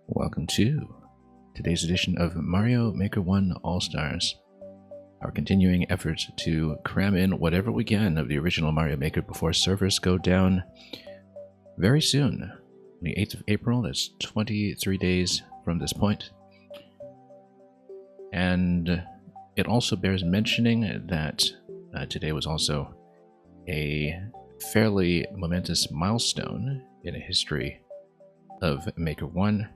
Welcome to today's edition of Mario Maker 1 All-Stars, our continuing effort to cram in whatever we can of the original Mario Maker before servers go down very soon. The 8th of April, that's 23 days from this point. And it also bears mentioning that today was also a fairly momentous milestone in the history of Maker 1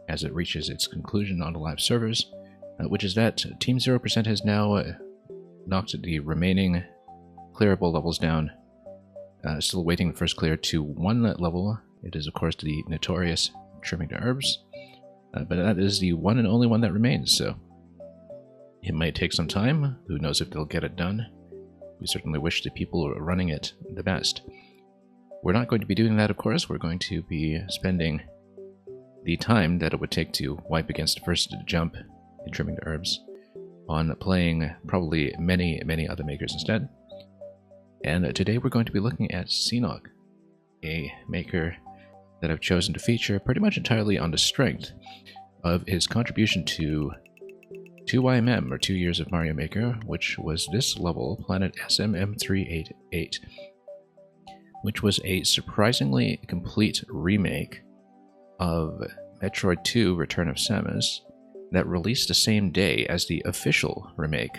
as it reaches its conclusion on the live servers, which is that Team 0% has now knocked the remaining clearable levels down, still awaiting the first clear to one level. It is, of course, the notorious trimming the herbs, but that is the one and only one that remains, so it might take some time. Who knows if they'll get it done. We certainly wish the people who are running it the best. We're not going to be doing that, of course. We're going to be spending the time that it would take to wipe against the first jump in trimming the herbs on playing probably many other makers instead. And today we're going to be looking at Seenoc, a maker that I've chosen to feature pretty much entirely on the strength of his contribution to 2YMM, or 2 Years of Mario Maker, which was this level, Planet SMM388, which was a surprisingly complete remake of Metroid 2 Return of Samus that released the same day as the official remake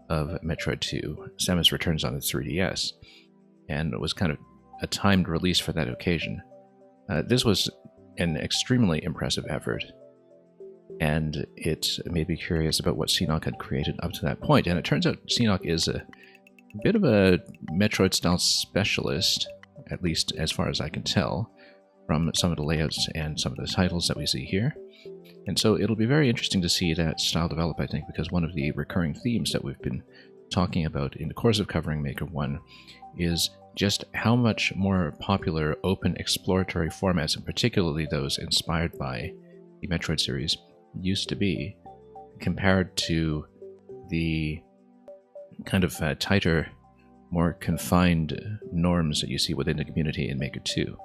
of Metroid 2 Samus Returns on the 3DS, and it was kind of a timed release for that occasion. This was an extremely impressive effort, and it made me curious about what Seenoc had created up to that point. And it turns out Seenoc is a bit of a Metroid-style specialist, at least as far as I can tell, from some of the layouts and some of the titles that we see here. And so it'll be very interesting to see that style develop, I think, because one of the recurring themes that we've been talking about in the course of covering Maker 1 is just how much more popular open exploratory formats, and particularly those inspired by the Metroid series, used to be compared to the kind of tighter, more confined norms that you see within the community in Maker 2.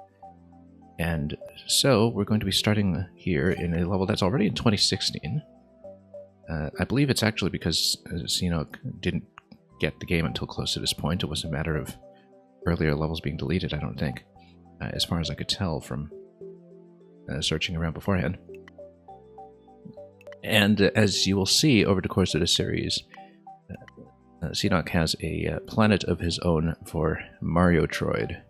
And so we're going to be starting here in a level that's already in 2016. I believe it's actually because Seenoc didn't get the game until close to this point. It was a matter of earlier levels being deleted, I don't think, as far as I could tell from searching around beforehand. And as you will see over the course of the series, Seenoc has a planet of his own for Mario Troid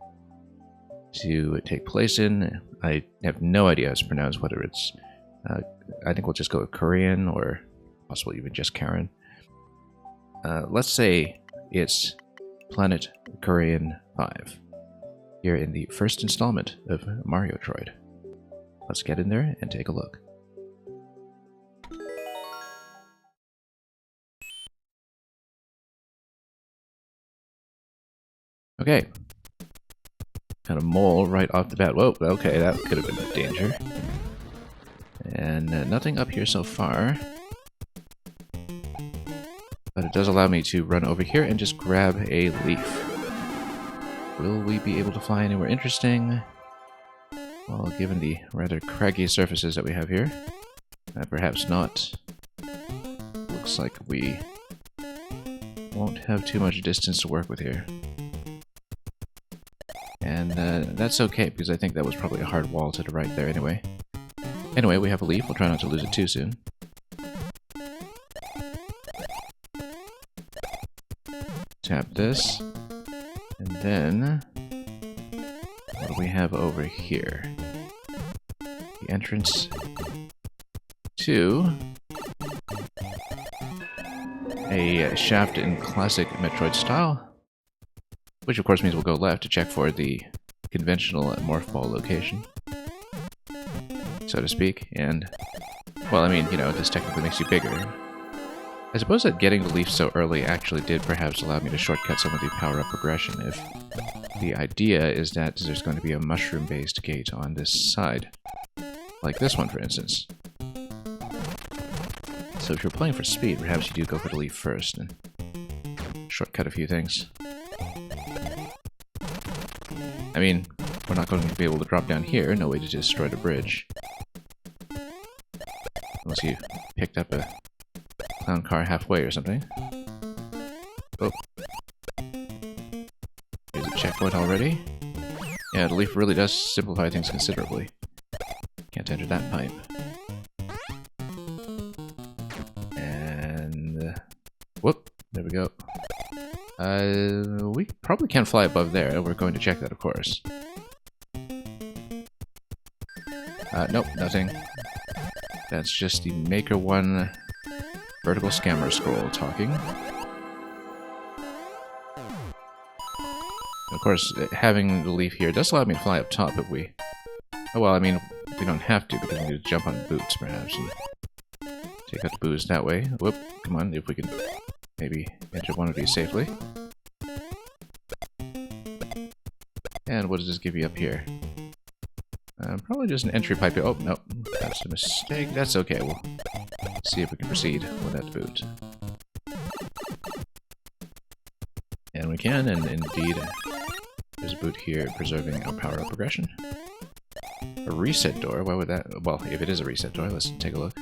to take place in. I have no idea how it's pronounced, whether it's, I think we'll just go with Korean or possibly even just Karen. Let's say it's Planet Korean 5, here in the first installment of Mario Troid. Let's get in there and take a look. Okay. Kind of mole right off the bat. Whoa, okay, that could have been a danger. And nothing up here so far. But it does allow me to run over here and just grab a leaf. Will we be able to fly anywhere interesting? Well, given the rather craggy surfaces that we have here, perhaps not. Looks like we won't have too much distance to work with here. And that's okay, because I think that was probably a hard wall to the right there anyway. Anyway, we have a leaf. We'll try not to lose it too soon. Tap this. And then what do we have over here? The entrance to a shaft in classic Metroid style, which of course means we'll go left to check for the conventional morph ball location, so to speak. And, well, I mean, you know, this technically makes you bigger. I suppose that getting the leaf so early actually did perhaps allow me to shortcut some of the power-up progression, if the idea is that there's going to be a mushroom-based gate on this side. Like this one, for instance. So if you're playing for speed, perhaps you do go for the leaf first and shortcut a few things. I mean, we're not going to be able to drop down here, no way to destroy the bridge. Unless you picked up a clown car halfway or something. Oh. Here's a checkpoint already. Yeah, the leaf really does simplify things considerably. Can't enter that pipe. And... whoop! There we go. We probably can't fly above there. We're going to check that, of course. Nope, nothing. That's just the Maker 1 vertical scammer scroll talking. Of course, having the leaf here does allow me to fly up top if we... oh, well, I mean, we don't have to, because we need to jump on boots, perhaps, and take out the booze that way. Whoop, come on, if we can maybe enter one of these safely. And what does this give you up here? Probably just an entry pipe. Oh, no, that's a mistake. That's okay, we'll see if we can proceed without the boot. And we can, and indeed, there's a boot here preserving our power-up progression. A reset door, why would that... well, if it is a reset door, let's take a look.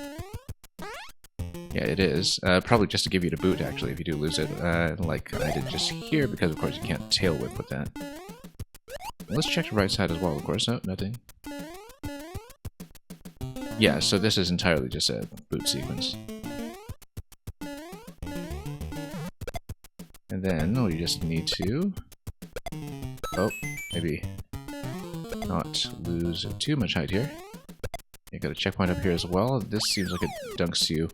Yeah, it is. Probably just to give you the boot, actually, if you do lose it, like I did just here, because of course you can't tail whip with that. Let's check the right side as well, of course. No, nothing. Yeah, so this is entirely just a boot sequence. And then, oh, you just need to... oh, maybe not lose too much height here. You got a checkpoint up here as well. This seems like it dunks you.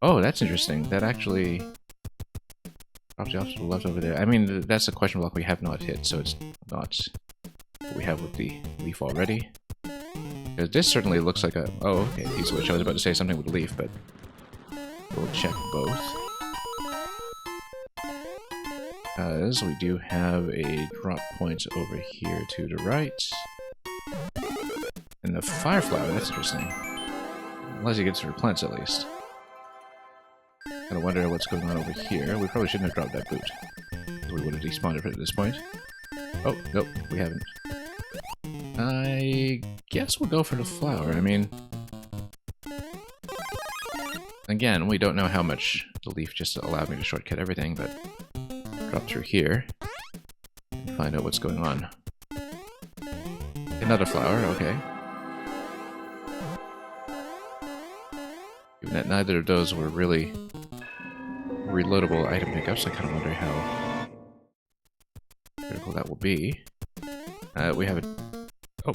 Oh, that's interesting. That actually drops you off to the left over there. I mean, that's a question block we have not hit, so it's not what we have with the leaf already. Because this certainly looks like a... oh, okay, P-switch. I was about to say something with the leaf, but we'll check both. As we do have a drop point over here to the right. And the fire flower, that's interesting. Unless you get through plants at least. Kinda wonder what's going on over here. We probably shouldn't have dropped that boot. We would have despawned it at this point. Oh, nope, we haven't. I guess we'll go for the flower. I mean... again, we don't know how much the leaf just allowed me to shortcut everything, but... drop through here and find out what's going on. Another flower, okay. Given that neither of those were really reloadable item pickups, I kind of wonder how critical that will be. We have a... oh.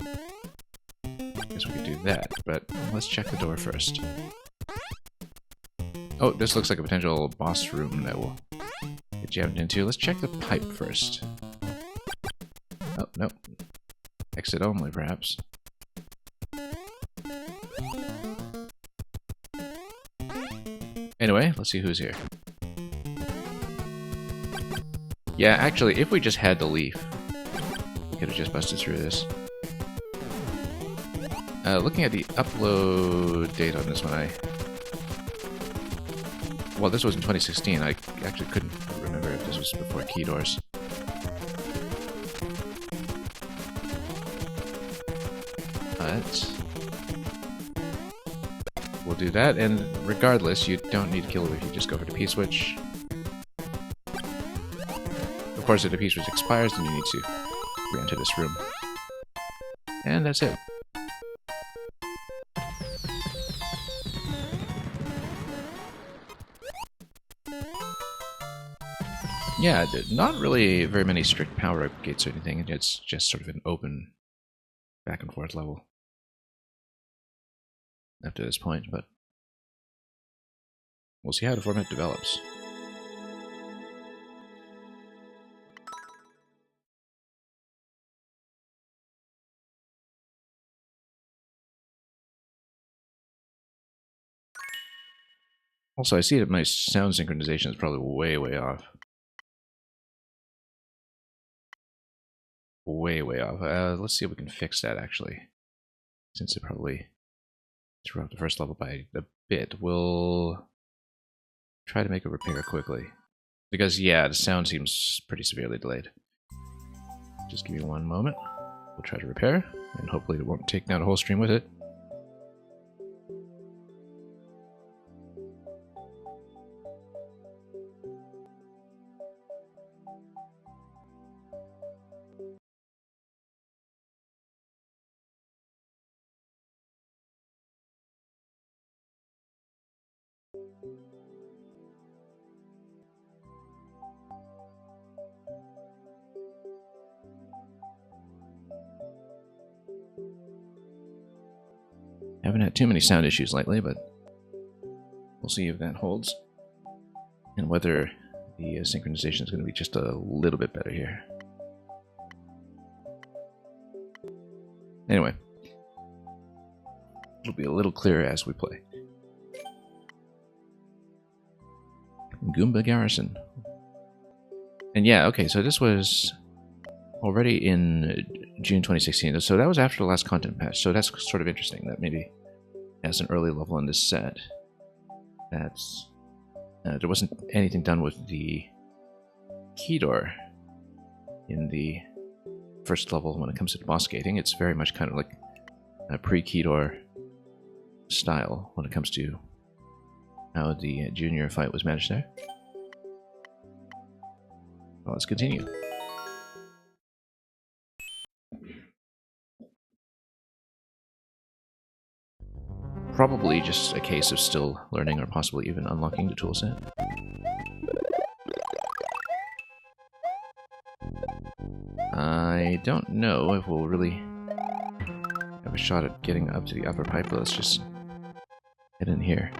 Guess we could do that, but let's check the door first. Oh, this looks like a potential boss room that will get jammed into. Let's check the pipe first. Oh, no. Exit only, perhaps. Anyway, let's see who's here. Yeah, actually, if we just had the leaf, we could have just busted through this. Looking at the upload date on this one, well, this was in 2016. I actually couldn't remember if this was before key doors. But we'll do that, and regardless, you don't need to kill it if you just go for the P-switch. Of course, if the P-switch expires, then you need to re-enter this room. And that's it. Yeah, not really very many strict power-up gates or anything. It's just sort of an open back-and-forth level after this point, but we'll see how the format develops. Also, I see that my sound synchronization is probably way off. Way off. Let's see if we can fix that, actually. Since it probably threw up the first level by a bit, we'll try to make a repair quickly. Because, yeah, the sound seems pretty severely delayed. Just give me one moment. We'll try to repair, and hopefully it won't take down a whole stream with it. Haven't had too many sound issues lately, but we'll see if that holds. And whether the synchronization is going to be just a little bit better here. Anyway, it'll be a little clearer as we play. Goomba Garrison. And yeah, okay, so this was already in June 2016. So that was after the last content patch. So that's sort of interesting that maybe as an early level in this set, that's there wasn't anything done with the key door in the first level when it comes to boss gating. It's very much kind of like a pre-key door style when it comes to how the junior fight was managed there. Well, let's continue. Probably just a case of still learning or possibly even unlocking the toolset. I don't know if we'll really have a shot at getting up to the upper pipe, but let's just get in here.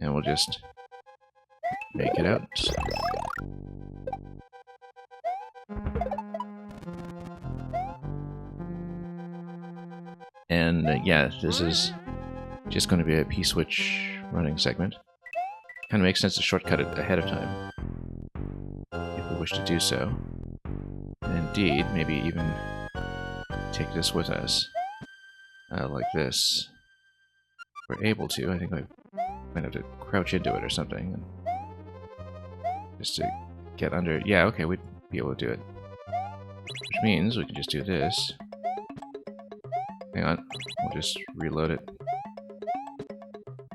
And we'll just make it out. And yeah, this is just going to be a P-switch running segment. Kind of makes sense to shortcut it ahead of time, if we wish to do so. And indeed, maybe even take this with us, like this. If we're able to. I think I might have to crouch into it or something, and just to get under. Yeah, okay, we'd be able to do it. Which means we can just do this. Hang on, we'll just reload it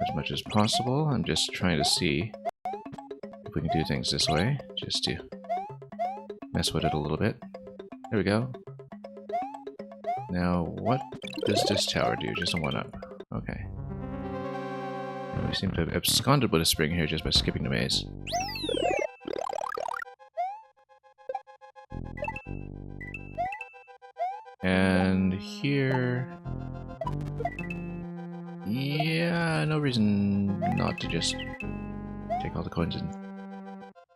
as much as possible. I'm just trying to see if we can do things this way, just to mess with it a little bit. There we go. Now, what does this tower do? Just a 1-up. Okay. And we seem to have absconded with a spring here just by skipping the maze. And here... yeah, no reason not to just take all the coins and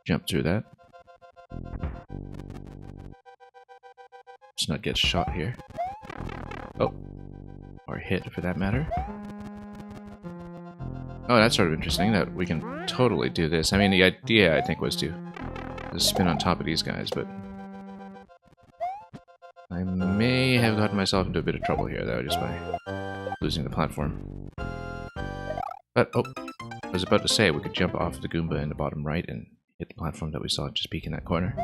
jump through that. Let's not get shot here. Oh. Or hit, for that matter. Oh, that's sort of interesting that we can totally do this. I mean, the idea, I think, was to spin on top of these guys, but I may have gotten myself into a bit of trouble here, though, just by losing the platform. But, oh, I was about to say we could jump off the Goomba in the bottom right and hit the platform that we saw just peek in that corner.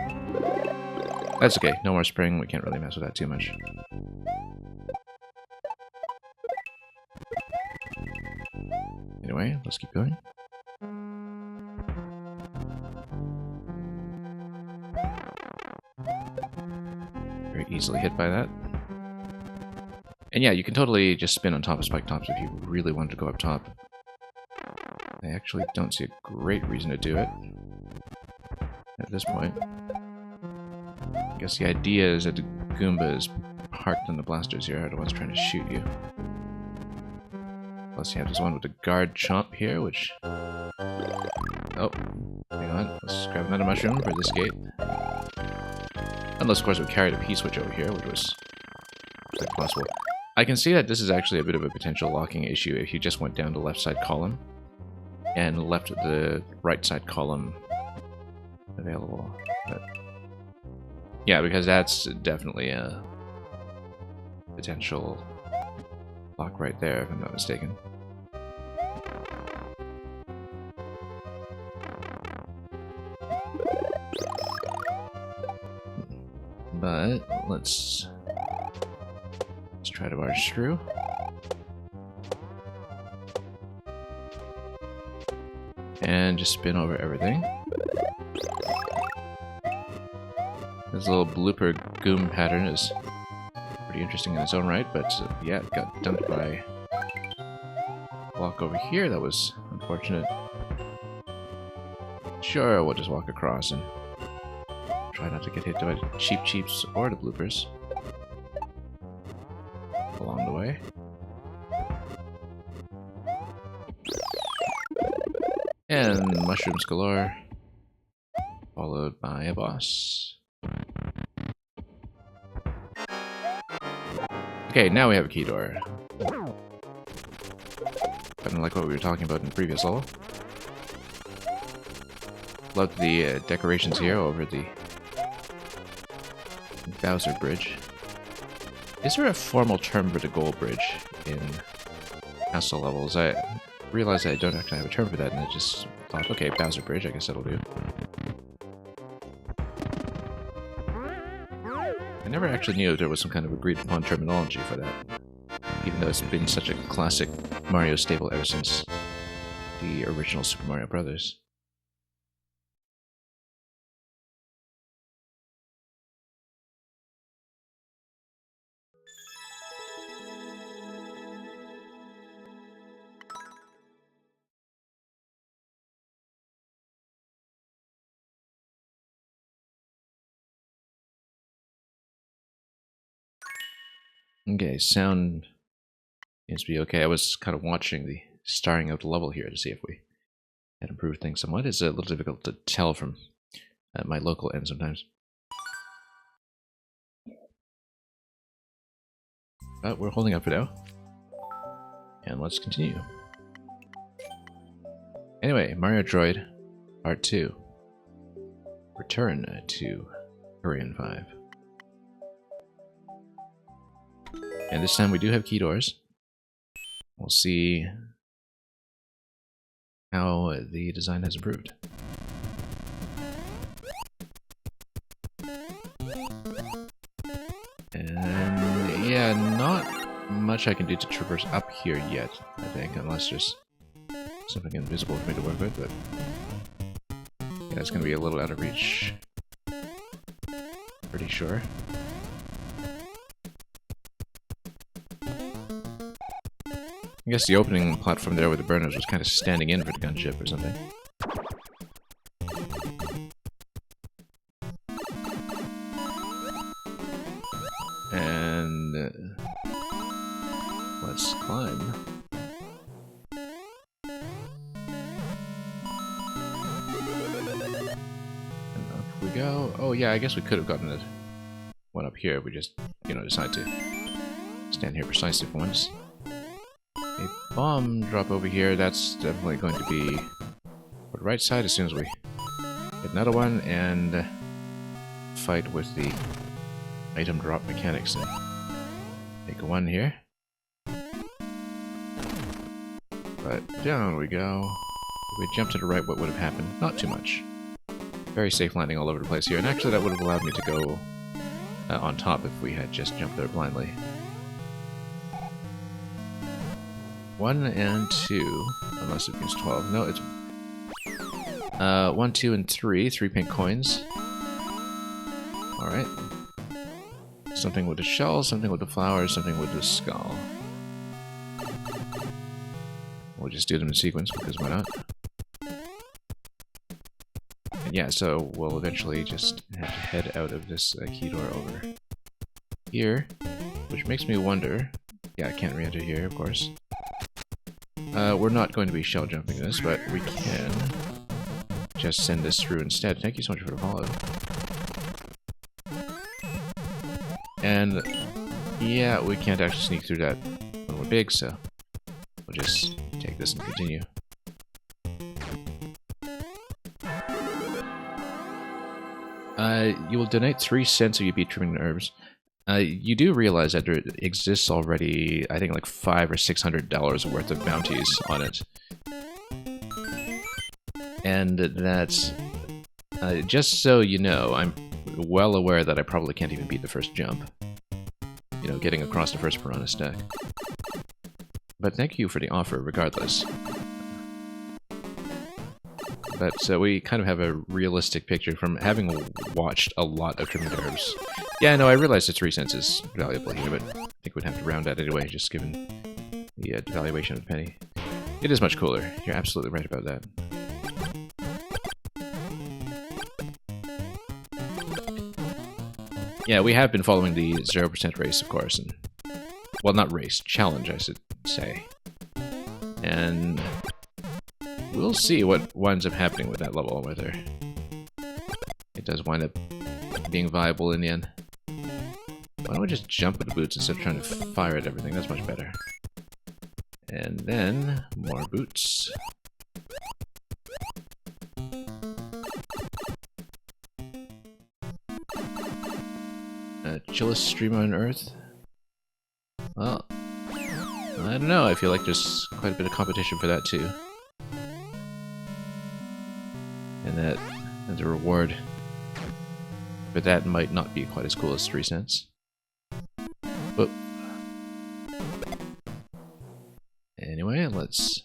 That's okay, no more spring, we can't really mess with that too much. Anyway, let's keep going. Very easily hit by that. And yeah, you can totally just spin on top of spike tops if you really wanted to go up top. I actually don't see a great reason to do it at this point. I guess the idea is that the Goomba is parked on the blasters here, are the ones trying to shoot you. Plus you have this one with the guard chomp here, which... oh, hang on, let's grab another mushroom for this gate. Unless, of course, we carried a P-switch over here, which was quite possible. I can see that this is actually a bit of a potential locking issue if you just went down the left side column and left the right side column available. But yeah, because that's definitely a potential lock right there, if I'm not mistaken. But let's try to barge through. And just spin over everything. This little blooper goom pattern is pretty pretty interesting in its own right, but yeah, it got dumped by a block over here. That was unfortunate. Sure, we'll just walk across and try not to get hit by cheeps or the bloopers along the way. And mushrooms galore, followed by a boss. Okay, now we have a key door. Kind of like what we were talking about in the previous level. Love the decorations here over the Bowser Bridge. Is there a formal term for the Gold Bridge in castle levels? I realized I don't actually have a term for that, and I just thought, okay, Bowser Bridge, I guess that'll do. I never actually knew if there was some kind of agreed upon terminology for that, even though it's been such a classic Mario staple ever since the original Super Mario Brothers. Okay, sound seems to be okay. I was kind of watching the starting of the level here to see if we had improved things somewhat. It's a little difficult to tell from my local end sometimes. But we're holding up for now. And let's continue. Anyway, Mario Droid Part 2. Return to Korean 5. And this time we do have key doors. We'll see how the design has improved. And yeah, not much I can do to traverse up here yet, I think, unless there's something invisible for me to work with, but yeah, it's going to be a little out of reach. Pretty sure. I guess the opening platform there with the burners was kind of standing in for the gunship or something. And let's climb. And up we go. Oh yeah, I guess we could have gotten it one up here if we just, you know, decide to stand here precisely for once. A bomb drop over here, that's definitely going to be on the right side as soon as we hit another one and fight with the item drop mechanics. And take one here. But down we go. If we jumped to the right, what would have happened? Not too much. Very safe landing all over the place here, and actually that would have allowed me to go on top if we had just jumped there blindly. 1 and 2, unless it means 12. No, it's 1, 2, and 3. 3 pink coins. Alright. Something with the shell, something with the flowers, something with the skull. We'll just do them in sequence, because why not? And yeah, so we'll eventually just have to head out of this key door over here, which makes me wonder... Yeah, I can't re-enter here, of course. We're not going to be shell jumping this, but we can just send this through instead. Thank you so much for the follow. And yeah, we can't actually sneak through that when we're big, so we'll just take this and continue. You will donate 3 cents if you beat trimming herbs. You do realize that there exists already, I think, like $500 or $600 worth of bounties on it. And that's... just so you know, I'm well aware that I probably can't even beat the first jump. You know, getting across the first piranha stack. But thank you for the offer, regardless. But we kind of have a realistic picture from having watched a lot of Trimming Derbs. Yeah, no, I realize that 3 cents is valuable here, but I think we'd have to round that anyway, just given the devaluation of the penny. It is much cooler. You're absolutely right about that. Yeah, we have been following the 0% race, of course, and well, not race, challenge, I should say. And we'll see what winds up happening with that level, whether it does wind up being viable in the end. Why don't we just jump with the boots instead of trying to fire at everything? That's much better. And then, more boots. Chillest streamer on Earth? Well, I don't know. I feel like there's quite a bit of competition for that too. And that the reward for that might not be quite as cool as 3 cents. But anyway, let's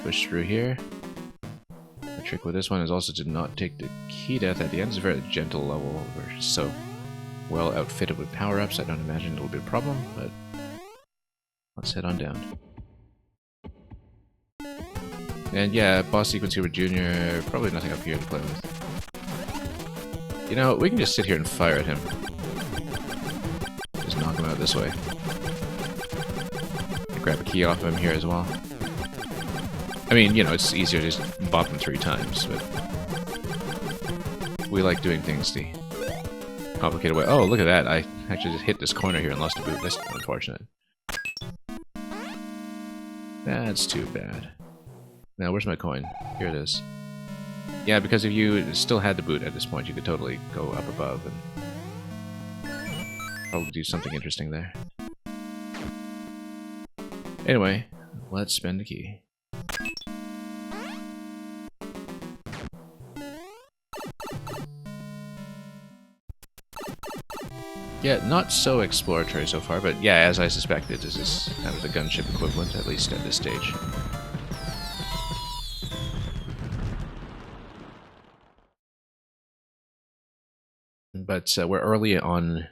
push through here. The trick with this one is also to not take the key death at the end. It's a very gentle level. We're so well outfitted with power-ups, I don't imagine it'll be a problem, but let's head on down. And yeah, boss sequence here with Junior, probably nothing up here to play with. You know, we can just sit here and fire at him. Just knock him out this way. Grab a key off of him here as well. I mean, you know, it's easier to just bop him 3 times, but we like doing things the complicated way. Oh, look at that. I actually just hit this corner here and lost a boot. That's unfortunate. That's too bad. Now, where's my coin? Here it is. Yeah, because if you still had the boot at this point, you could totally go up above and probably do something interesting there. Anyway, let's spend the key. Yeah, not so exploratory so far, but yeah, as I suspected, this is kind of the gunship equivalent, at least at this stage. But we're early on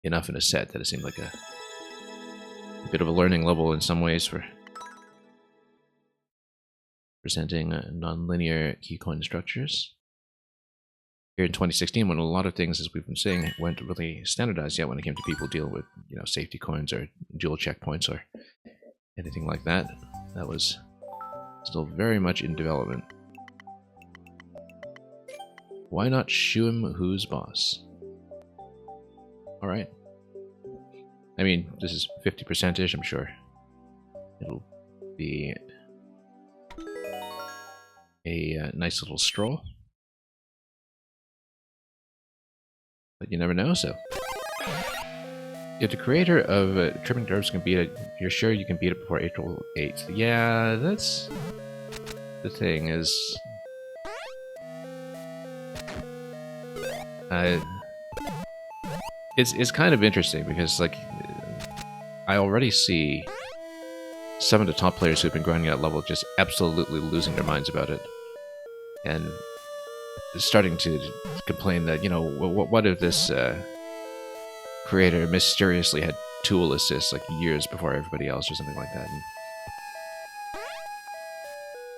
enough in a set that it seemed like a bit of a learning level in some ways for presenting non-linear key coin structures. Here in 2016, when a lot of things, as we've been saying, weren't really standardized yet when it came to people dealing with, you know, safety coins or dual checkpoints or anything like that. That was still very much in development. Why not shoe him who's boss? Alright. I mean, this is 50%-ish, I'm sure. It'll be a nice little stroll. But you never know, so. If the creator of Trimming Derbs can beat it, you're sure you can beat it before April 8th. Yeah, that's the thing, is... It's kind of interesting, because, like, I already see some of the top players who've been grinding at level just absolutely losing their minds about it. And starting to complain that, you know, what if this creator mysteriously had tool assist like years before everybody else or something like that. And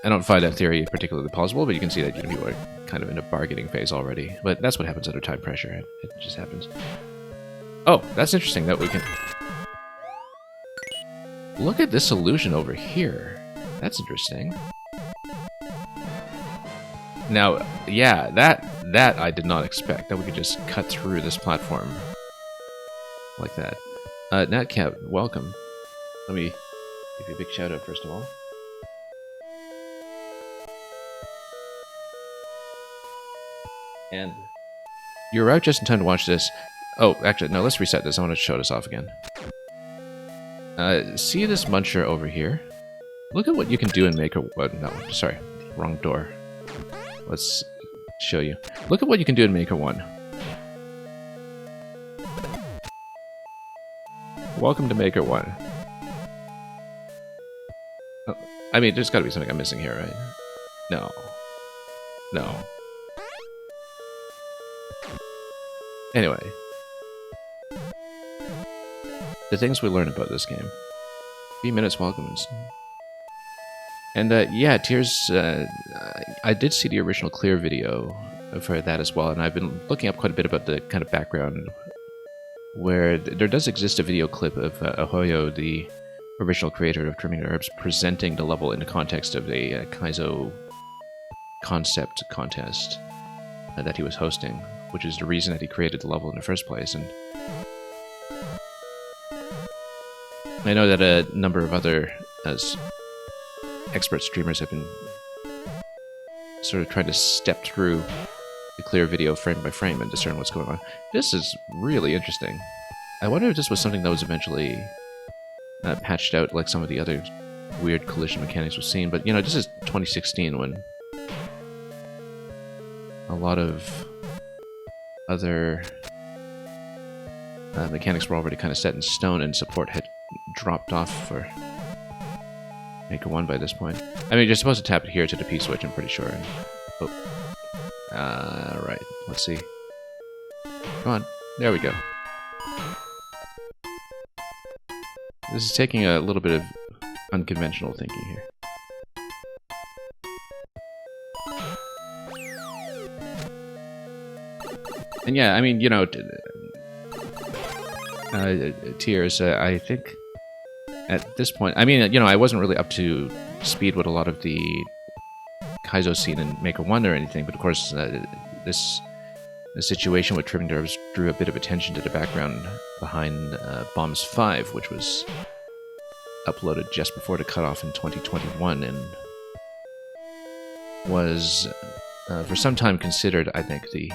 I don't find that theory particularly plausible, but you can see that, you know, people are kind of in a bargaining phase already. But that's what happens under time pressure. It just happens. Oh, that's interesting that we can... Look at this illusion over here. That's interesting. Now, yeah, that I did not expect, that we could just cut through this platform like that. Natcap, welcome. Let me give you a big shout out first of all. And you're out just in time to watch this. Oh, actually, no, let's reset this. I want to show this off again. See this muncher over here? Look at what you can do in Maker... no, sorry, wrong door. Let's show you. Look at what you can do in Maker 1. Welcome to Maker 1. Oh, I mean, there's got to be something I'm missing here, right? No. No. Anyway. The things we learn about this game. 3 minutes welcomes. And yeah, Tears, I did see the original Clear video for that as well, and I've been looking up quite a bit about the kind of background where there does exist a video clip of Ahoyo, the original creator of Trimming Herbs, presenting the level in the context of a Kaizo concept contest that he was hosting, which is the reason that he created the level in the first place. And I know that a number of other expert streamers have been sort of trying to step through the Clear video frame by frame and discern what's going on. This is really interesting. I wonder if this was something that was eventually patched out like some of the other weird collision mechanics we've seen, but you know, this is 2016 when a lot of other mechanics were already kind of set in stone and support had dropped off for Maker 1 by this point. I mean, you're supposed to tap it here to the P-switch, I'm pretty sure. And, oh. Right. Let's see. Come on. There we go. This is taking a little bit of unconventional thinking here. And yeah, I mean, you know, Tears, I think at this point, I mean, you know, I wasn't really up to speed with a lot of the Kaizo scene in Maker 1 or anything, but of course, this situation with Trimming Herbs drew a bit of attention to the background behind Bombs 5, which was uploaded just before the cutoff in 2021, and was for some time considered, I think, the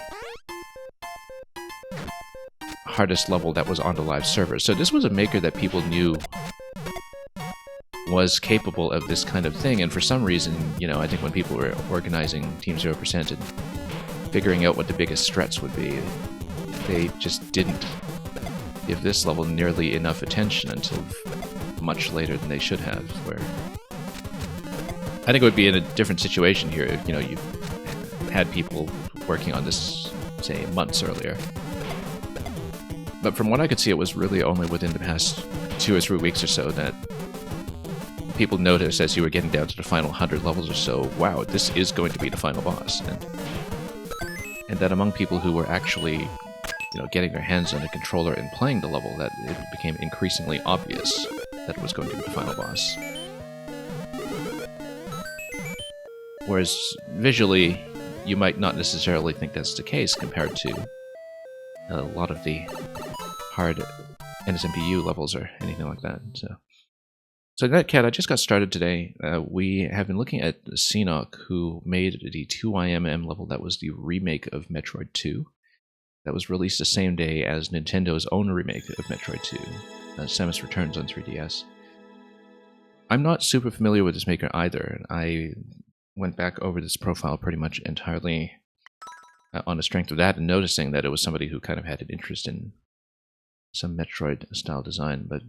hardest level that was on the live server. So this was a maker that people knew was capable of this kind of thing, and for some reason, you know, I think when people were organizing Team 0% and figuring out what the biggest threats would be, they just didn't give this level nearly enough attention until much later than they should have, where I think it would be in a different situation here if, you know, you had people working on this, say, months earlier. But from what I could see, it was really only within the past 2 or 3 weeks or so that people noticed, as you were getting down to the final 100 levels or so, wow, this is going to be the final boss. And that among people who were actually, you know, getting their hands on a controller and playing the level, that it became increasingly obvious that it was going to be the final boss. Whereas visually, you might not necessarily think that's the case compared to a lot of the hard NSMPU levels or anything like that. So in that cat, I just got started today. We have been looking at Seenoc, who made the 2IMM level that was the remake of Metroid 2. That was released the same day as Nintendo's own remake of Metroid 2, Samus Returns on 3DS. I'm not super familiar with this maker either. I went back over this profile pretty much entirely on the strength of that, and noticing that it was somebody who kind of had an interest in some Metroid-style design. But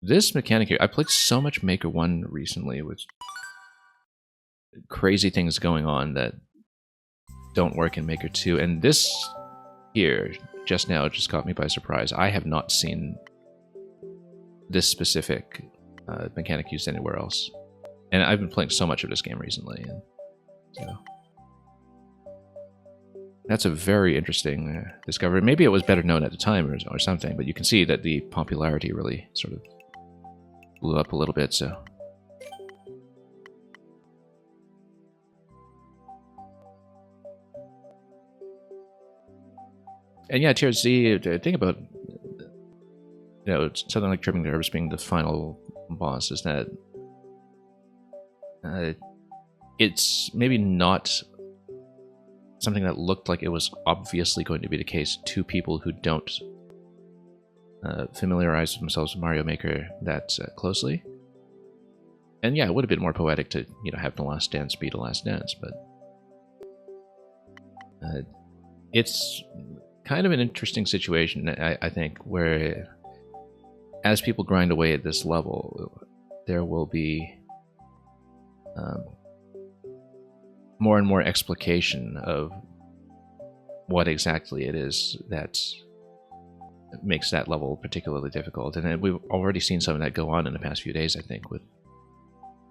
this mechanic here, I played so much Maker 1 recently with crazy things going on that don't work in Maker 2, and this here, just now, just caught me by surprise. I have not seen this specific mechanic used anywhere else. And I've been playing so much of this game recently, and so that's a very interesting discovery. Maybe it was better known at the time or something, but you can see that the popularity really sort of blew up a little bit, so. And yeah, Tears, the thing about, you know, something like Trimming Herbs being the final boss is that it's maybe not something that looked like it was obviously going to be the case to people who don't familiarize themselves with Mario Maker that closely. And yeah, it would have been more poetic to, you know, have The Last Dance be The Last Dance, but it's kind of an interesting situation, I think, where as people grind away at this level, there will be more and more explication of what exactly it is that makes that level particularly difficult. And we've already seen some of that go on in the past few days, I think, with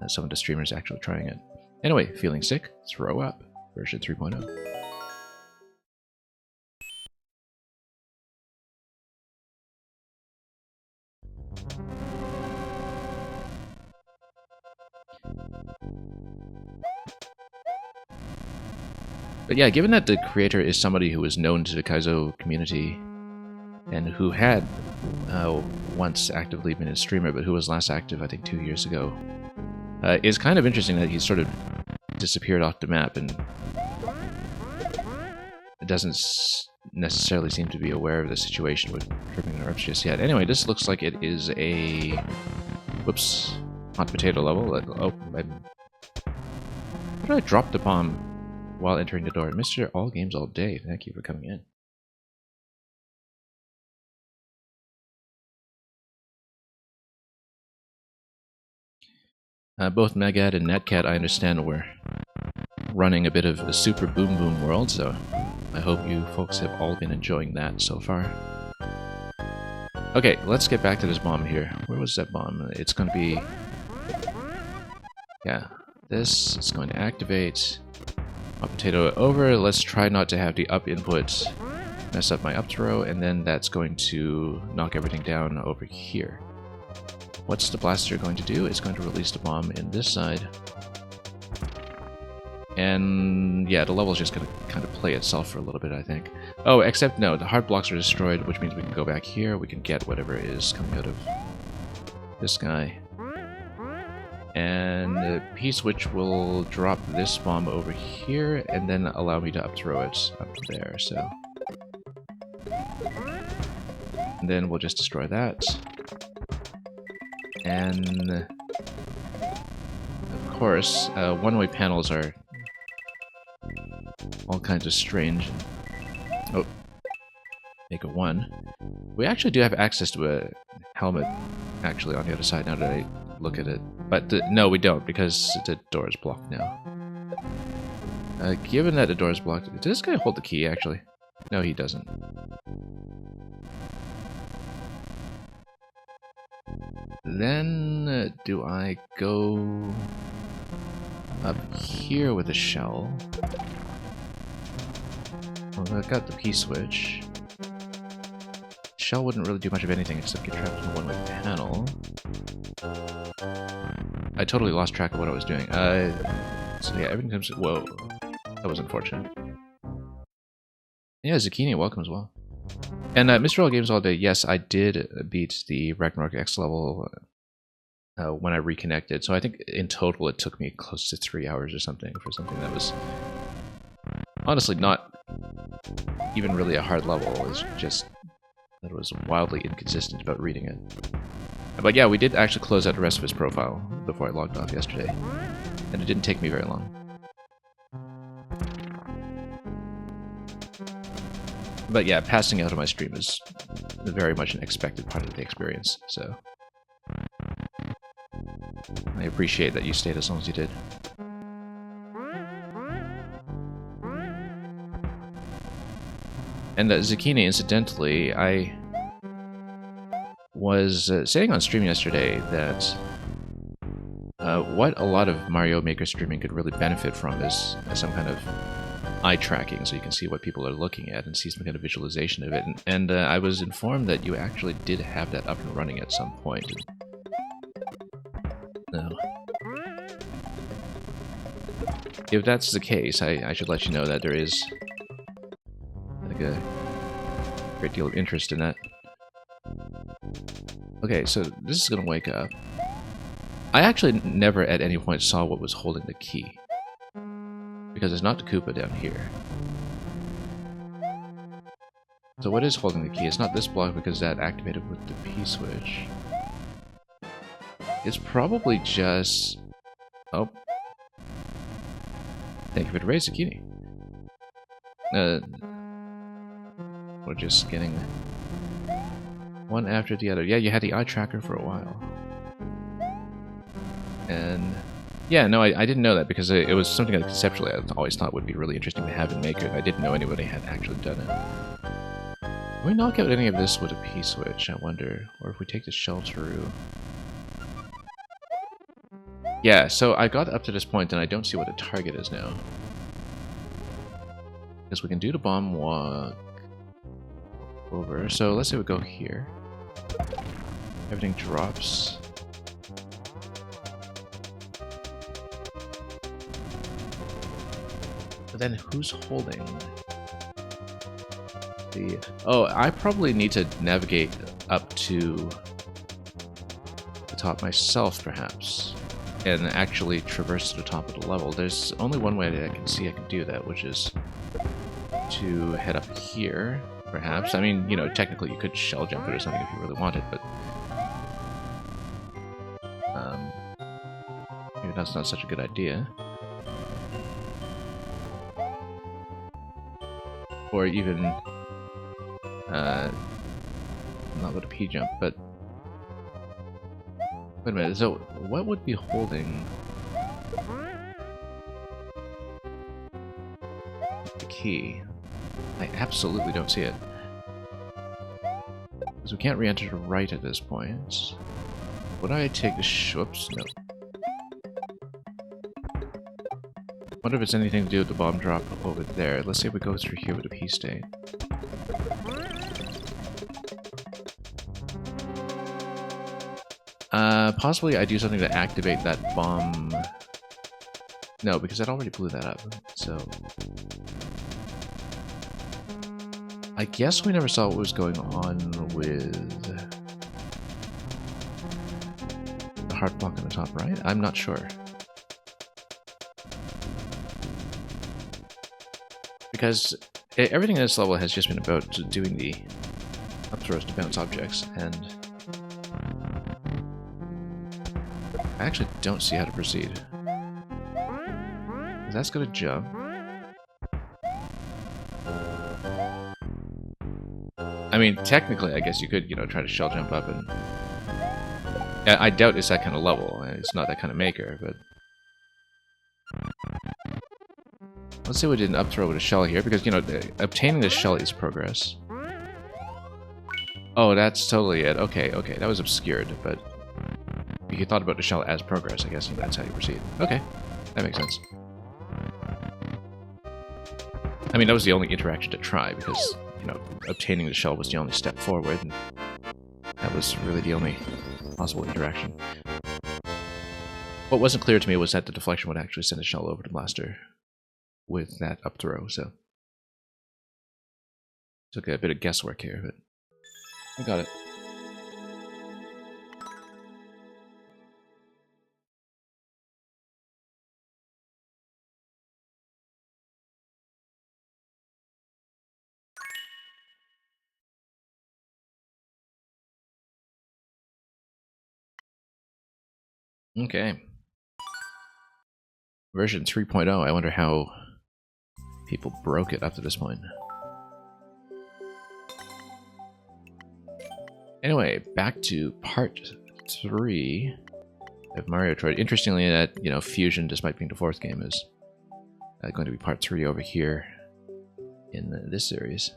some of the streamers actually trying it. Anyway, feeling sick? Throw up. Version 3.0. But yeah, given that the creator is somebody who is known to the Kaizo community and who had once actively been a streamer, but who was last active, I think, 2 years ago, it's kind of interesting that he sort of disappeared off the map and it doesn't necessarily seem to be aware of the situation with tripping interrupts just yet. Anyway, this looks like it is a... Whoops. Hot potato level. Oh, how did I drop the bomb while entering the door? Mr. All Games All Day, thank you for coming in. Both Megad and Netcat, I understand, were running a bit of a super boom boom world, so I hope you folks have all been enjoying that so far. Okay, let's get back to this bomb here. Where was that bomb? It's going to be... Yeah, this is going to activate. Hot potato over. Let's try not to have the up input mess up my up throw, and then that's going to knock everything down over here. What's the blaster going to do? It's going to release the bomb in this side. And yeah, the level's just going to kind of play itself for a little bit, I think. Oh, except no, the hard blocks are destroyed, which means we can go back here. We can get whatever is coming out of this guy. And the P-switch will drop this bomb over here, and then allow me to up throw it up there, so... And then we'll just destroy that. And... Of course, one-way panels are all kinds of strange. Oh. Make a 1. We actually do have access to a helmet, actually, on the other side, now that I look at it. But no, we don't, because the door is blocked now. Given that the door is blocked... Does this guy hold the key, actually? No, he doesn't. Then, do I go up here with a shell? Well, I've got the P-switch. Shell wouldn't really do much of anything except get trapped in the one-way panel. I totally lost track of what I was doing. So yeah, everything comes... Whoa. That was unfortunate. Yeah, Zucchini, welcome as well. And Mr. All Games All Day, yes, I did beat the Ragnarok X level when I reconnected. So I think in total it took me close to 3 hours or something for something that was honestly not even really a hard level. It was just that it was wildly inconsistent about reading it. But yeah, we did actually close out the rest of his profile before I logged off yesterday. And it didn't take me very long. But yeah, passing out on my stream is very much an expected part of the experience, so... I appreciate that you stayed as long as you did. And Zucchini, incidentally, I was saying on stream yesterday that what a lot of Mario Maker streaming could really benefit from is some kind of eye tracking, so you can see what people are looking at and see some kind of visualization of it. And I was informed that you actually did have that up and running at some point. No. If that's the case, I should let you know that there is like a great deal of interest in that. Okay, so this is gonna wake up. I actually never at any point saw what was holding the key. Because it's not the Koopa down here. So what is holding the key? It's not this block because that activated with the P-switch. It's probably just... Oh. Thank you for the raise, Zucchini. We're just getting one after the other. Yeah, you had the eye tracker for a while. And Yeah, no, I didn't know that because it was something that conceptually I always thought would be really interesting to have in Maker, and I didn't know anybody had actually done it. Can we knock out any of this with a P-switch, I wonder? Or if we take the shell through... Yeah, so I got up to this point and I don't see what the target is now. Because we can do the bomb walk over. So let's say we go here. Everything drops. But then who's holding the... Oh, I probably need to navigate up to the top myself, perhaps, and actually traverse to the top of the level. There's only one way that I can see I can do that, which is to head up here, perhaps. I mean, you know, technically you could shell jump it or something if you really wanted, but maybe that's not such a good idea. Or even, not with a P jump, but... Wait a minute, so what would be holding the key? I absolutely don't see it. Because we can't re-enter to right at this point. Would I take the whoops, no. Wonder if it's anything to do with the bomb drop over there. Let's say we go through here with a P state. Possibly I do something to activate that bomb. No, because I'd already blew that up, so... I guess we never saw what was going on with the hard block on the top right? I'm not sure. Because everything in this level has just been about doing the up throws to bounce objects, and I actually don't see how to proceed. That's gonna jump. I mean, technically, I guess you could, you know, try to shell jump up and... I doubt it's that kind of level. It's not that kind of maker, but... Let's say we did an up throw with a shell here, because, you know, obtaining the shell is progress. Oh, that's totally it. Okay, okay, that was obscured, but... If you thought about the shell as progress, I guess that's how you proceed. Okay, that makes sense. I mean, that was the only interaction to try, because, you know, obtaining the shell was the only step forward, and that was really the only possible interaction. What wasn't clear to me was that the deflection would actually send a shell over to Blaster with that up throw, so... Took a bit of guesswork here, but... I got it. Okay. Version 3.0, I wonder how people broke it up to this point. Anyway, back to part 3 of Mario Troid. Interestingly, that, you know, Fusion, despite being the 4th game, is going to be part 3 over here in this series.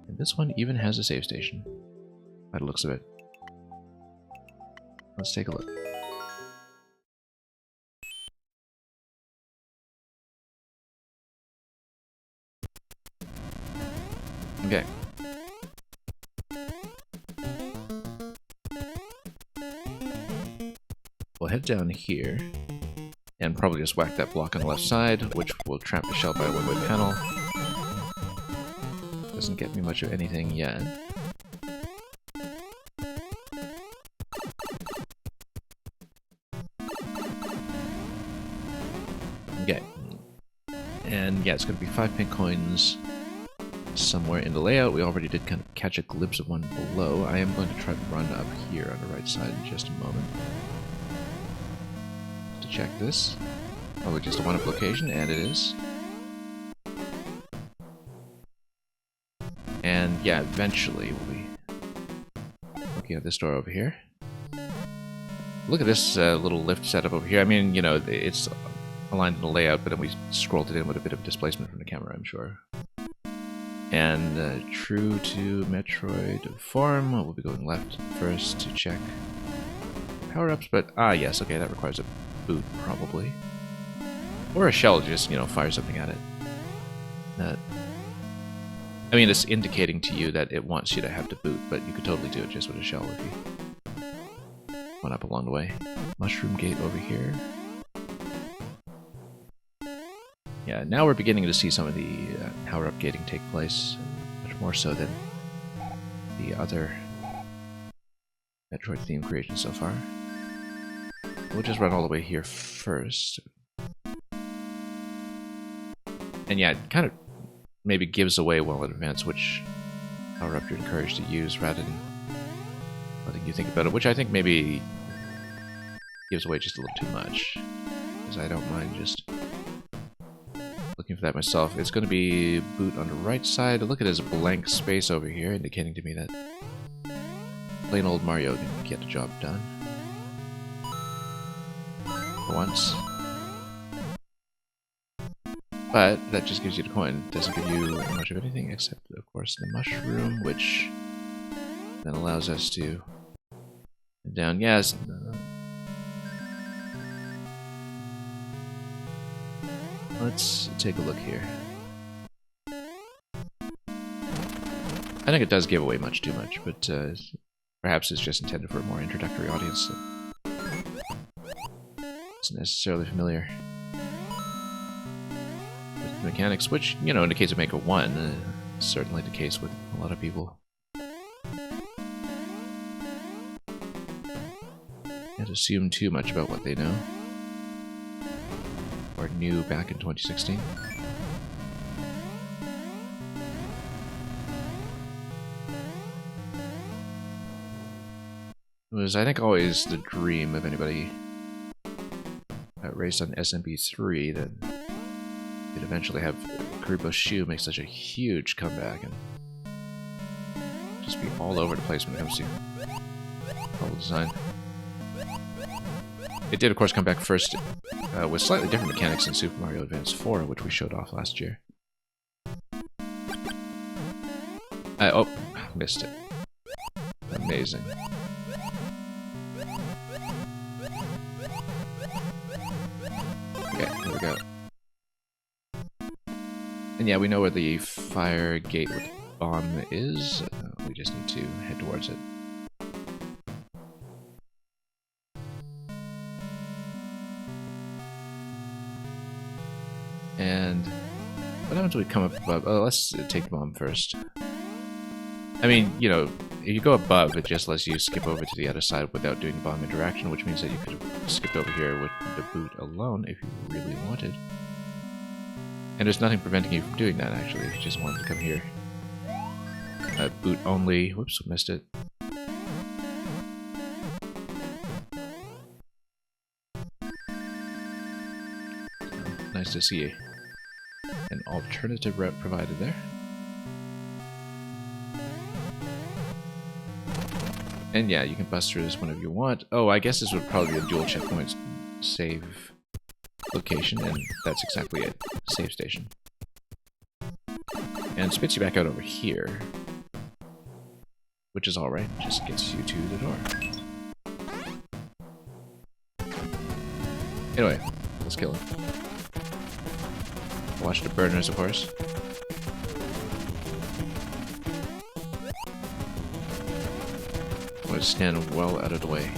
And this one even has a save station, by the looks of it. Let's take a look. Okay. We'll head down here and probably just whack that block on the left side, which will trap the shell by a one-way panel. Doesn't get me much of anything yet. Okay. And yeah, it's going to be 5 pink coins somewhere in the layout. We already did kind of catch a glimpse of one below. I am going to try to run up here on the right side in just a moment to check this. Probably just a one-up location, and it is. And yeah, eventually we'll be looking at this door over here. Look at this little lift setup over here. I mean, you know, it's aligned in the layout, but then we scrolled it in with a bit of displacement from the camera, I'm sure. And true to Metroid form, we'll be going left first to check power-ups, but yes, okay, that requires a boot, probably. Or a shell, just, you know, fire something at it. I mean, it's indicating to you that it wants you to have to boot, but you could totally do it just with a shell if you went up along the way. Mushroom gate over here. Yeah, now we're beginning to see some of the power-up gating take place, much more so than the other Metroid theme creations so far. We'll just run all the way here first. And yeah, it kind of maybe gives away well in advance which power-up you're encouraged to use rather than letting you think about it, which I think maybe gives away just a little too much, because I don't mind just looking for that myself. It's going to be boot on the right side. Look at this blank space over here, indicating to me that plain old Mario can get the job done. For once. But that just gives you the coin. It doesn't give you much of anything except, of course, the mushroom, which then allows us to head down. Yes. Let's take a look here. I think it does give away much too much, but perhaps it's just intended for a more introductory audience that isn't necessarily familiar with the mechanics, which, you know, in the case of Maker 1, certainly the case with a lot of people. Can't assume too much about what they know. Or knew back in 2016. It was, I think, always the dream of anybody that raced on SMB3 that you'd eventually have Karibo's Shoe make such a huge comeback and just be all over the place when it comes to level design. It did, of course, come back first with slightly different mechanics in Super Mario Advance 4, which we showed off last year. Oh, missed it. Amazing. Okay, here we go. And yeah, we know where the fire gate with the bomb is. We just need to head towards it. And what happens when we come up above? Oh, let's take the bomb first. I mean, you know, if you go above, it just lets you skip over to the other side without doing bomb interaction, which means that you could have skipped over here with the boot alone if you really wanted. And there's nothing preventing you from doing that, actually, if you just wanted to come here. Boot only. Whoops, missed it. Nice to see an alternative route provided there. And yeah, you can bust through this whenever you want. Oh, I guess this would probably be a dual checkpoint save location, and that's exactly it. Save station. And spits you back out over here. Which is alright, just gets you to the door. Anyway, let's kill him. Watch the burners, of course. I'm going to stand well out of the way.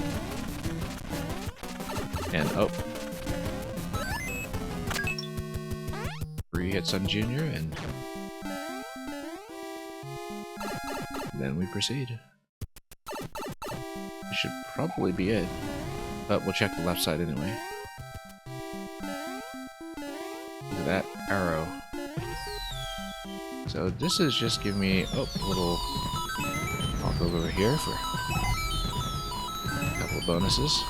And oh. 3 hits on Junior, and then we proceed. This should probably be it. But we'll check the left side anyway. Look at that arrow. So this is just giving me a little walk over here for a couple of bonuses.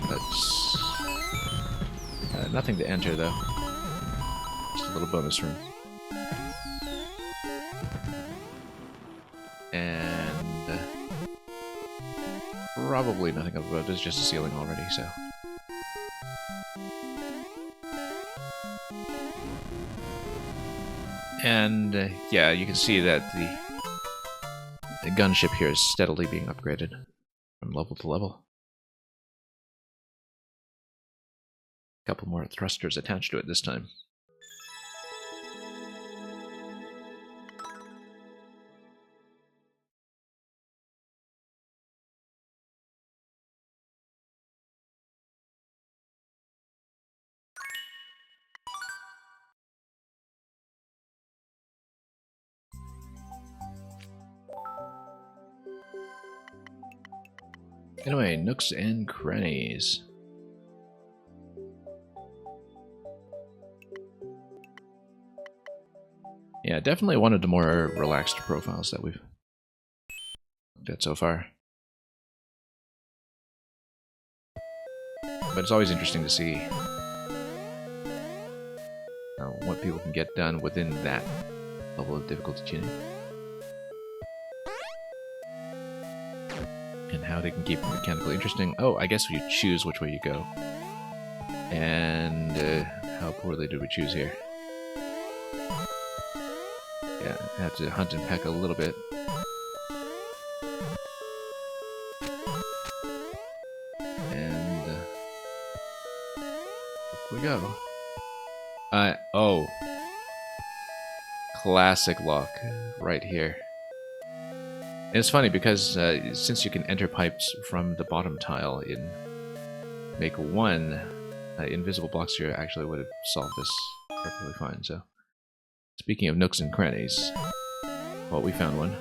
That's nothing to enter though. Just a little bonus room. And probably nothing up above. There's just a ceiling already, so. And yeah, you can see that the gunship here is steadily being upgraded from level to level. A couple more thrusters attached to it this time. Anyway, nooks and crannies. Yeah, definitely one of the more relaxed profiles that we've looked at so far. But it's always interesting to see what people can get done within that level of difficulty tuning. And how they can keep it mechanically interesting. Oh, I guess you choose which way you go. And how poorly did we choose here? Yeah, I have to hunt and peck a little bit. And up we go. Oh. Classic lock right here. And it's funny because since you can enter pipes from the bottom tile in Make 1, invisible blocks here actually would have solved this perfectly fine. So, speaking of nooks and crannies, well, we found one.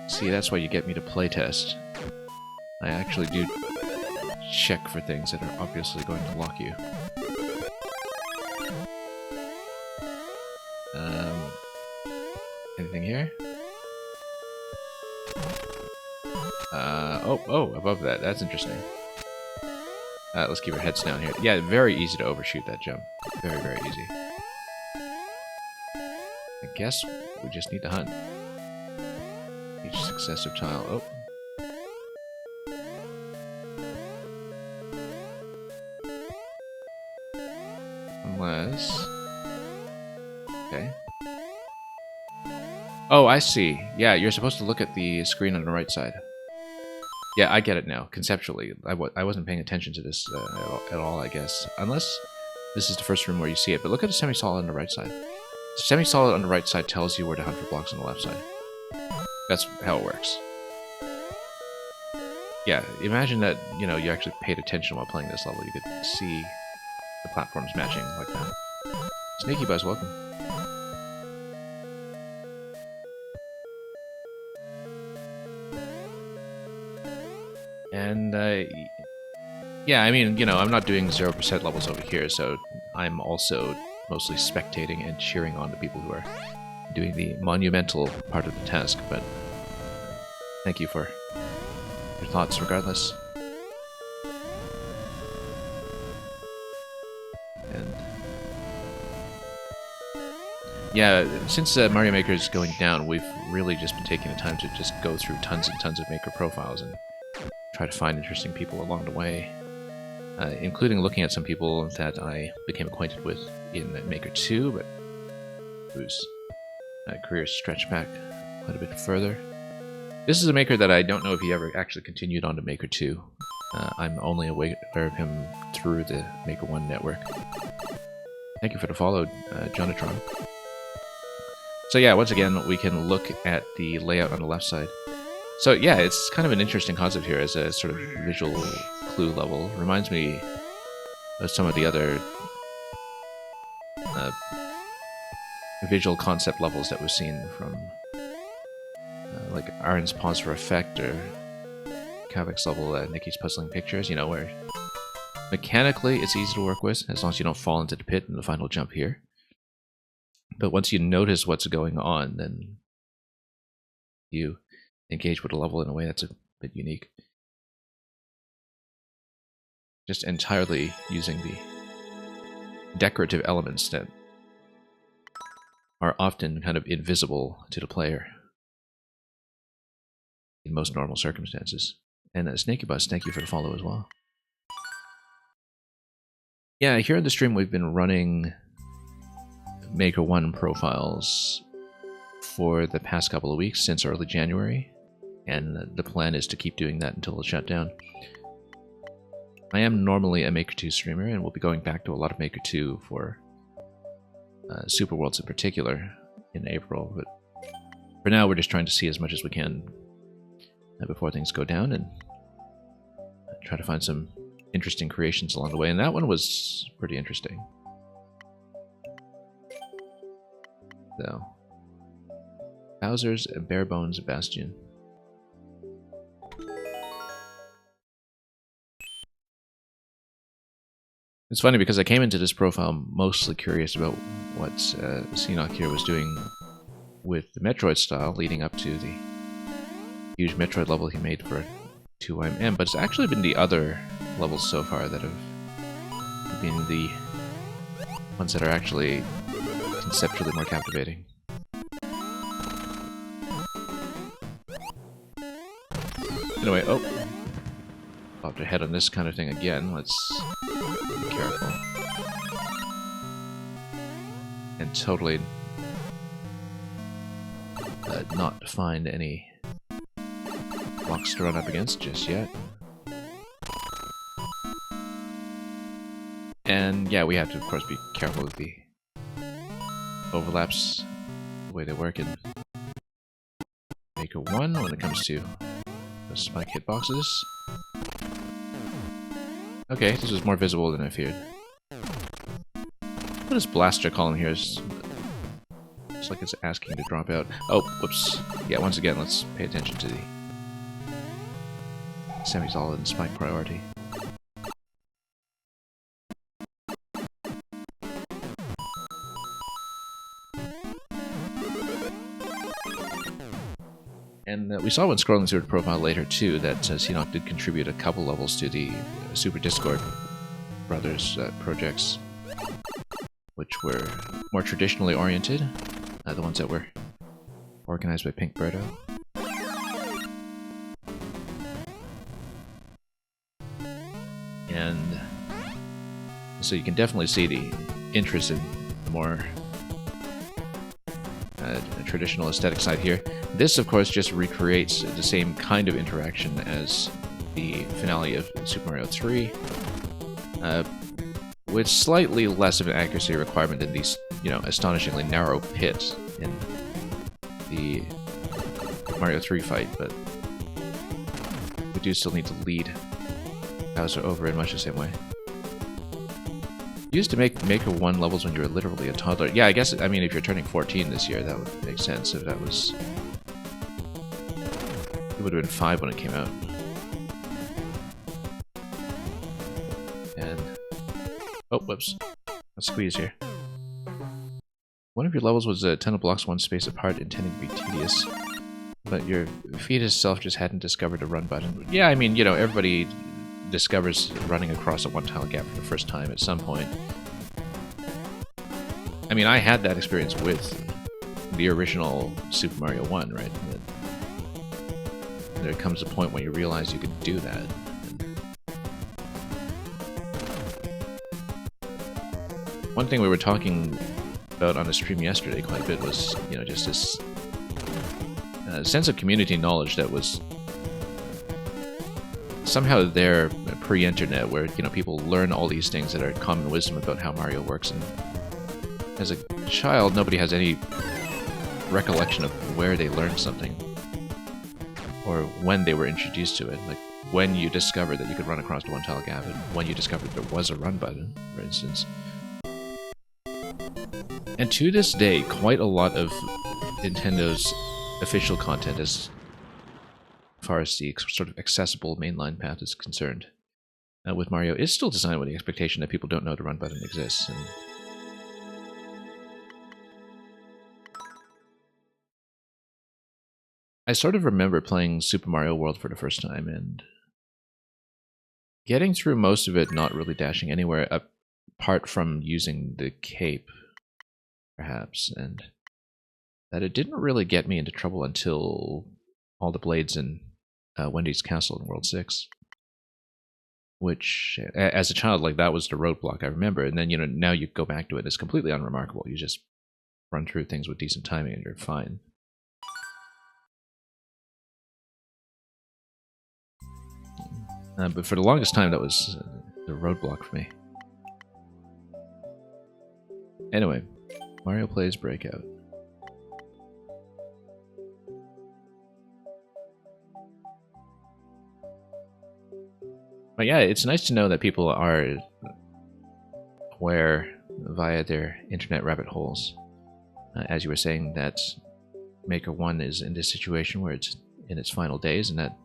See, that's why you get me to playtest. I actually do check for things that are obviously going to lock you. Anything here? Oh, above that. That's interesting. Let's keep our heads down here. Yeah, very easy to overshoot that jump. Very, very easy. I guess we just need to hunt. Each successive tile. Oh. Unless... Okay. Oh, I see. Yeah, you're supposed to look at the screen on the right side. Yeah, I get it now, conceptually. I wasn't paying attention to this at all, I guess. Unless this is the first room where you see it. But look at the semi-solid on the right side. The semi-solid on the right side tells you where to hunt for blocks on the left side. That's how it works. Yeah, imagine that, you know, you actually paid attention while playing this level. You could see the platforms matching like that. Sneaky Buzz, welcome. And, yeah, I mean, you know, I'm not doing 0% levels over here, so I'm also mostly spectating and cheering on the people who are doing the monumental part of the task, but thank you for your thoughts regardless. And yeah, since Mario Maker is going down, we've really just been taking the time to just go through tons and tons of Maker profiles and try to find interesting people along the way, including looking at some people that I became acquainted with in Maker 2, but whose careers stretch back quite a bit further. This is a Maker that I don't know if he ever actually continued on to Maker 2. I'm only aware of him through the Maker 1 network. Thank you for the follow, Jonatron. So yeah, once again, we can look at the layout on the left side. So yeah, it's kind of an interesting concept here as a sort of visual clue level. Reminds me of some of the other visual concept levels that we've seen from like Aaron's Pause for Effect or Kavak's level Nikki's Puzzling Pictures, you know, where mechanically it's easy to work with as long as you don't fall into the pit in the final jump here. But once you notice what's going on, then you engage with a level in a way that's a bit unique. Just entirely using the decorative elements that are often kind of invisible to the player in most normal circumstances. And Snaky Bus, thank you for the follow as well. Yeah, here on the stream we've been running Maker 1 profiles for the past couple of weeks since early January, and the plan is to keep doing that until it's shut down. I am normally a Maker 2 streamer, and we'll be going back to a lot of Maker 2 for Super Worlds in particular in April, but for now we're just trying to see as much as we can before things go down and try to find some interesting creations along the way, and that one was pretty interesting. So, Bowser's Bare Bones Bastion. It's funny because I came into this profile mostly curious about what Seenoc here was doing with the Metroid style leading up to the huge Metroid level he made for 2YM, but it's actually been the other levels so far that have been the ones that are actually conceptually more captivating. Anyway, oh, popped our head on this kind of thing again. Let's be careful. And totally not find any blocks to run up against just yet. And yeah, we have to, of course, be careful with the overlaps, the way they work in Maker 1 when it comes to the spike hitboxes. Okay, this is more visible than I feared. What is Blaster calling here? It's like it's asking to drop out. Oh, whoops. Yeah, once again, let's pay attention to the semi-solid and spike priority. And we saw when scrolling through the profile later too that Seenoc did contribute a couple levels to the Super Discord Brothers projects, which were more traditionally oriented, the ones that were organized by Pink Birdo. And so you can definitely see the interest in the more traditional aesthetic side here. This, of course, just recreates the same kind of interaction as the finale of Super Mario 3, with slightly less of an accuracy requirement than these, astonishingly narrow pits in the Mario 3 fight, but we do still need to lead Bowser over in much the same way. You used to make Maker 1 levels when you were literally a toddler. Yeah, I guess, I mean, if you're turning 14 this year, that would make sense. If that was... It would have been 5 when it came out. And... Oh, whoops. Let's squeeze here. One of your levels was a ton of blocks one space apart, intending to be tedious. But your fetus self just hadn't discovered a run button. Yeah, I mean, everybody discovers running across a one-tile gap for the first time at some point. I mean, I had that experience with the original Super Mario 1, right? There comes a point when you realize you can do that. One thing we were talking about on the stream yesterday quite a bit was, just this sense of community knowledge that was somehow there pre-internet, where people learn all these things that are common wisdom about how Mario works, and as a child nobody has any recollection of where they learned something or when they were introduced to it, like when you discovered that you could run across the one-tile gap and when you discovered there was a run button, for instance. And to this day, quite a lot of Nintendo's official content as far as the sort of accessible mainline path is concerned with Mario is still designed with the expectation that people don't know the run button exists. And I sort of remember playing Super Mario World for the first time and getting through most of it not really dashing anywhere apart from using the cape, perhaps, and that it didn't really get me into trouble until all the blades in Wendy's Castle in World 6. Which, as a child, like, that was the roadblock I remember. And then, now you go back to it, it's completely unremarkable. You just run through things with decent timing and you're fine. But for the longest time, that was the roadblock for me. Anyway, Mario plays Breakout. But yeah, it's nice to know that people are aware via their internet rabbit holes. As you were saying, that Maker 1 is in this situation where it's in its final days, and that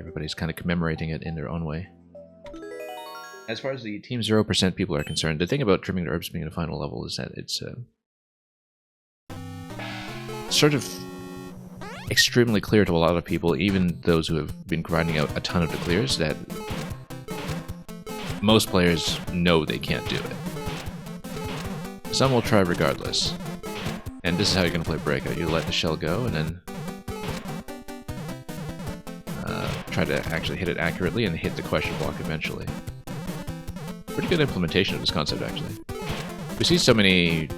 everybody's kind of commemorating it in their own way. As far as the Team 0% people are concerned, the thing about Trimming the Herbs being the final level is that it's sort of extremely clear to a lot of people, even those who have been grinding out a ton of the clears, that most players know they can't do it. Some will try regardless. And this is how you're going to play Breakout. You let the shell go, and then try to actually hit it accurately and hit the question block eventually. Pretty good implementation of this concept, actually. We see so many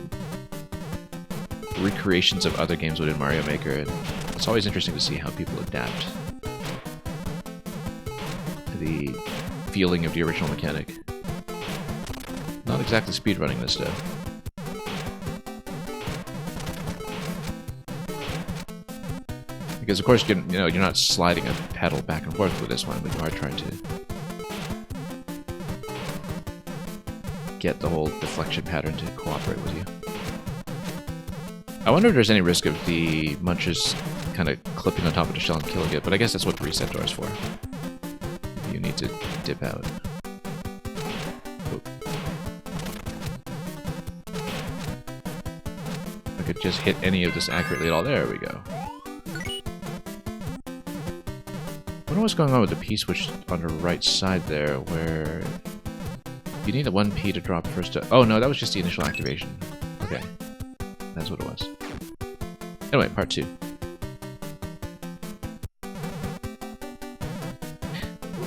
recreations of other games within Mario Maker, and it's always interesting to see how people adapt to the feeling of the original mechanic. Not exactly speedrunning this stuff. Because of course, you're not sliding a pedal back and forth with this one, but you are trying to get the whole deflection pattern to cooperate with you. I wonder if there's any risk of the munches kind of clipping on top of the shell and killing it, but I guess that's what the reset door is for. You need to dip out. Oop. I could just hit any of this accurately at all. There we go. I wonder what's going on with the P switch on the right side there, where you need a 1P to drop first. Oh no, that was just the initial activation. Okay, that's what it was. Anyway, part 2.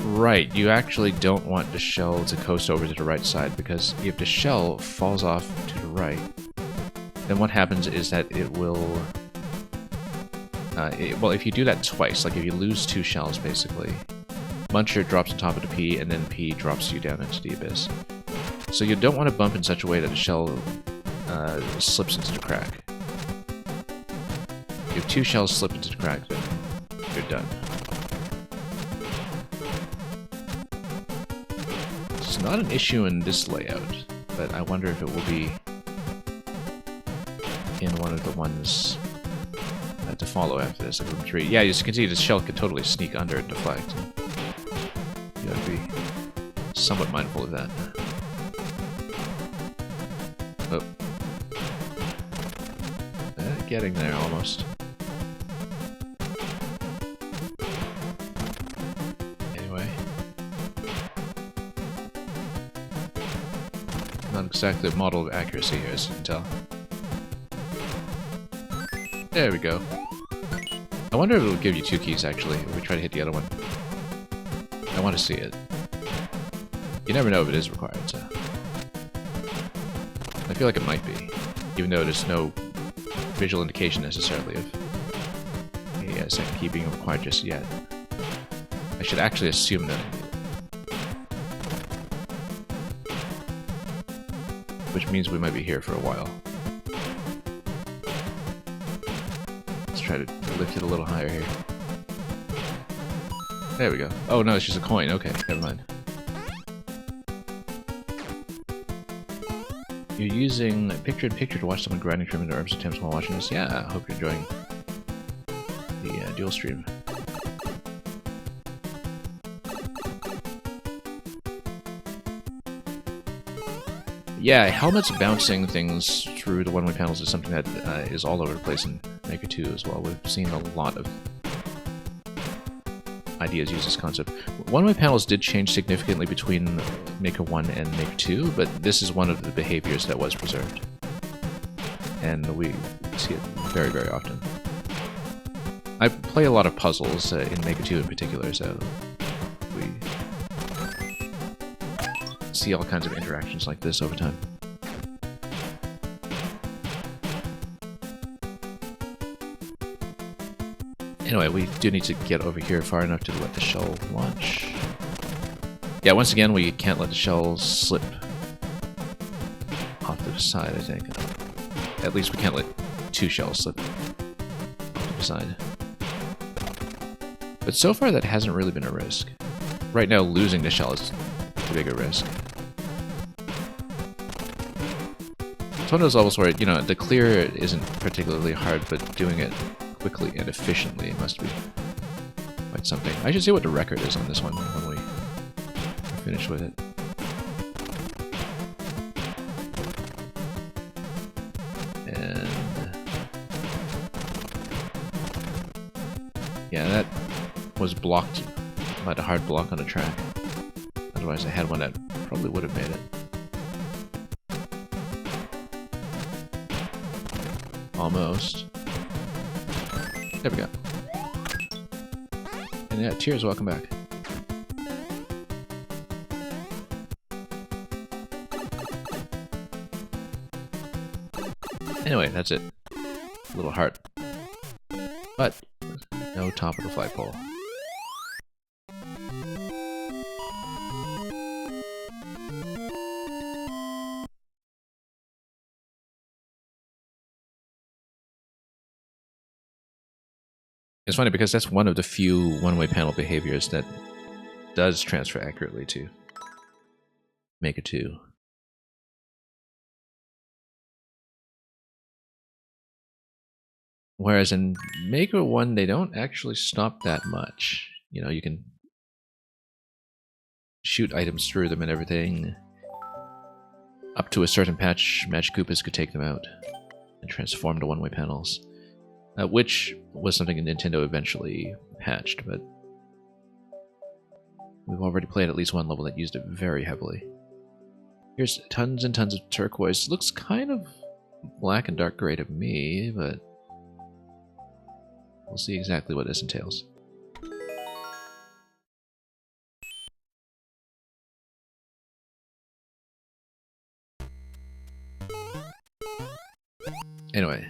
Right, you actually don't want the shell to coast over to the right side, because if the shell falls off to the right, then what happens is that it will... well, if you do that twice, like if you lose 2 shells, basically, Muncher drops on top of the P, and then P drops you down into the abyss. So you don't want to bump in such a way that the shell slips into the crack. If 2 shells slip into the crack, then you're done. It's not an issue in this layout, but I wonder if it will be in one of the ones to follow after this, like room 3. Yeah, as you can see, this shell could totally sneak under and deflect. You gotta be somewhat mindful of that. Oh. Getting there, almost. Anyway. Not exactly a model of accuracy here, as you can tell. There we go. I wonder if it'll give you 2 keys, actually, if we try to hit the other one. I want to see it. You never know if it is required, so... I feel like it might be, even though there's no visual indication necessarily of a second key being required just yet. I should actually assume that I need it. Which means we might be here for a while. Try to lift it a little higher here. There we go. Oh no, it's just a coin. Okay, never mind. You're using picture-in-picture to watch someone grinding trimming their herbs attempts while watching this. Yeah, I hope you're enjoying the dual stream. Yeah, helmets bouncing things through the one-way panels is something that is all over the place in Maker 2 as well. We've seen a lot of ideas use this concept. One-way panels did change significantly between Maker 1 and Maker 2, but this is one of the behaviors that was preserved. and we see it very, very often. I play a lot of puzzles in Maker 2 in particular, so we see all kinds of interactions like this over time. Anyway, we do need to get over here far enough to let the shell launch. Yeah, once again, we can't let the shell slip off to the side, I think. At least we can't let two shells slip off to the side. But so far, that hasn't really been a risk. Right now, losing the shell is the bigger risk. It's one of those levels where, you know, the clear isn't particularly hard, but doing it quickly and efficiently must be quite something. I should see what the record is on this one when we are finished with it. And yeah, that was blocked by the hard block on the track. Otherwise I had one that probably would have made it. Almost. There we go. And yeah, Tears, welcome back. Anyway, that's it. A little heart. But no top of the flagpole. It's funny because that's one of the few one-way panel behaviors that does transfer accurately to Maker 2. Whereas in Maker 1, they don't actually stop that much. You know, you can shoot items through them and everything. Up to a certain patch, Magic Koopas could take them out and transform to one-way panels. Which was something Nintendo eventually patched, but we've already played at least one level that used it very heavily. Here's tons and tons of turquoise. Looks kind of black and dark gray to me, but we'll see exactly what this entails. Anyway.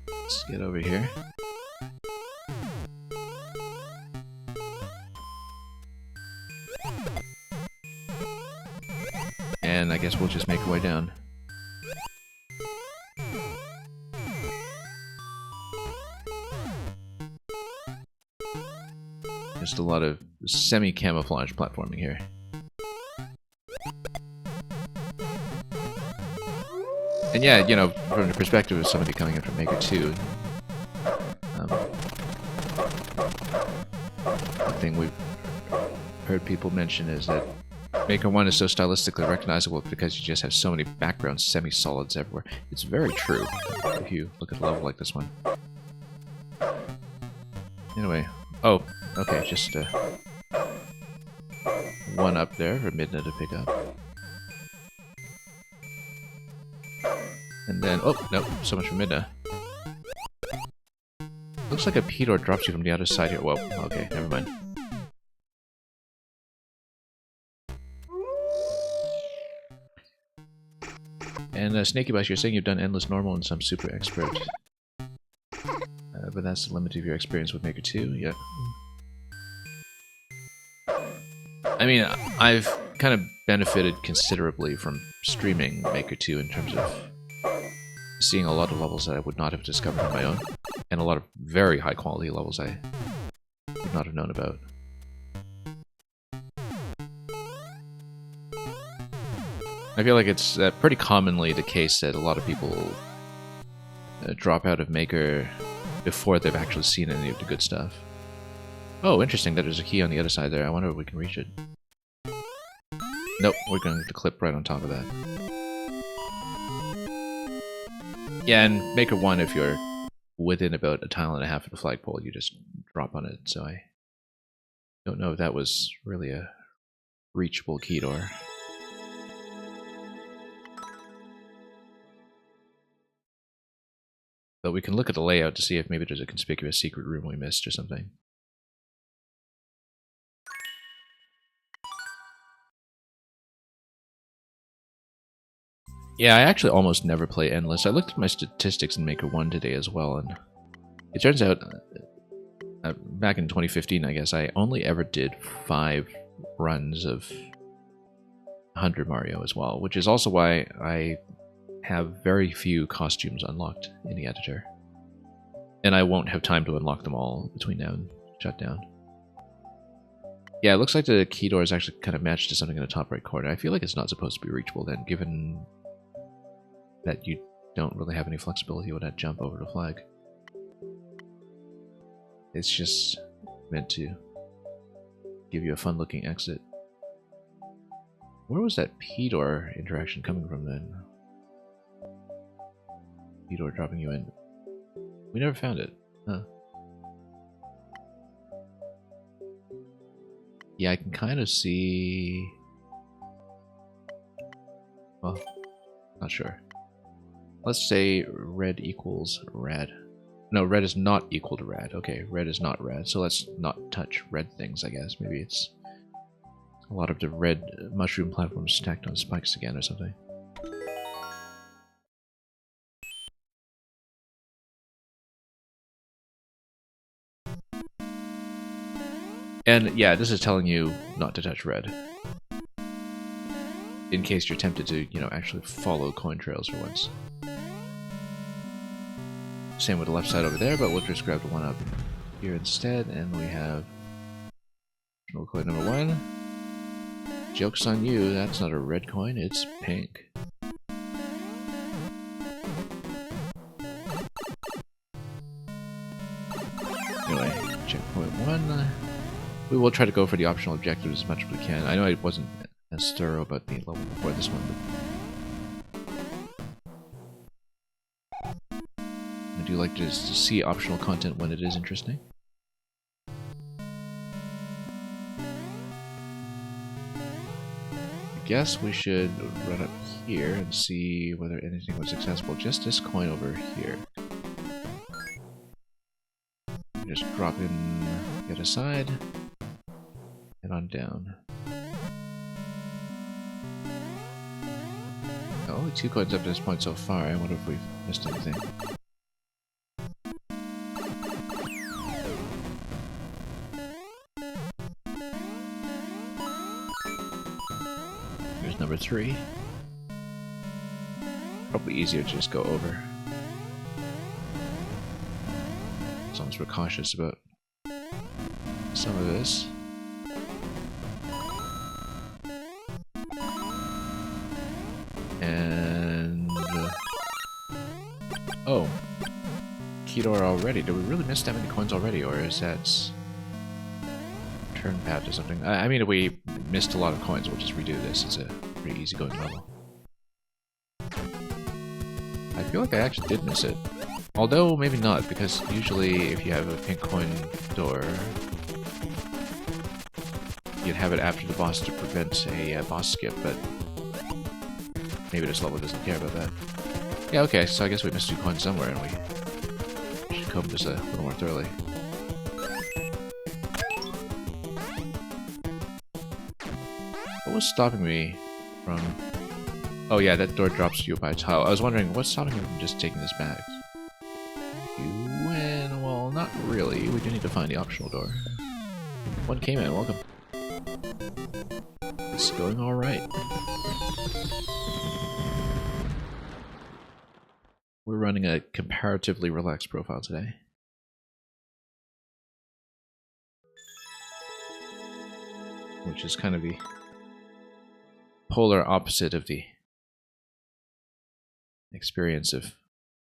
Let's get over here. And I guess we'll just make our way down. Just a lot of semi-camouflage platforming here. And yeah, you know, from the perspective of somebody coming in from Maker 2, one thing we've heard people mention is that Maker 1 is so stylistically recognizable because you just have so many background semi-solids everywhere. It's very true if you look at a level like this one. Anyway, oh, okay, just one up there for Midna to pick up. And then, oh, nope, so much for Midna. Looks like a P-door drops you from the other side here. Whoa, okay, never mind. And Snaky Bice, you're saying you've done Endless Normal and some Super Expert. But that's the limit of your experience with Maker 2, yeah. I mean, I've kind of benefited considerably from streaming Maker 2 in terms of seeing a lot of levels that I would not have discovered on my own, and a lot of very high quality levels I would not have known about. I feel like it's pretty commonly the case that a lot of people drop out of Maker before they've actually seen any of the good stuff. Oh, interesting that there's a key on the other side there. I wonder if we can reach it. Nope, we're going to clip right on top of that. Yeah, and Maker 1, if you're within about a tile and a half of the flagpole, you just drop on it, so I don't know if that was really a reachable key door. But we can look at the layout to see if maybe there's a conspicuous secret room we missed or something. Yeah, I actually almost never play Endless. I looked at my statistics in Maker 1 today as well, and it turns out, back in 2015, I guess, I only ever did 5 runs of 100 Mario as well, which is also why I have very few costumes unlocked in the editor. And I won't have time to unlock them all between now and shutdown. Yeah, it looks like the key door is actually kind of matched to something in the top right corner. I feel like it's not supposed to be reachable then, given that you don't really have any flexibility with that jump over the flag. It's just meant to give you a fun-looking exit. Where was that P-door interaction coming from then? P-door dropping you in. We never found it. Huh. Yeah, I can kind of see... Well, not sure. Let's say red equals rad. No, red is not equal to rad. Okay, red is not rad. So let's not touch red things, I guess. Maybe it's a lot of the red mushroom platforms stacked on spikes again or something. And yeah, this is telling you not to touch red. In case you're tempted to, you know, actually follow coin trails for once. Same with the left side over there, but we'll just grab the one up here instead, and we have coin number 1. Joke's on you, that's not a red coin, it's pink. Anyway, checkpoint 1. We will try to go for the optional objectives as much as we can. I know I wasn't as thorough about the level before this one, but I do like to see optional content when it is interesting. I guess we should run up here and see whether anything was accessible. Just this coin over here. Just drop in the other side. And on down. Only 2 coins up to this point so far. I wonder if we've missed anything. Here's number 3. Probably easier to just go over. As long as we're cautious about some of this. And... oh. Key door already. Did we really miss that many coins already, or is that... turn pad or something? I mean, if we missed a lot of coins, we'll just redo this. It's a pretty easy going level. I feel like I actually did miss it. Although, maybe not, because usually if you have a pink coin door, you'd have it after the boss to prevent a boss skip, but maybe this level doesn't care about that. Yeah, okay, so I guess we missed 2 coins somewhere, and we should comb this a little more thoroughly. What was stopping me from... oh yeah, that door drops you by a tile. I was wondering, what's stopping me from just taking this back? You win. Well, not really. We do need to find the optional door. One came in. Welcome. It's going alright. We're running a comparatively relaxed profile today. Which is kind of the polar opposite of the experience of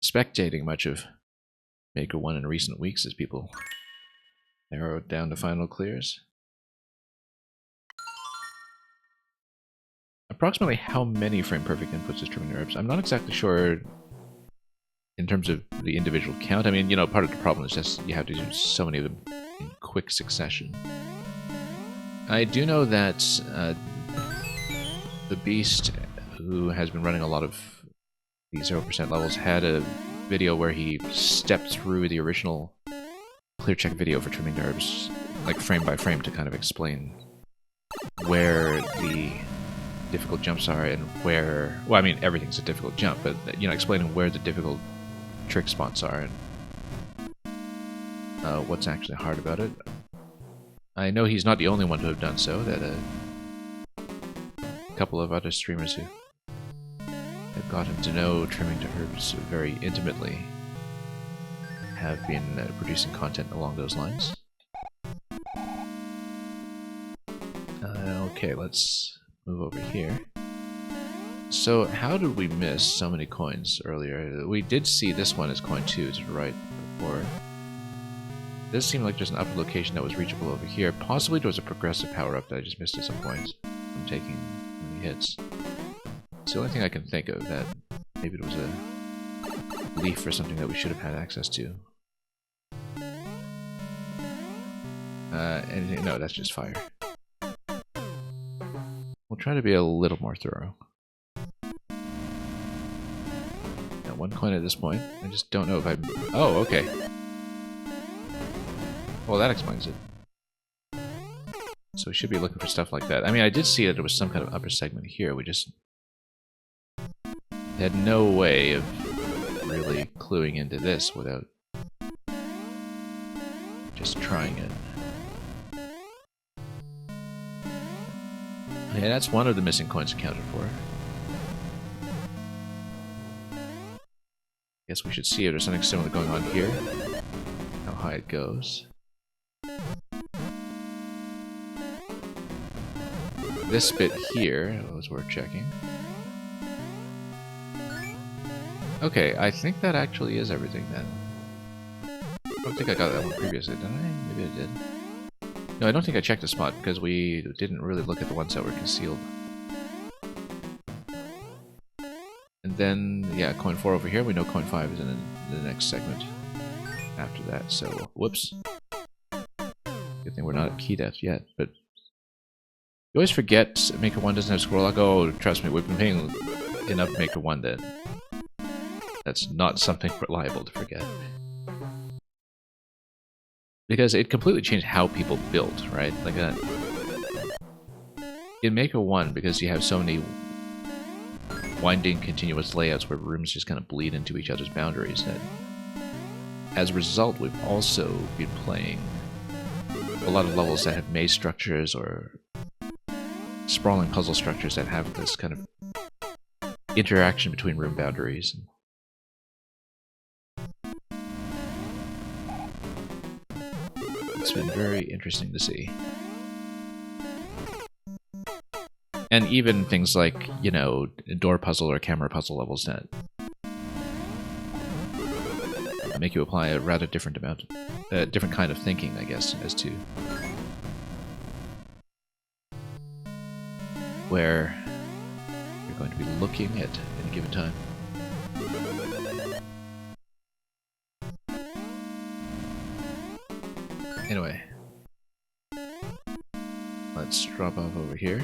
spectating much of Maker 1 in recent weeks as people narrow it down to final clears. Approximately how many frame-perfect inputs is trimming herbs? I'm not exactly sure in terms of the individual count. I mean, you know, part of the problem is just you have to do so many of them in quick succession. I do know that the Beast, who has been running a lot of these 0% levels, had a video where he stepped through the original clear check video for trimming the herbs, like frame by frame, to kind of explain where the difficult jumps are and where, well, I mean, everything's a difficult jump, but, you know, explaining where the difficult trick spots are and what's actually hard about it. I know he's not the only one to have done so, that a couple of other streamers who have gotten to know trimming to herbs very intimately have been producing content along those lines. Okay, let's move over here. So, how did we miss so many coins earlier? We did see this one as coin 2 to the right before. It does seem like there's an upper location that was reachable over here. Possibly there was a progressive power-up that I just missed at some point from taking many hits. It's the only thing I can think of, that maybe it was a leaf or something that we should have had access to. Anything? No, that's just fire. We'll try to be a little more thorough. Now, one coin at this point. I just don't know if I... Oh, okay. Well, that explains it. So we should be looking for stuff like that. I mean, I did see that there was some kind of upper segment here. We just had no way of really cluing into this without just trying it. Yeah, that's one of the missing coins accounted for. Guess we should see if there's something similar going on here. How high it goes. This bit here was worth checking. Okay, I think that actually is everything then. I don't think I got that one previously, did I? Maybe I did. No, I don't think I checked the spot because we didn't really look at the ones that were concealed. And then, yeah, coin 4 over here. We know coin 5 is in the next segment after that, so whoops. Good thing we're not at key death yet, but you always forget Maker 1 doesn't have scroll lock. Oh, trust me, we've been paying enough Maker 1 that that's not something reliable to forget. Because it completely changed how people built, right? Like that. In Maker 1, because you have so many winding, continuous layouts where rooms just kind of bleed into each other's boundaries, that as a result, we've also been playing a lot of levels that have maze structures or sprawling puzzle structures that have this kind of interaction between room boundaries. It's been very interesting to see. And even things like, you know, door puzzle or camera puzzle levels that make you apply a rather different amount, different kind of thinking, I guess, as to where you're going to be looking at any given time. Anyway, let's drop off over here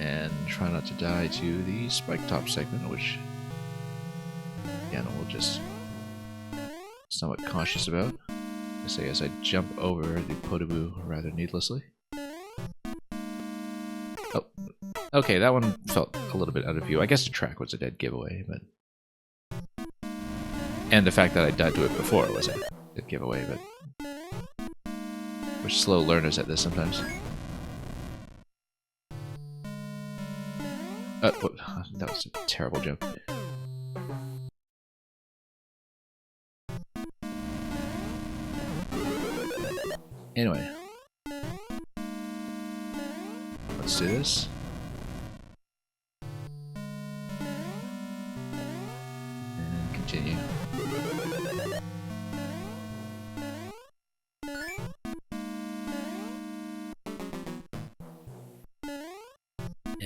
and try not to die to the spike top segment, which again we'll just somewhat cautious about. I say as I jump over the Potaboo rather needlessly. Oh, okay, that one felt a little bit out of view. I guess the track was a dead giveaway, but. And the fact that I died to it before was a good giveaway, but we're slow learners at this sometimes. That was a terrible jump. Anyway, let's do this. And continue.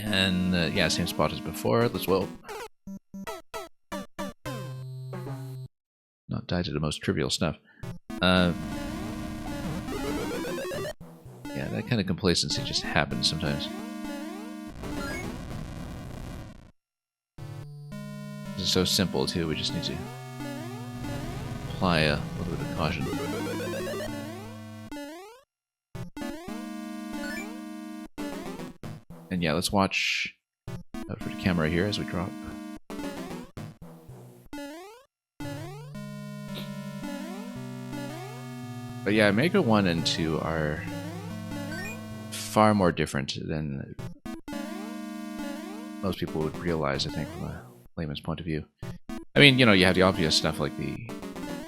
And yeah, same spot as before. Let's not die to the most trivial stuff. Yeah, that kind of complacency just happens sometimes. It's so simple too, we just need to apply a little bit of caution. And yeah, let's watch out for the camera here as we drop. But yeah, Maker 1 and 2 are far more different than most people would realize, I think, from a layman's point of view. I mean, you know, you have the obvious stuff like the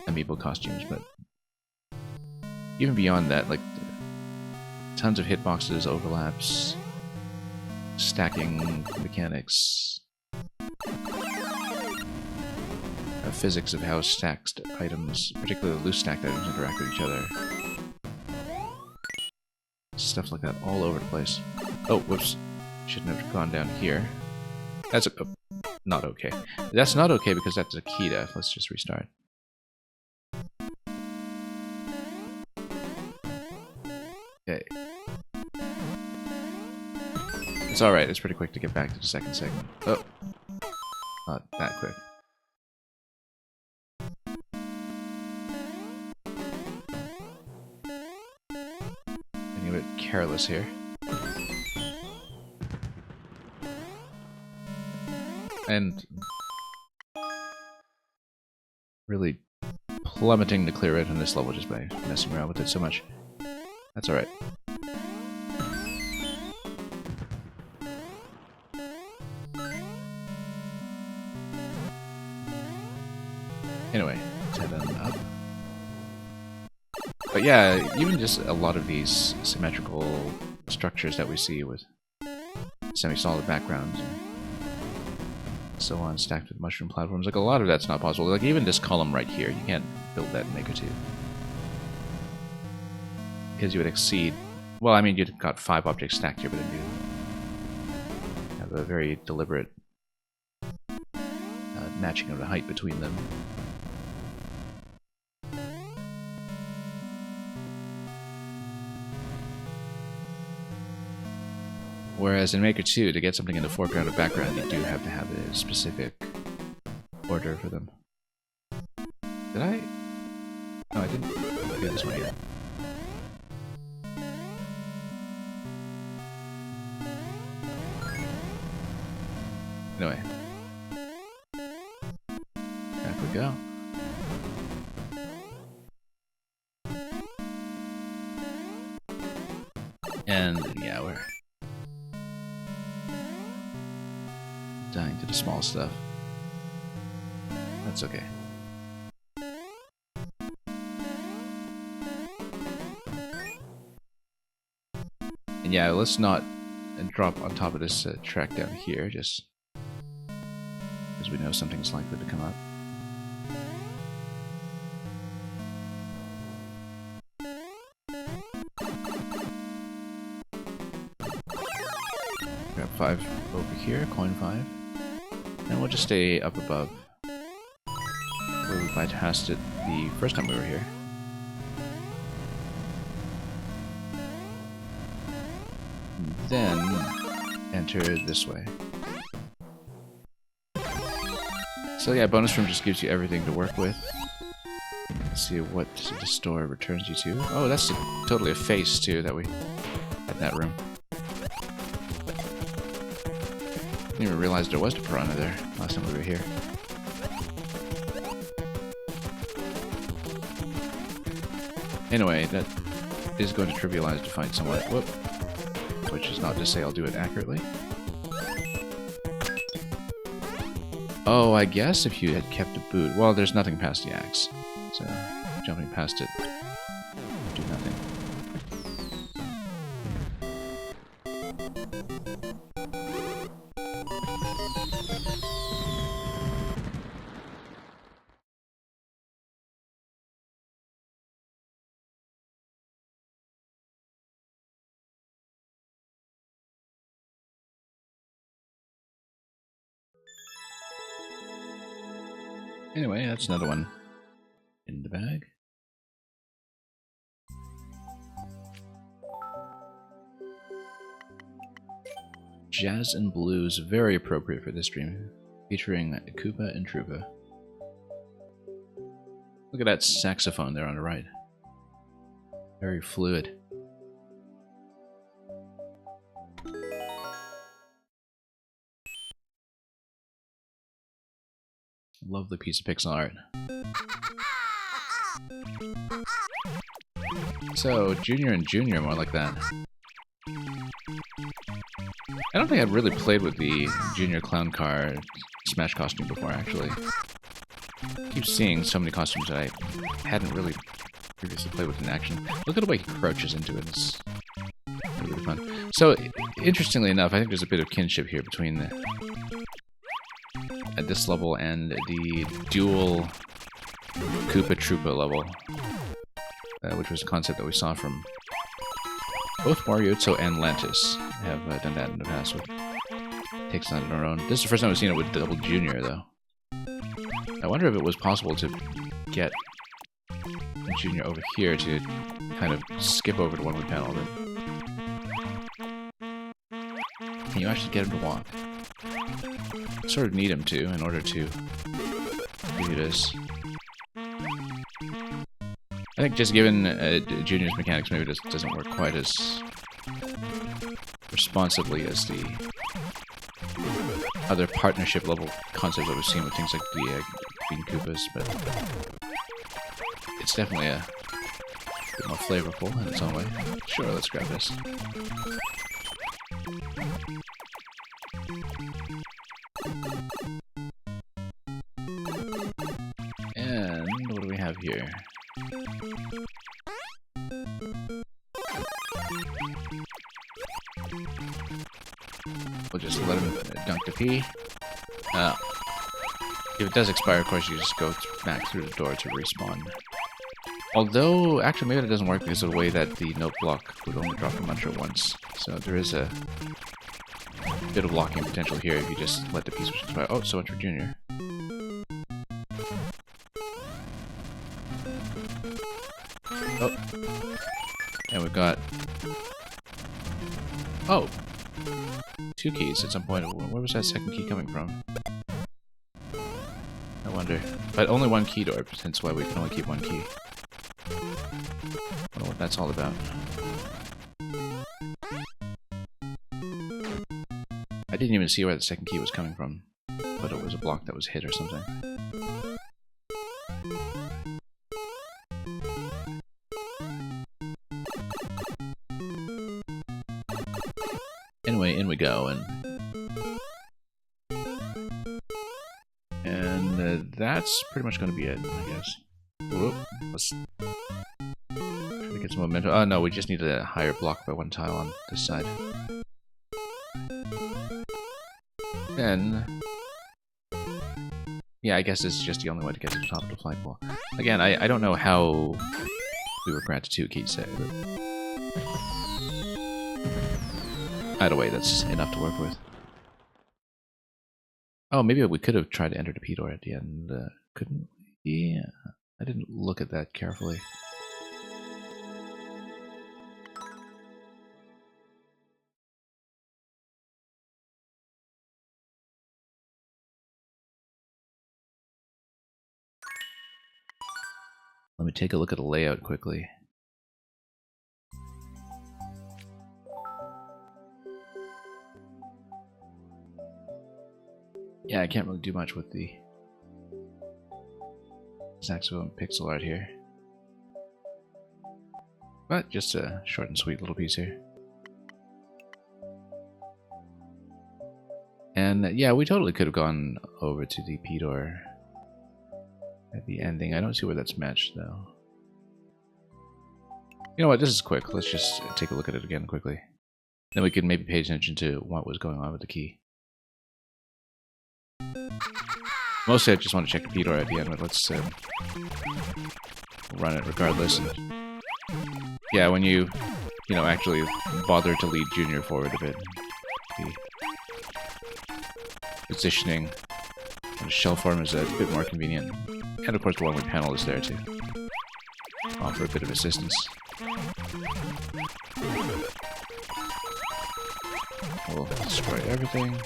amiibo costumes, but even beyond that, like, tons of hitboxes, overlaps, stacking mechanics, physics of how stacked items, particularly loose stacked items, interact with each other. Stuff like that all over the place. Oh, whoops. Shouldn't have gone down here. That's not okay. That's not okay because that's a key death. Let's just restart. Okay. It's alright, it's pretty quick to get back to the second segment. Oh. Not that quick. Getting a bit careless here. And really plummeting the clear rate on this level just by messing around with it so much. That's alright. Anyway, let's head on up. But yeah, even just a lot of these symmetrical structures that we see with semi-solid backgrounds and so on, stacked with mushroom platforms, like a lot of that's not possible. Like even this column right here, you can't build that in Maker 2. Because you would exceed... Well, I mean, you've got 5 objects stacked here, but then you have a very deliberate matching of the height between them. Whereas in Maker 2, to get something in the foreground or background, you do have to have a specific order for them. Did I? No, I didn't do this one yet. Anyway. Back we go. And yeah, we're dying to the small stuff. That's okay. And yeah, let's not drop on top of this track down here, just because we know something's likely to come up. Grab 5 over here, coin 5. And we'll just stay up above where we bypassed it the first time we were here. And then enter this way. So yeah, bonus room just gives you everything to work with. Let's see what the store returns you to. Oh, that's totally a face too that we had in that room. Didn't even realize there was a piranha there last time we were here. Anyway, that is going to trivialize the fight somewhat. Whoop. Which is not to say I'll do it accurately. Oh, I guess if you had kept a boot... Well, there's nothing past the axe. So, jumping past it would do nothing. Anyway, that's another one in the bag. Jazz and blues, very appropriate for this stream. featuring Koopa and Troopa. Look at that saxophone there on the right. Very fluid. Lovely piece of pixel art. So, Junior and Junior, more like that. I don't think I've really played with the Junior Clown Car Smash costume before, actually. I keep seeing so many costumes that I hadn't really previously played with in action. Look at the way he crouches into it. It's really fun. So, interestingly enough, I think there's a bit of kinship here between at this level and the dual Koopa Troopa level, which was a concept that we saw from both Mariotto and Lantis. Have done that in the past with takes on their own. This is the first time I've seen it with Double Junior, though. I wonder if it was possible to get Junior over here to kind of skip over to one-way panel. Can you actually get him to walk? Sort of need him to in order to do this. I think just given Junior's mechanics, maybe this doesn't work quite as responsibly as the other partnership level concepts that we've seen with things like the Green Koopas, but it's definitely a bit more flavorful in its own way. Sure, let's grab this. And what do we have here? We'll just let him dunk the P. If it does expire, of course, you just go back through the door to respawn. Although, actually, maybe that doesn't work because of the way that the note block would only drop a muncher once. So there is a bit of blocking potential here if you just let the P switch expire. Oh, so much for Junior. Oh. And we've got... Oh! 2 keys at some point. Where was that second key coming from? I wonder. But only 1 key door, hence why we can only keep 1 key. I don't know what that's all about. I didn't even see where the second key was coming from, but it was a block that was hit or something. Anyway, in we go, and that's pretty much going to be it, I guess. Whoop, let's try to get some momentum. Oh no, we just need a higher block by 1 tile on this side. Then, yeah, I guess this is just the only way to get to the top of the flagpole. Again, I don't know how we were granted 2 keys there, but either way, that's enough to work with. Oh, maybe we could have tried to enter the P door at the end, couldn't we? Yeah, I didn't look at that carefully. Let me take a look at the layout quickly. Yeah, I can't really do much with the saxophone pixel art here. But just a short and sweet little piece here. And yeah, we totally could have gone over to the P door at the ending. I don't see where that's matched though. You know what, this is quick. Let's just take a look at it again quickly. Then we can maybe pay attention to what was going on with the key. Mostly I just want to check the P door at the end, but let's run it regardless. And yeah, when you actually bother to lead Junior forward a bit, the positioning on the shell form is a bit more convenient. And of course the one-way panel is there to offer a bit of assistance. We'll destroy everything.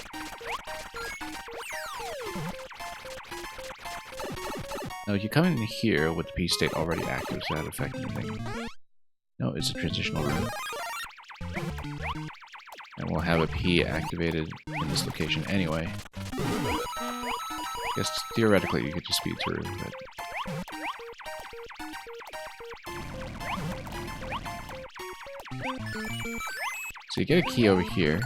Now, you come in here with the P state already active, so that affect anything. No, it's a transitional room. And we'll have a P activated in this location anyway. I guess theoretically you could just speed through, but... So you get a key over here.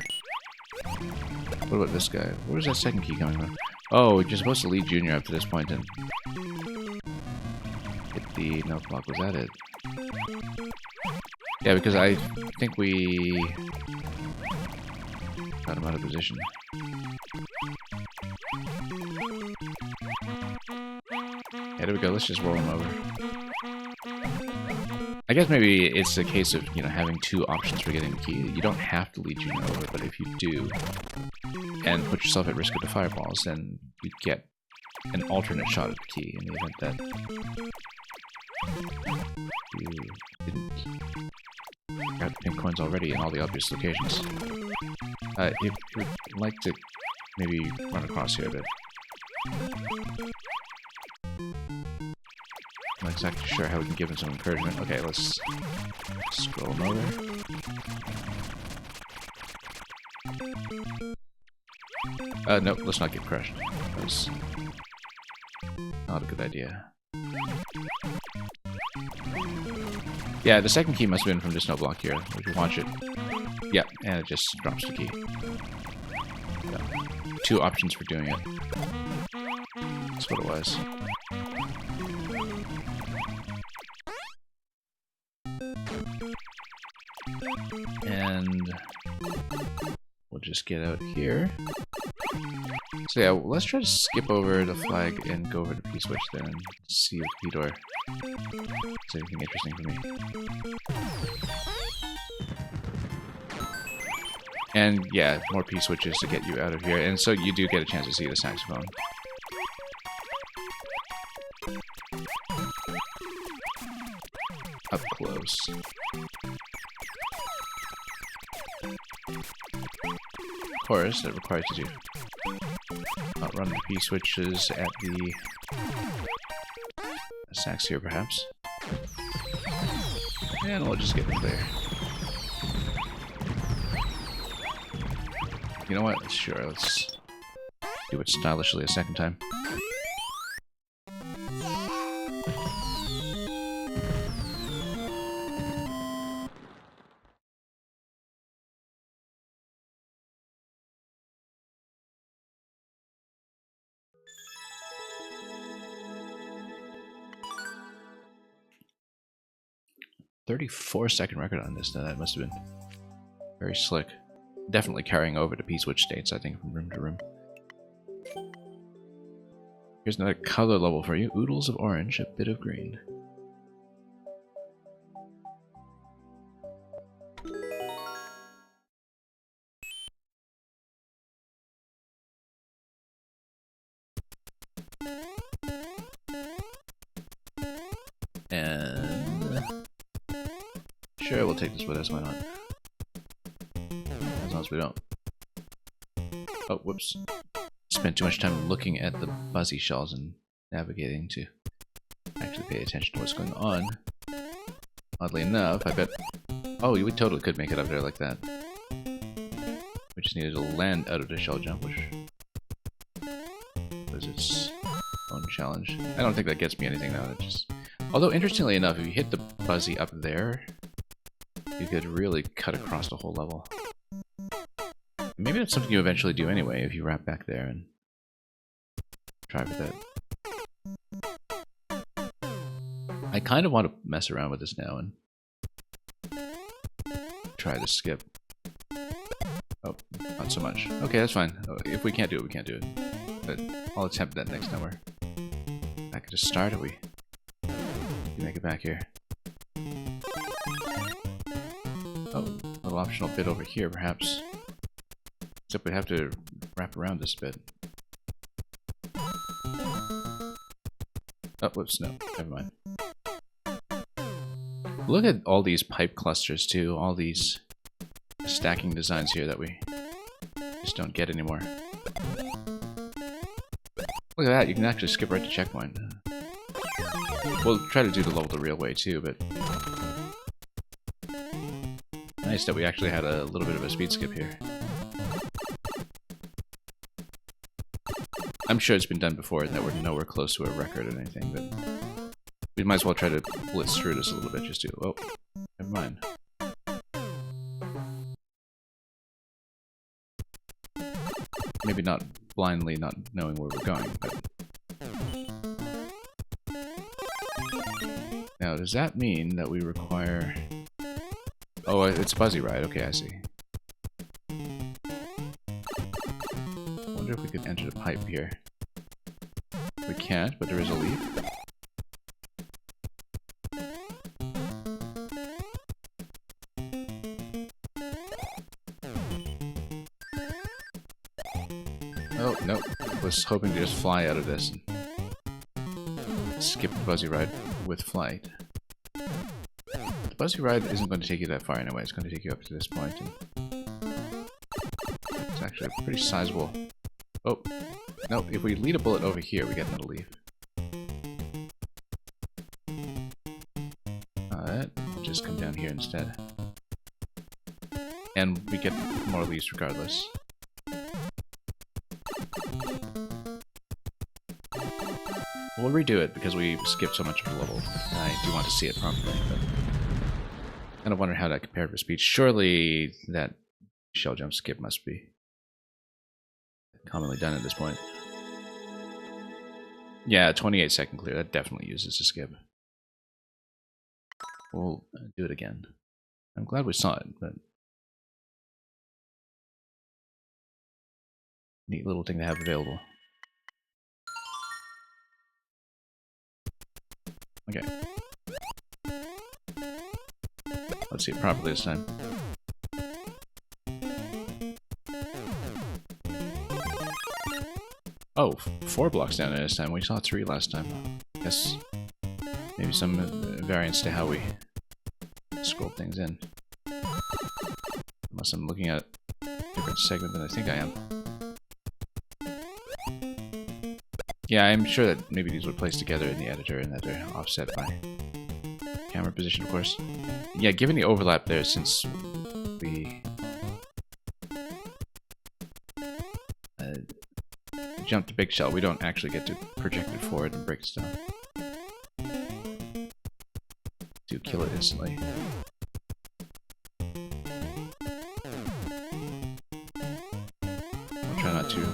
What about this guy? Where's that second key coming from? Oh, you're supposed to lead Junior up to this point and... hit the no block. Was that it? Yeah, because I think we... got him out of position. Yeah, there we go. Let's just roll him over. I guess maybe it's a case of, you know, having two options for getting the key. You don't have to lead Junior over, but if you do, and put yourself at risk of the fireballs, then you get an alternate shot at the key in the event that you didn't grab the pink coins already in all the obvious locations. If you would like to maybe run across here a bit. I'm not exactly sure how we can give him some encouragement. Okay, let's scroll him over. Nope, let's not get crushed. That was not a good idea. Yeah, the second key must have been from this no block here. If you watch it. Yeah, and it just drops the key. Yeah. Two options for doing it. That's what it was. And we'll just get out here. So yeah, let's try to skip over the flag and go over to P-switch then and see if P-door is anything interesting for me. And yeah, more P-switches to get you out of here, and so you do get a chance to see the saxophone. Up close. Of course, that requires you to outrun the P-switches at the sax here, perhaps. And we'll just get it clear. You know what? Sure, let's do it stylishly a second time. "34-second record on this." Now that must have been very slick. Definitely carrying over to P-switch states, I think, from room to room. Here's another color level for you. Oodles of orange, a bit of green. And... sure, we'll take this with us, why not? As long as we don't. Oh, whoops. Spent too much time looking at the buzzy shells and navigating to actually pay attention to what's going on. Oddly enough, I bet... oh, we totally could make it up there like that. We just needed to land out of the shell jump, which was its own challenge. I don't think that gets me anything though. It just... although, interestingly enough, if you hit the buzzy up there, you could really cut across the whole level. Maybe that's something you eventually do anyway, if you wrap back there and try with that. I kind of want to mess around with this now and try to skip. Oh, not so much. Okay, that's fine. If we can't do it, we can't do it. But I'll attempt that next time we're back at the start. Are we? You make it back here. Oh, a little optional bit over here, perhaps. Except we have to wrap around this bit. Oh, whoops, no, never mind. Look at all these pipe clusters too, all these stacking designs here that we just don't get anymore. Look at that, you can actually skip right to checkpoint. We'll try to do the level the real way too, but nice that we actually had a little bit of a speed skip here. I'm sure it's been done before and that we're nowhere close to a record or anything, but we might as well try to blitz through this a little bit just to... Oh, never mind. Maybe not blindly not knowing where we're going, but... Now, does that mean that we require... Oh, it's Buzzy Ride. Okay, I see. I wonder if we could enter the pipe here. We can't, but there is a leaf. Oh, nope. Was hoping to just fly out of this and skip the Buzzy Ride with flight. The Buzzy Ride isn't going to take you that far anyway. It's going to take you up to this point. And it's actually a pretty sizable... Oh, no, if we lead a bullet over here, we get another leaf. We'll just come down here instead. And we get more leaves regardless. We'll redo it because we skipped so much of the level. And I do want to see it properly, but I kind of wonder how that compared with speed. Surely that shell jump skip must be commonly done at this point. Yeah, 28-second clear. That definitely uses a skip. We'll do it again. I'm glad we saw it, but neat little thing to have available. Okay. Let's see it properly this time. Oh, 4 blocks down there this time. We saw 3 last time. Guess maybe some variance to how we scroll things in. Unless I'm looking at a different segment than I think I am. Yeah, I'm sure that maybe these were placed together in the editor and that they're offset by camera position, of course. Yeah, given the overlap there, since we jump to Big Shell, we don't actually get to project it forward and break stuff. Do kill it instantly. I'll try not to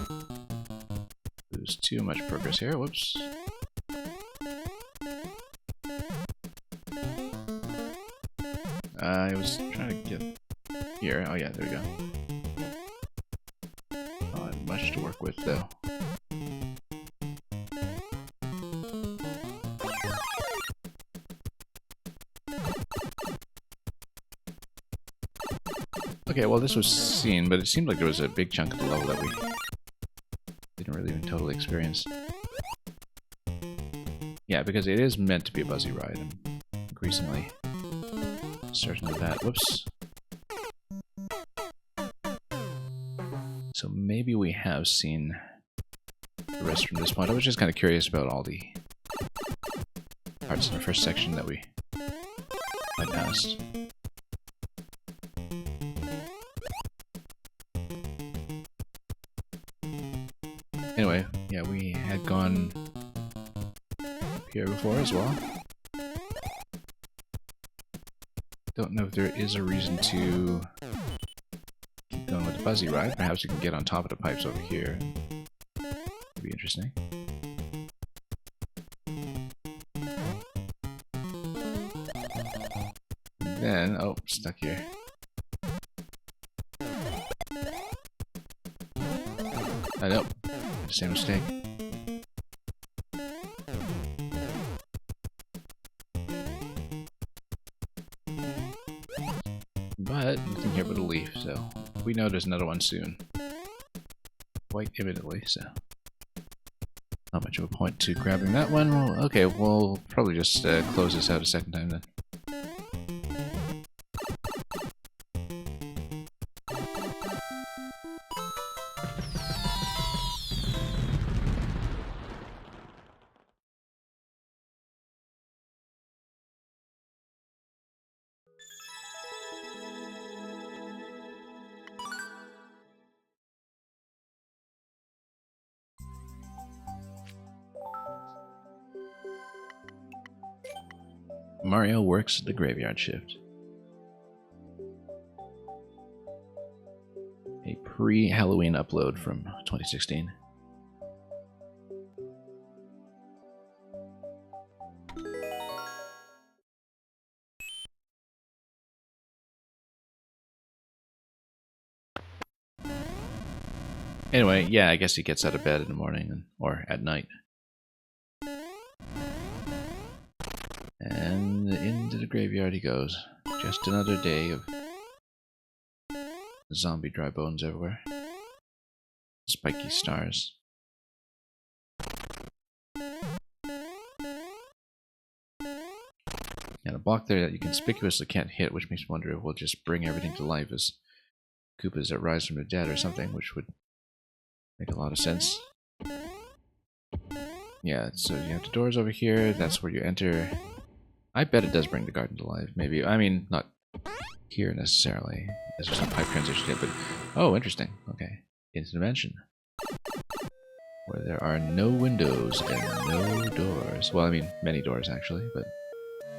lose too much progress here. Whoops. I was trying to get here. Oh yeah, there we go. Not much to work with though. Okay, well this was seen, but it seemed like there was a big chunk of the level that we didn't really even totally experience. Yeah, because it is meant to be a Buzzy Ride. I'm increasingly certain of that. Whoops. So maybe we have seen the rest from this point. I was just kind of curious about all the parts in the first section that we bypassed. Anyway, yeah, we had gone up here before as well. Don't know if there is a reason to keep going with the Buzzy Ride. Perhaps we can get on top of the pipes over here. Would be interesting. And then, oh, stuck here. I know. Same mistake. But nothing here but a leaf, so we know there's another one soon. Quite imminently, so not much of a point to grabbing that one. Well, okay, we'll probably just close this out a second time then. Mario works the graveyard shift. A pre-Halloween upload from 2016. Anyway, yeah, I guess he gets out of bed in the morning or at night. And into the graveyard he goes. Just another day of zombie dry bones everywhere. Spiky stars. And a block there that you conspicuously can't hit, which makes me wonder if we'll just bring everything to life as Koopas that rise from the dead or something, which would make a lot of sense. Yeah, so you have the doors over here, that's where you enter. I bet it does bring the garden to life, maybe. I mean, not here necessarily, as there's no pipe transition yet, but... Oh, interesting. Okay. Into the mansion. Where there are no windows and no doors. Well, I mean, many doors, actually, but...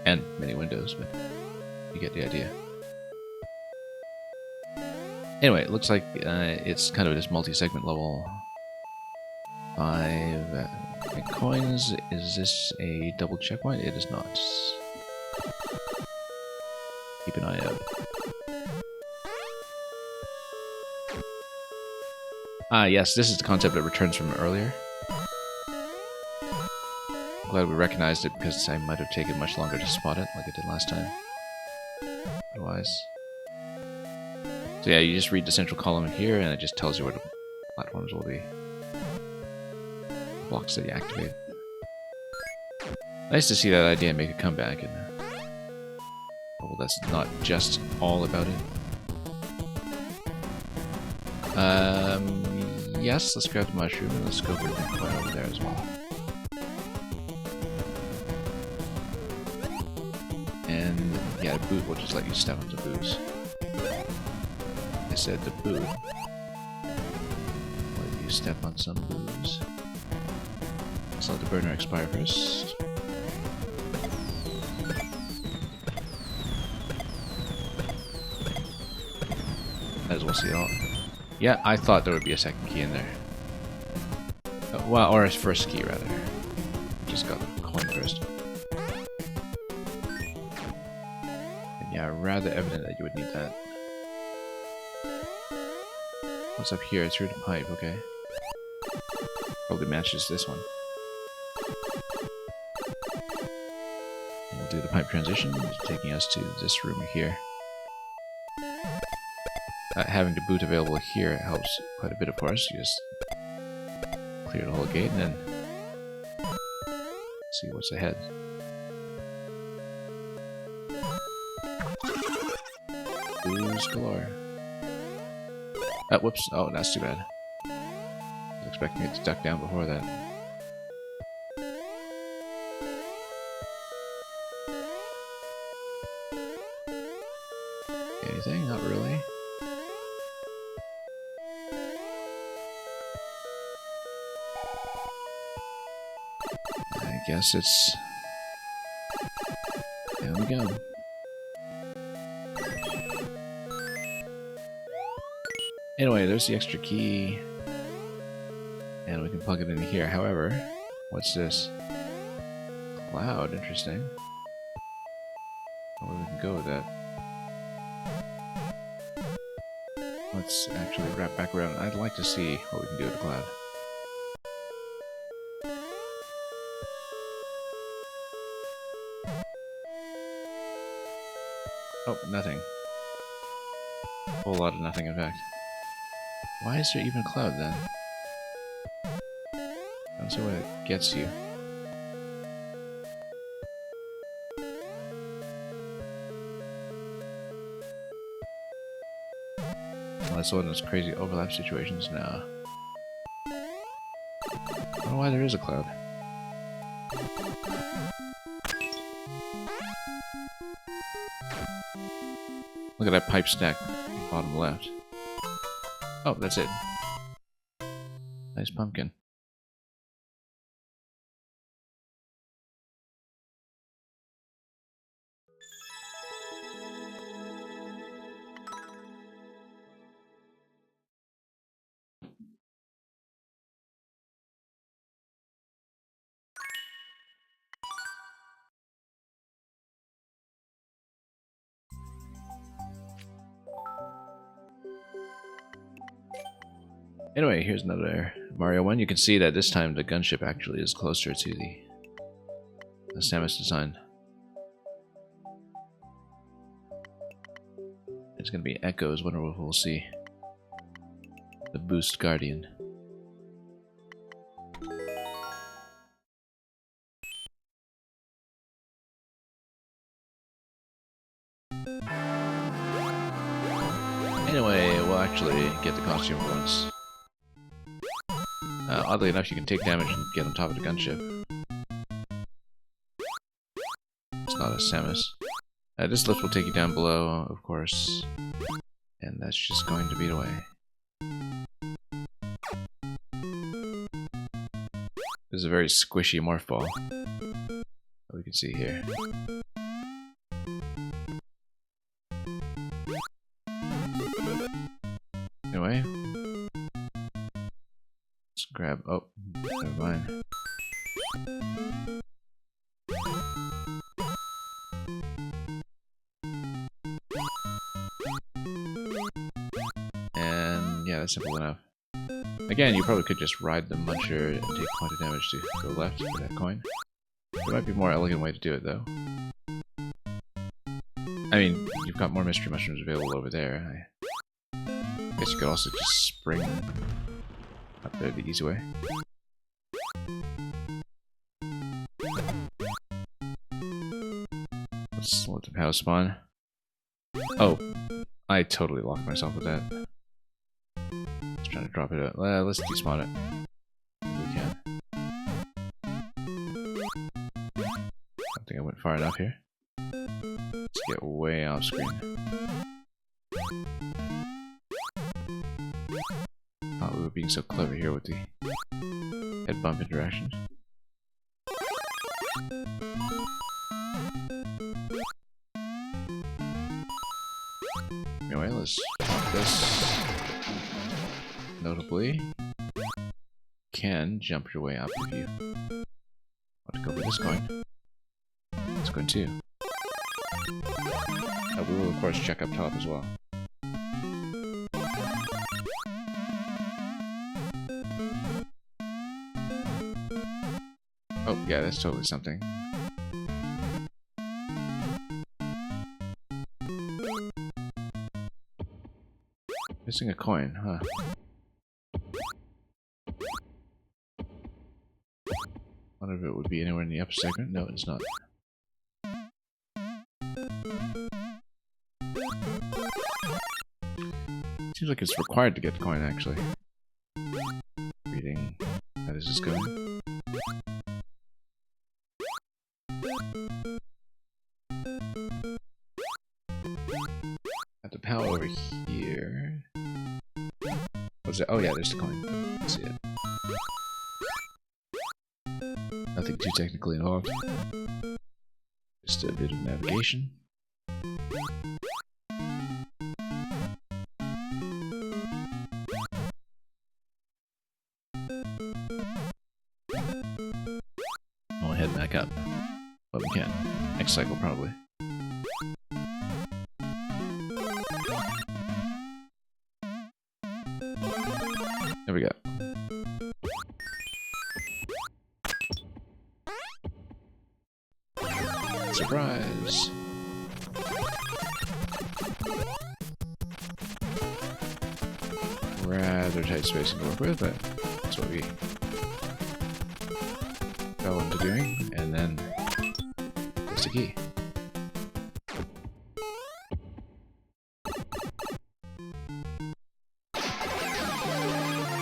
And many windows, but... You get the idea. Anyway, it looks like it's kind of this multi-segment level. 5 coins. Is this a double checkpoint? It is not. Keep an eye out. Yes, this is the concept that returns from earlier. I'm glad we recognized it because I might have taken much longer to spot it like I did last time. Otherwise. So yeah, you just read the central column here and it just tells you where the platforms will be. Blocks that you activate. Nice to see that idea make a comeback in there. Well, that's not just all about it. Yes, let's grab the mushroom and let's go for the coin over there as well. And yeah, the boot will just let you step on the boots. I said the boot. Let you step on some booze. Let's let the burner expire first. Might as well see it all. Yeah, I thought there would be a second key in there. Well, or a first key rather. Just got the coin first. And yeah, rather evident that you would need that. What's up here? Through the pipe, okay. Probably matches this one. And we'll do the pipe transition, taking us to this room here. Having the boot available here helps quite a bit, of course. You just clear the whole gate and then see what's ahead. Booze galore. Whoops. Oh, that's too bad. I was expecting it to duck down before that. Anything? Not really. I guess it's... There we go. Anyway, there's the extra key. And we can plug it in here. However, what's this? Cloud, interesting. Where we can go with that. Let's actually wrap back around. I'd like to see what we can do with the cloud. Oh, nothing. A whole lot of nothing, in fact. Why is there even a cloud, then? I don't see what it gets you. Well, that's one of those crazy overlap situations now. I don't know why there is a cloud. Look at that pipe stack, bottom left. Oh, that's it. Nice pumpkin. Anyway, here's another Mario one. You can see that this time the gunship actually is closer to the Samus design. It's going to be Echoes. Wonder if we'll see the Boost Guardian. Anyway, we'll actually get the costume for once. Oddly enough, you can take damage and get on top of the gunship. It's not a Samus. This lift will take you down below, of course. And that's just going to be the way. This is a very squishy morph ball. We can see here. Anyway. Let's grab... oh, never mind. And yeah, that's simple enough. Again, you probably could just ride the muncher and take point of damage to go left for that coin. There might be a more elegant way to do it, though. I mean, you've got more mystery mushrooms available over there. I guess you could also just spring up there the easy way. Let's let the power spawn. Oh, I totally locked myself with that. Just trying to drop it out. Let's despawn it. If we can. I think I went far enough here. Let's get way off screen. Thought we were being so clever here with the head bump interaction. Anyway, let's pop this. Notably, you can jump your way up if you want to go for this coin. This coin too. We will of course check up top as well. Oh yeah, that's totally something. Missing a coin, huh? Wonder if it would be anywhere in the upper segment. No, it's not. Seems like it's required to get the coin, actually. Reading how this is going. Got the power over here. What's it? Oh yeah, there's the coin. Let's see it. Nothing too technically involved. Just a bit of navigation. We'll head back up. But we can. Next cycle, probably. There we go. Surprise! Rather tight spacing to work with, but that's what we fell into doing, and then there's the key.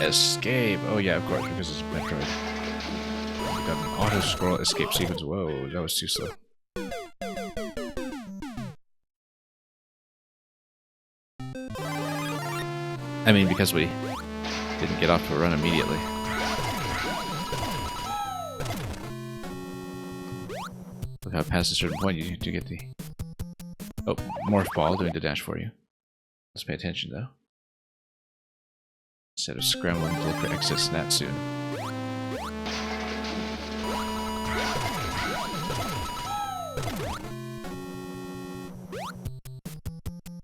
Escape! Oh yeah, of course, because it's Metroid. We got an auto-scroll escape sequence. Whoa, that was too slow. I mean, because we didn't get off to a run immediately. Without past a certain point, you need to get the... oh, morph ball doing the dash for you. Let's pay attention, though. Instead of scrambling to look for excess nat soon.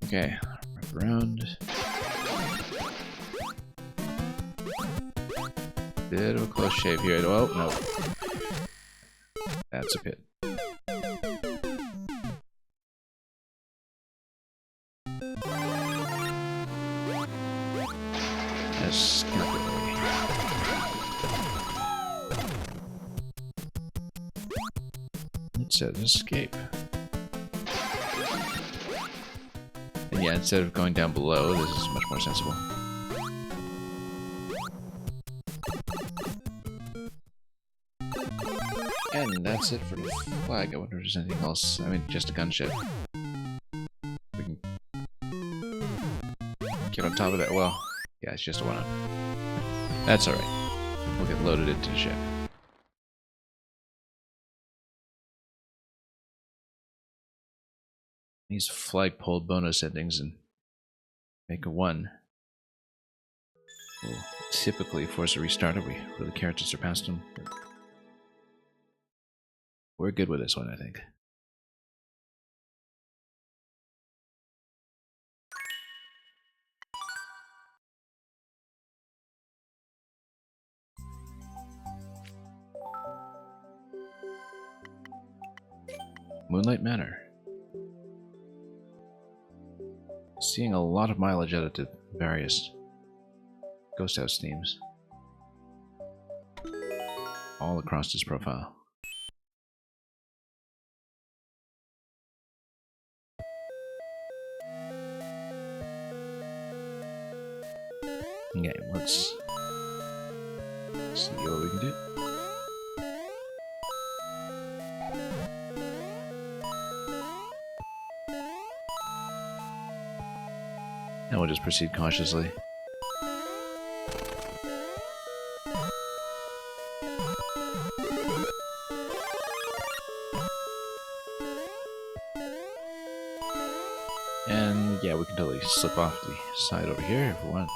Okay, wrap around. Bit of a close shave here. Oh, no. That's a pit. Escape. It says escape. And yeah, instead of going down below, this is much more sensible. And that's it for the flag. I wonder if there's anything else. I mean, just a gunship. We can get on top of that. Well, yeah, it's just a one-up. That's alright. We'll get loaded into the ship. These flagpole bonus endings and make a 1 will typically force a restart if we really care to surpass them. But we're good with this one, I think. Moonlight Manor. Seeing a lot of mileage added to various Ghost House themes all across this profile. Okay, let's see what we can do. And we'll just proceed cautiously. And yeah, we can totally slip off the side over here if we want.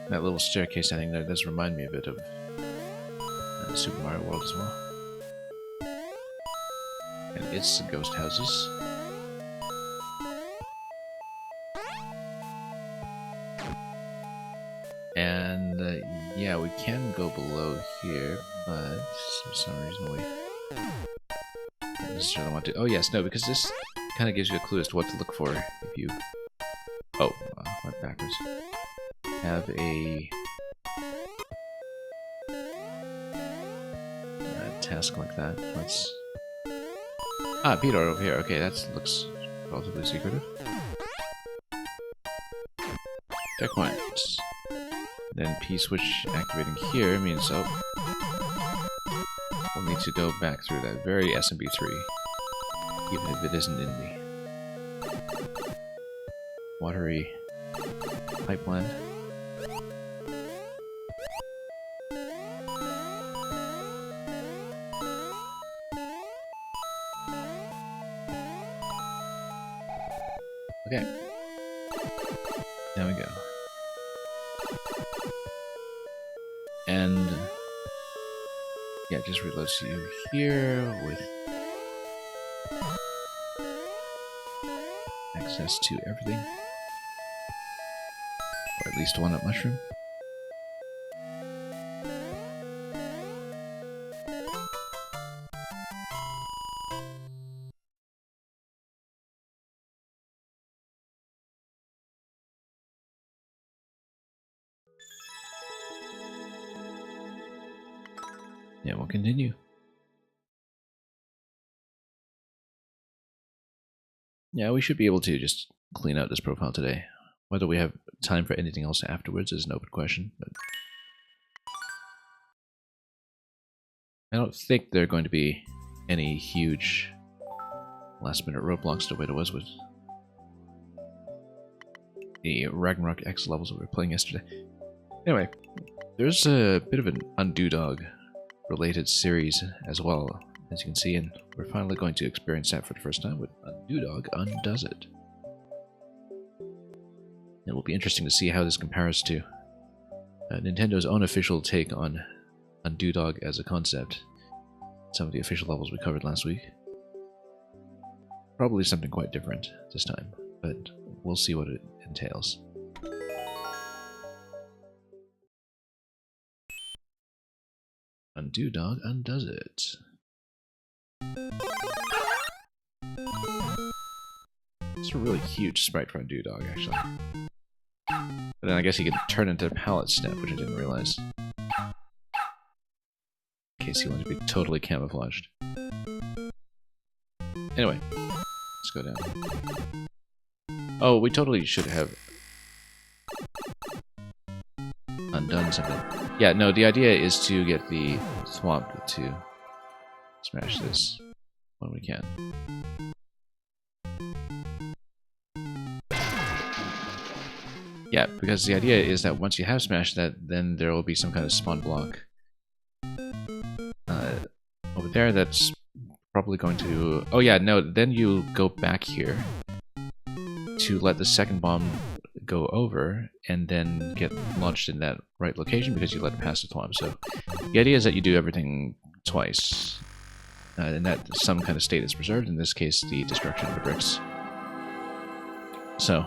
That little staircase ending there does remind me a bit of Super Mario World as well. And it's the ghost houses. And yeah, we can go below here, but for some reason we don't necessarily want to. Oh yes, no, because this kind of gives you a clue as to what to look for if you... Oh, went backwards. Have a task like that. Let's... Ah, Peter over here. Okay, that looks relatively secretive. Checkpoint. Then P-switch activating here means, oh, we'll need to go back through that very SMB3, even if it isn't in the watery pipeline. Okay. There we go. And yeah, just reloads you here with access to everything. Or at least one up mushroom. Yeah, we'll continue. Yeah, we should be able to just clean out this profile today. Whether we have time for anything else afterwards is an open question, but I don't think there are going to be any huge last-minute roadblocks the way there was with the Ragnarok X levels that we were playing yesterday. Anyway, there's a bit of an Undo Dog related series as well, as you can see, and we're finally going to experience that for the first time with Undo Dog Undoes It. It will be interesting to see how this compares to Nintendo's own official take on Undo Dog as a concept. Some of the official levels we covered last week. Probably something quite different this time. but we'll see what it entails. Undo dog undoes it. It's a really huge sprite for Undo dog, actually. But then I guess he could turn into a pallet step, which I didn't realize. In case he wanted to be totally camouflaged. Anyway, let's go down. Oh, we totally should have undone something. Yeah, no, the idea is to get the thwomp to smash this when we can. Yeah, because the idea is that once you have smashed that, then there will be some kind of spawn block over there that's probably going to... Oh yeah, no, then you go back here to let the second bomb go over and then get launched in that right location because you let it pass the thwomp. So the idea is that you do everything twice and that some kind of state is preserved, in this case the destruction of the bricks. So,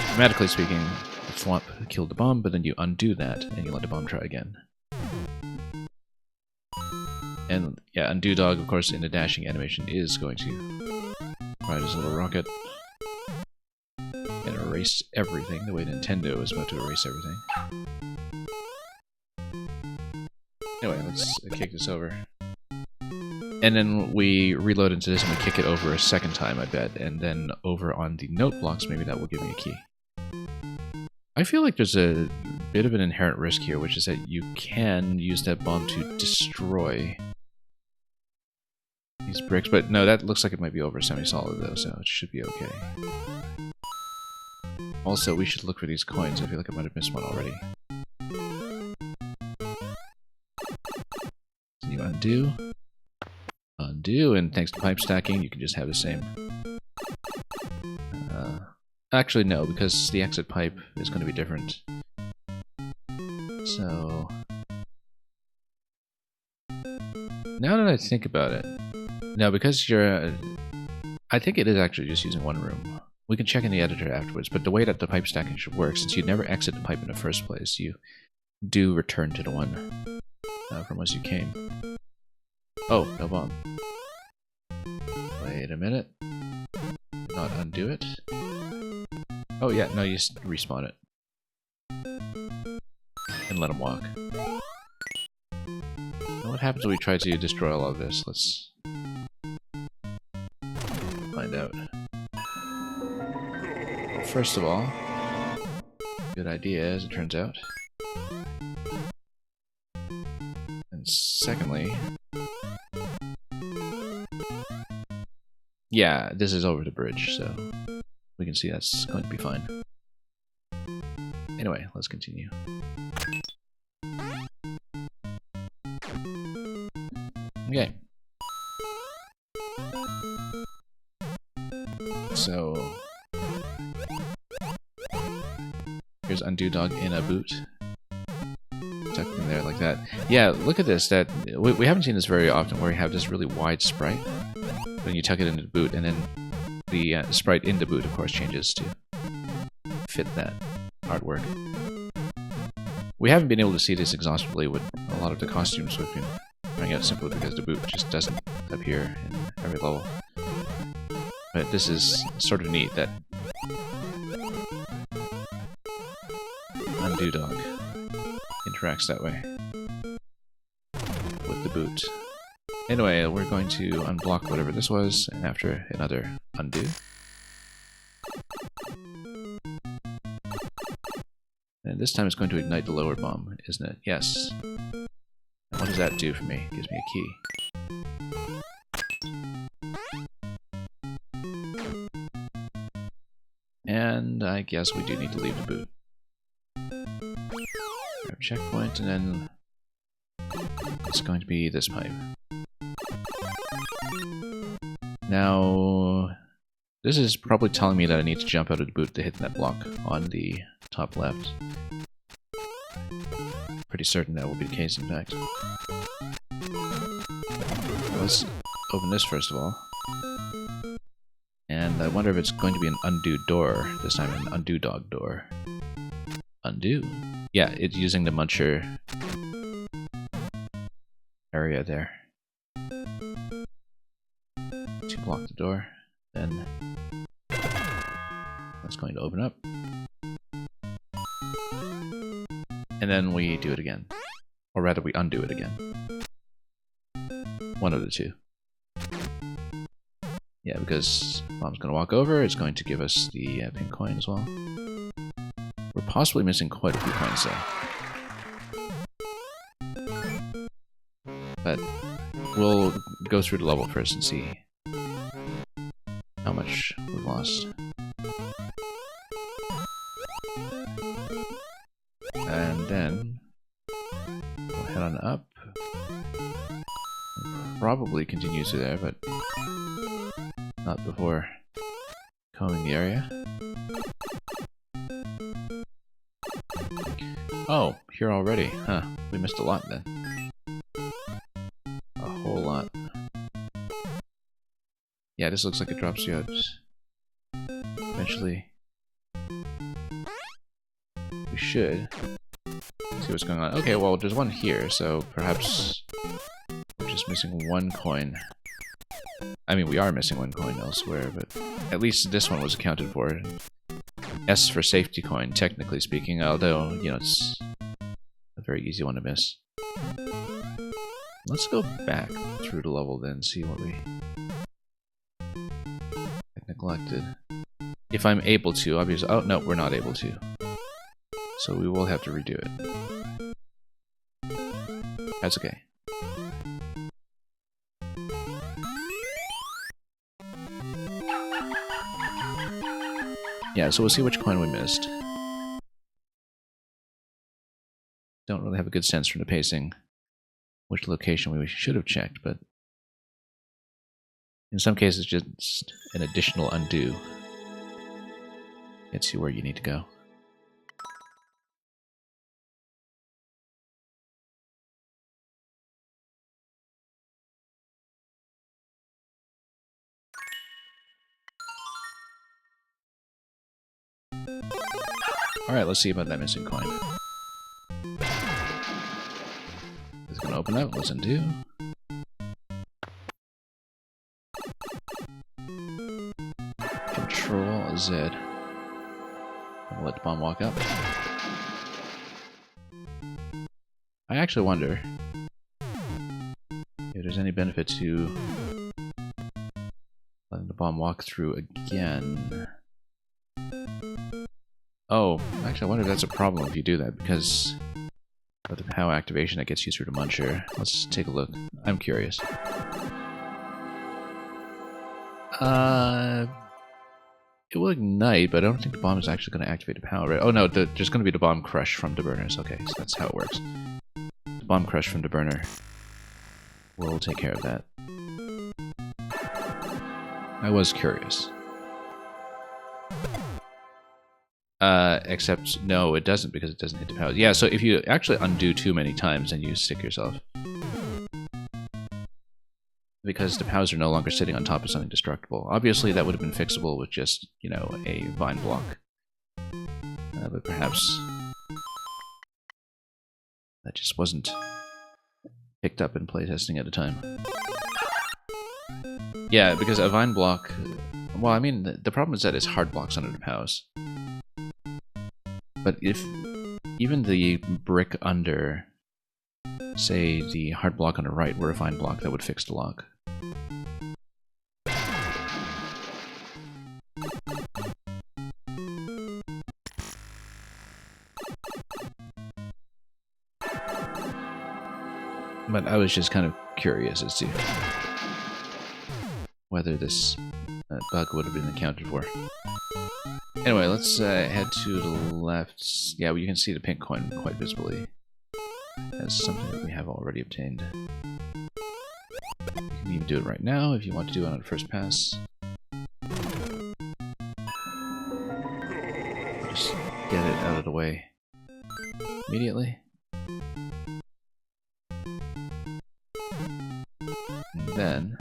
grammatically speaking, the thwomp killed the bomb, but then you undo that and you let the bomb try again. And yeah, Undo Dog, of course, in the dashing animation is going to ride his little rocket and erase everything the way Nintendo is about to erase everything. Anyway, let's kick this over. And then we reload into this and we kick it over a second time, I bet. And then over on the note blocks, maybe that will give me a key. I feel like there's a bit of an inherent risk here, which is that you can use that bomb to destroy these bricks. But no, that looks like it might be over semi-solid though, so it should be okay. Also, we should look for these coins. I feel like I might have missed one already. So you undo. Undo, and thanks to pipe stacking, you can just have the same. Actually, no, because the exit pipe is going to be different. So... now that I think about it... no, because you're... I think it is actually just using one room. We can check in the editor afterwards, but the way that the pipe stacking should work, since you never exit the pipe in the first place, you do return to the one from whence you came. Oh, no bomb. Wait a minute. Not undo it. Oh yeah, no, you just respawn it. And let him walk. Now what happens when we try to destroy all of this? Let's find out. Well, first of all, good idea as it turns out. And secondly... yeah, this is over the bridge, so we can see that's going to be fine. Anyway, let's continue. Okay. So... here's Undo Dog in a boot. Tucked in there like that. Yeah, look at this. That we haven't seen this very often, where we have this really wide sprite. When you tuck it into the boot, and then the sprite in the boot, of course, changes to fit that artwork. We haven't been able to see this exhaustively with a lot of the costumes we've been trying out, simply because the boot just doesn't appear in every level. But this is sort of neat that Undo Dog interacts that way with the boot. Anyway, we're going to unblock whatever this was, and after another undo. And this time it's going to ignite the lower bomb, isn't it? Yes. And what does that do for me? It gives me a key. And I guess we do need to leave the boot. Grab checkpoint, and then it's going to be this pipe. Now, this is probably telling me that I need to jump out of the boot to hit that block on the top left. Pretty certain that will be the case, in fact. Let's open this first of all. And I wonder if it's going to be an undo door this time, an undo dog door. Undo. Yeah, it's using the muncher area there to block the door. Then that's going to open up. And then we do it again. Or rather, we undo it again. One of the two. Yeah, because Bomb's going to walk over, it's going to give us the pink coin as well. We're possibly missing quite a few coins though. But we'll go through the level first and see how much we've lost. And then we'll head on up. Probably continue through there, but not before combing the area. Oh, here already. Huh. We missed a lot then. A whole lot. Yeah, this looks like it drops you out eventually. We should see what's going on. Okay, well, there's one here, so perhaps we're just missing one coin. I mean, we are missing one coin elsewhere, but at least this one was accounted for. S for safety coin, technically speaking, although, you know, it's a very easy one to miss. Let's go back through the level then, see what we neglected. If I'm able to, obviously. Oh, no, we're not able to. So we will have to redo it. That's okay. Yeah, so we'll see which coin we missed. Don't really have a good sense from the pacing which location we should have checked, but in some cases just an additional undo gets you where you need to go. Alright, let's see about that missing coin. It's gonna open up, let's undo. Control Z. I'll let the bomb walk up. I actually wonder if there's any benefit to letting the bomb walk through again. Oh, actually I wonder if that's a problem if you do that, because of the POW activation that gets you through the muncher. Let's take a look. I'm curious. It will ignite, but I don't think the bomb is actually going to activate the POW, right? Oh no, there's going to be the bomb crush from the burners. Okay, so that's how it works. The bomb crush from the burner will take care of that. I was curious. Except, no, it doesn't, because it doesn't hit the POW. Yeah, so if you actually undo too many times, then you stick yourself. Because the POWs are no longer sitting on top of something destructible. Obviously, that would have been fixable with just, you know, a vine block. But perhaps that just wasn't picked up in playtesting at the time. Yeah, because a vine block... Well, I mean, the problem is that it's hard blocks under the POWs. But if even the brick under, say, the hard block on the right were a vine block, that would fix the lock. But I was just kind of curious as to whether this bug would have been accounted for. Anyway, let's head to the left. Yeah, well, you can see the pink coin quite visibly as something that we have already obtained. You can even do it right now if you want to do it on the first pass. Just get it out of the way immediately. And then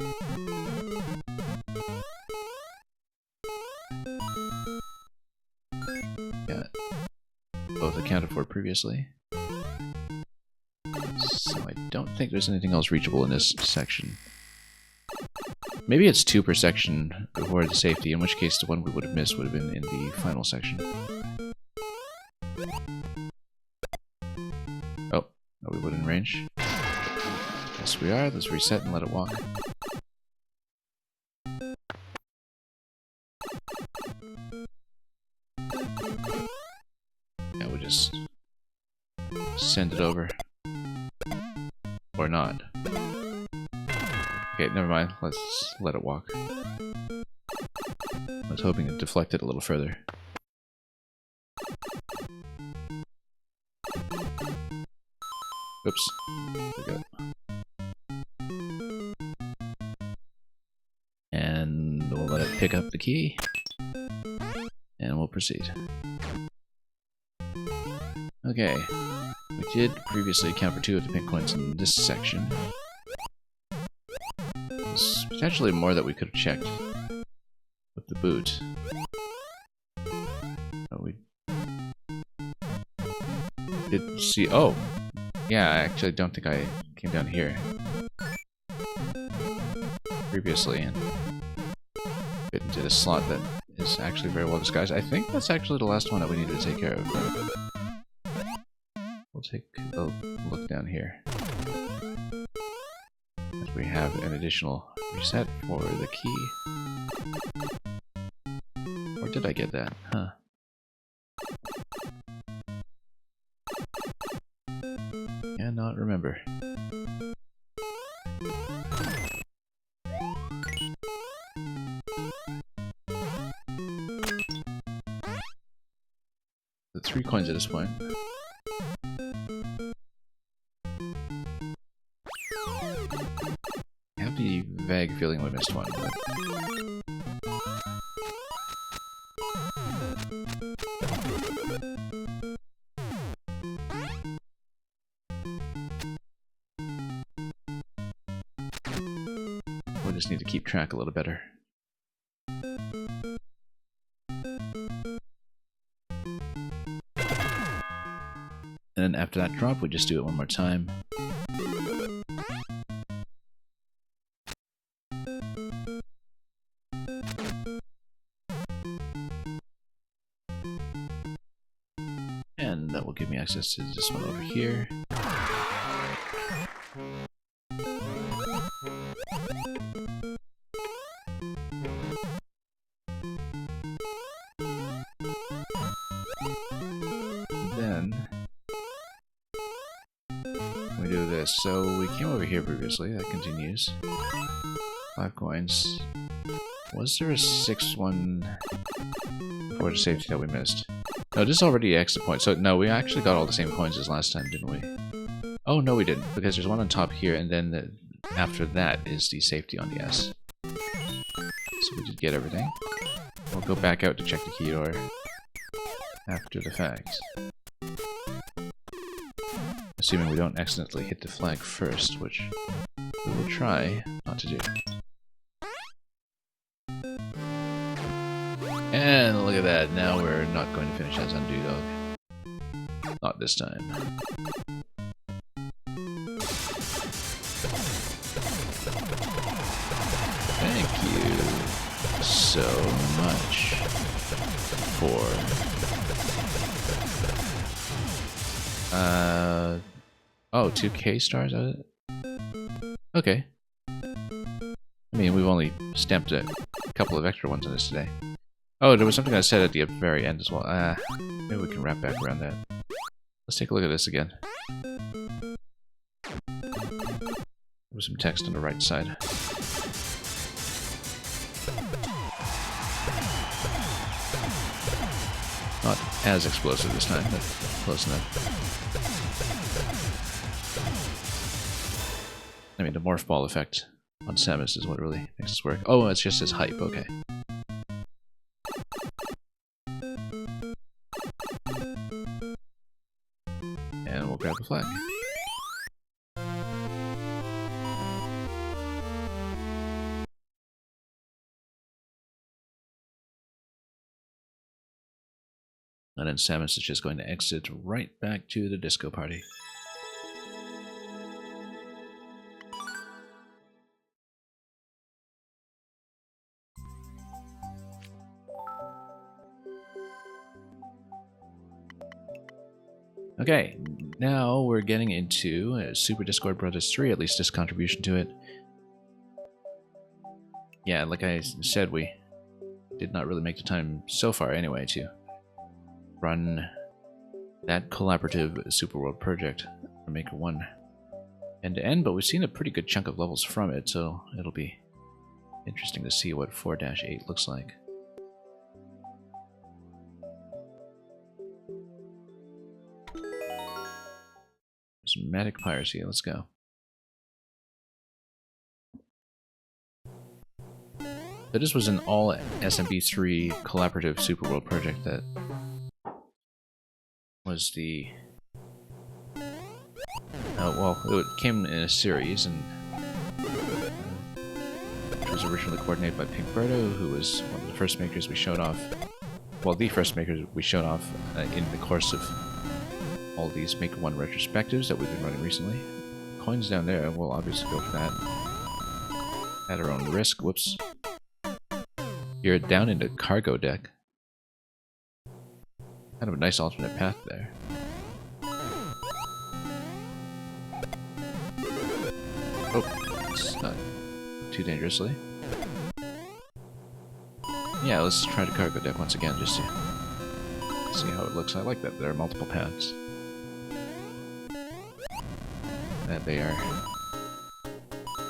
accounted for previously. So I don't think there's anything else reachable in this section. Maybe it's 2 per section for the safety, in which case the one we would have missed would have been in the final section. Oh, are we within range? Yes, we are. Let's reset and let it walk. Yeah, we'll just send it over. Or not. Okay, never mind. Let's let it walk. I was hoping to deflect it a little further. Oops. There we go. And we'll let it pick up the key. And we'll proceed. Okay. We did previously account for 2 of the pink coins in this section. There's potentially more that we could have checked with the boot. Oh, we did see. Oh! Yeah, I actually don't think I came down here previously and fit into this slot that is actually very well disguised. I think that's actually the last one that we need to take care of. We'll take a look down here. As we have an additional reset for the key. Or did I get that? Huh. Cannot remember. The 3 coins at this point. I have the vague feeling we missed one, but... we just need to keep track a little better. And then after that drop, we just do it one more time. And that will give me access to this one over here. Then we do this. So we came over here previously. That continues. 5 coins. Was there a 6th one before the safety that we missed? No, this is already exit point. So no, we actually got all the same coins as last time, didn't we? Oh no, we didn't, because there's one on top here, and then after that is the safety on the S. So we did get everything. We'll go back out to check the key door after the fact. Assuming we don't accidentally hit the flag first, which we will try not to do. And look at that, now we're not going to finish as undo dog. Not this time. Thank you so much for... oh, 2K stars out of it? Okay. I mean, we've only stamped a couple of extra ones on this today. Oh, there was something I said at the very end as well. Maybe we can wrap back around that. Let's take a look at this again. There was some text on the right side. Not as explosive this time, but close enough. I mean, the morph ball effect on Samus is what really makes this work. Oh, it's just his hype, okay. And we'll grab the flag. And then Samus is just going to exit right back to the disco party. Okay, now we're getting into Super Discord Brothers 3, at least this contribution to it. Yeah, like I said, we did not really make the time so far anyway to run that collaborative Super World project for Maker 1 end to end, but we've seen a pretty good chunk of levels from it, so it'll be interesting to see what 4-8 looks like. Dramatic piracy, let's go. So this was an all SMB3 collaborative Super World project that was the... well, it came in a series, and it was originally coordinated by Pink Berto, who was one of the first makers we showed off. Well, the first maker we showed off in the course of all these Maker 1 retrospectives that we've been running recently. Coins down there, we'll obviously go for that. At our own risk. Whoops. You're down into cargo deck. Kind of a nice alternate path there. Oh, it's not too dangerously. Yeah, let's try the cargo deck once again just to see how it looks. I like that there are multiple paths. That they are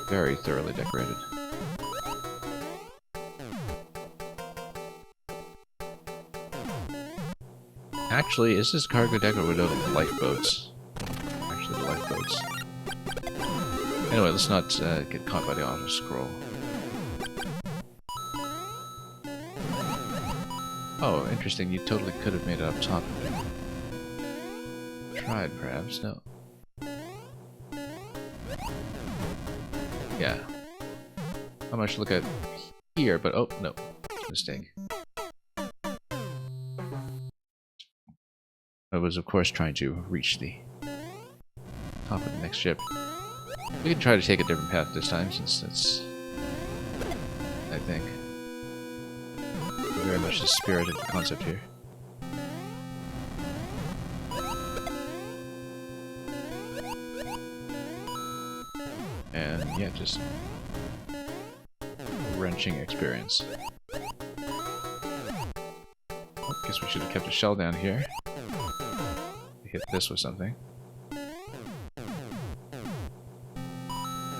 very thoroughly decorated. Actually, is this cargo deck or would it have lifeboats? Actually, the lifeboats. Anyway, let's not get caught by the auto scroll. Oh, interesting. You totally could have made it up top of it. Tried, perhaps. No. Yeah. How much look at here, but oh, no. Mistake. I was, of course, trying to reach the top of the next ship. We can try to take a different path this time, since that's, I think, very much the spirit of the concept here. And yeah, just a wrenching experience. Oh, guess we should have kept a shell down here. Hit this with something.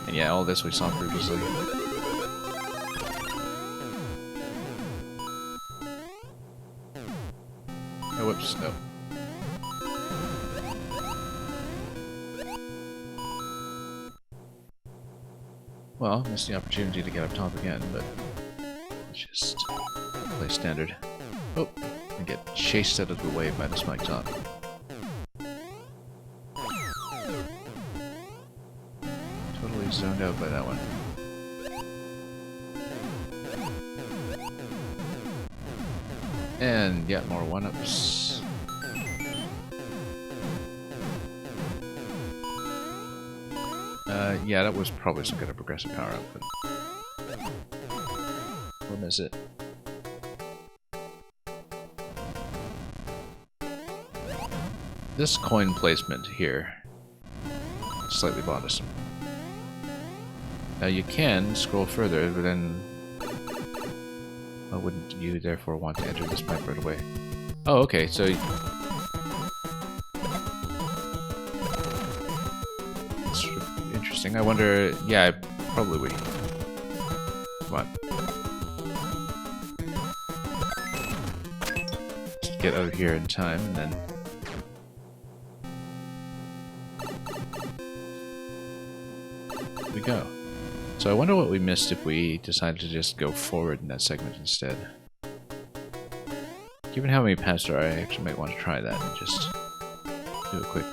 And yeah, all this we saw previously. Oh, whoops, no. Well, missed the opportunity to get up top again, but let's just play standard. Oh, and get chased out of the way by the spike top. Totally zoned out by that one. And yeah, more one-ups. Yeah, that was probably some kind of progressive power-up, but we'll miss it. This coin placement here is slightly bothersome. Now you can scroll further, but then why wouldn't you therefore want to enter this pipe right away? Oh, okay, so it's interesting. I wonder, yeah, probably we. Come on. Get out of here in time, and then we go. So I wonder what we missed if we decided to just go forward in that segment instead. Given how many paths there are, I actually might want to try that and just do a quick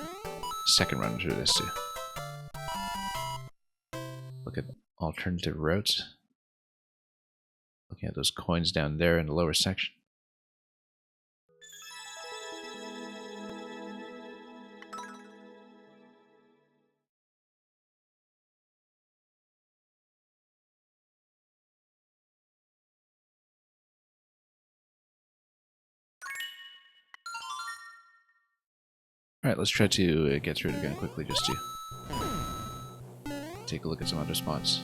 second run through this too. Look at alternative routes. Looking at those coins down there in the lower section. Alright, let's try to get through it again quickly just to take a look at some other spots.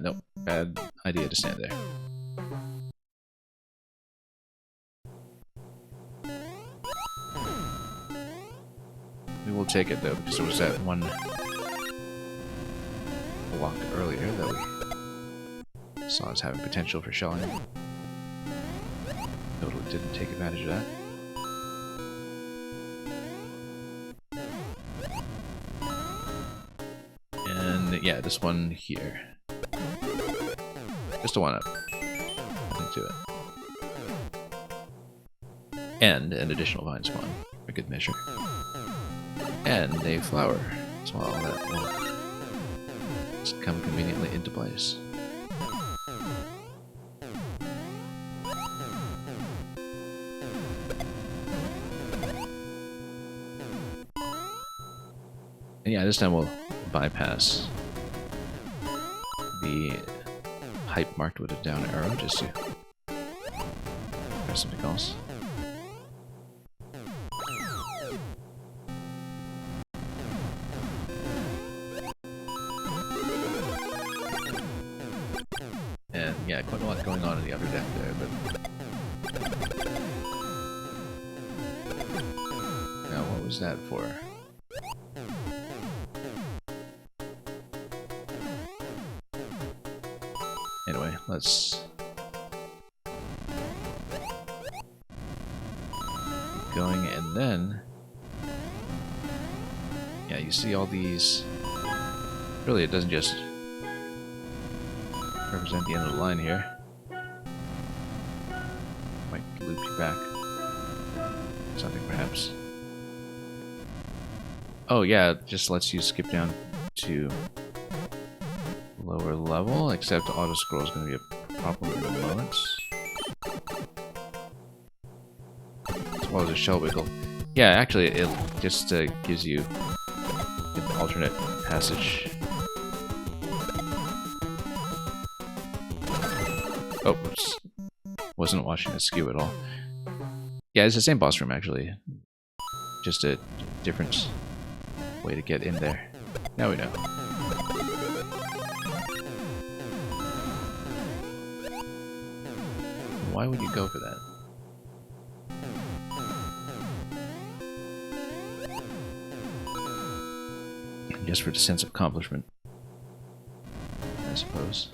Nope. Bad idea to stand there. We will take it though, because there was that one block earlier that we saw as having potential for shelling. Totally didn't take advantage of that. And yeah, this one here. Just a one up. Nothing to it. And an additional vine spawn, for good measure. And a flower as well that will just come conveniently into place. And yeah, this time we'll bypass the hype marked with a down arrow just to press something else. And yeah, quite a lot going on in the upper deck there, but now what was that for? Anyway, let's keep going, and then yeah, you see all these. Really, it doesn't just represent the end of the line here. Might loop you back. Something perhaps. Oh yeah, it just lets you skip down to lower level, except auto scroll is going to be a problem in a moment. As well as a shell wiggle. Yeah, actually, it just gives you an alternate passage. Oh, oops. Wasn't watching the skew at all. Yeah, it's the same boss room actually. Just a different way to get in there. Now we know. Why would you go for that? Just for the sense of accomplishment, I suppose.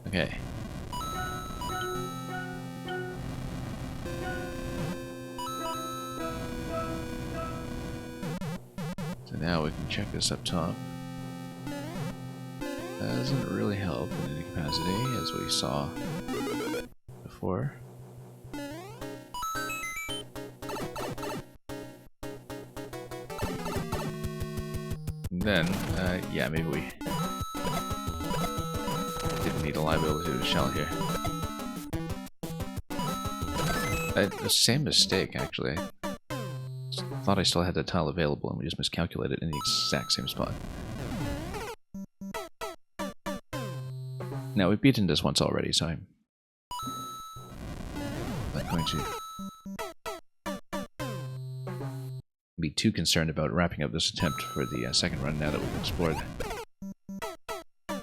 Okay. So now we can check this up top. Doesn't really help in any capacity, as we saw before. And then, yeah, maybe we didn't need a liability to shell here. The same mistake, actually. Thought I still had that tile available, and we just miscalculated in the exact same spot. Now, we've beaten this once already, so I'm not going to be too concerned about wrapping up this attempt for the second run now that we've explored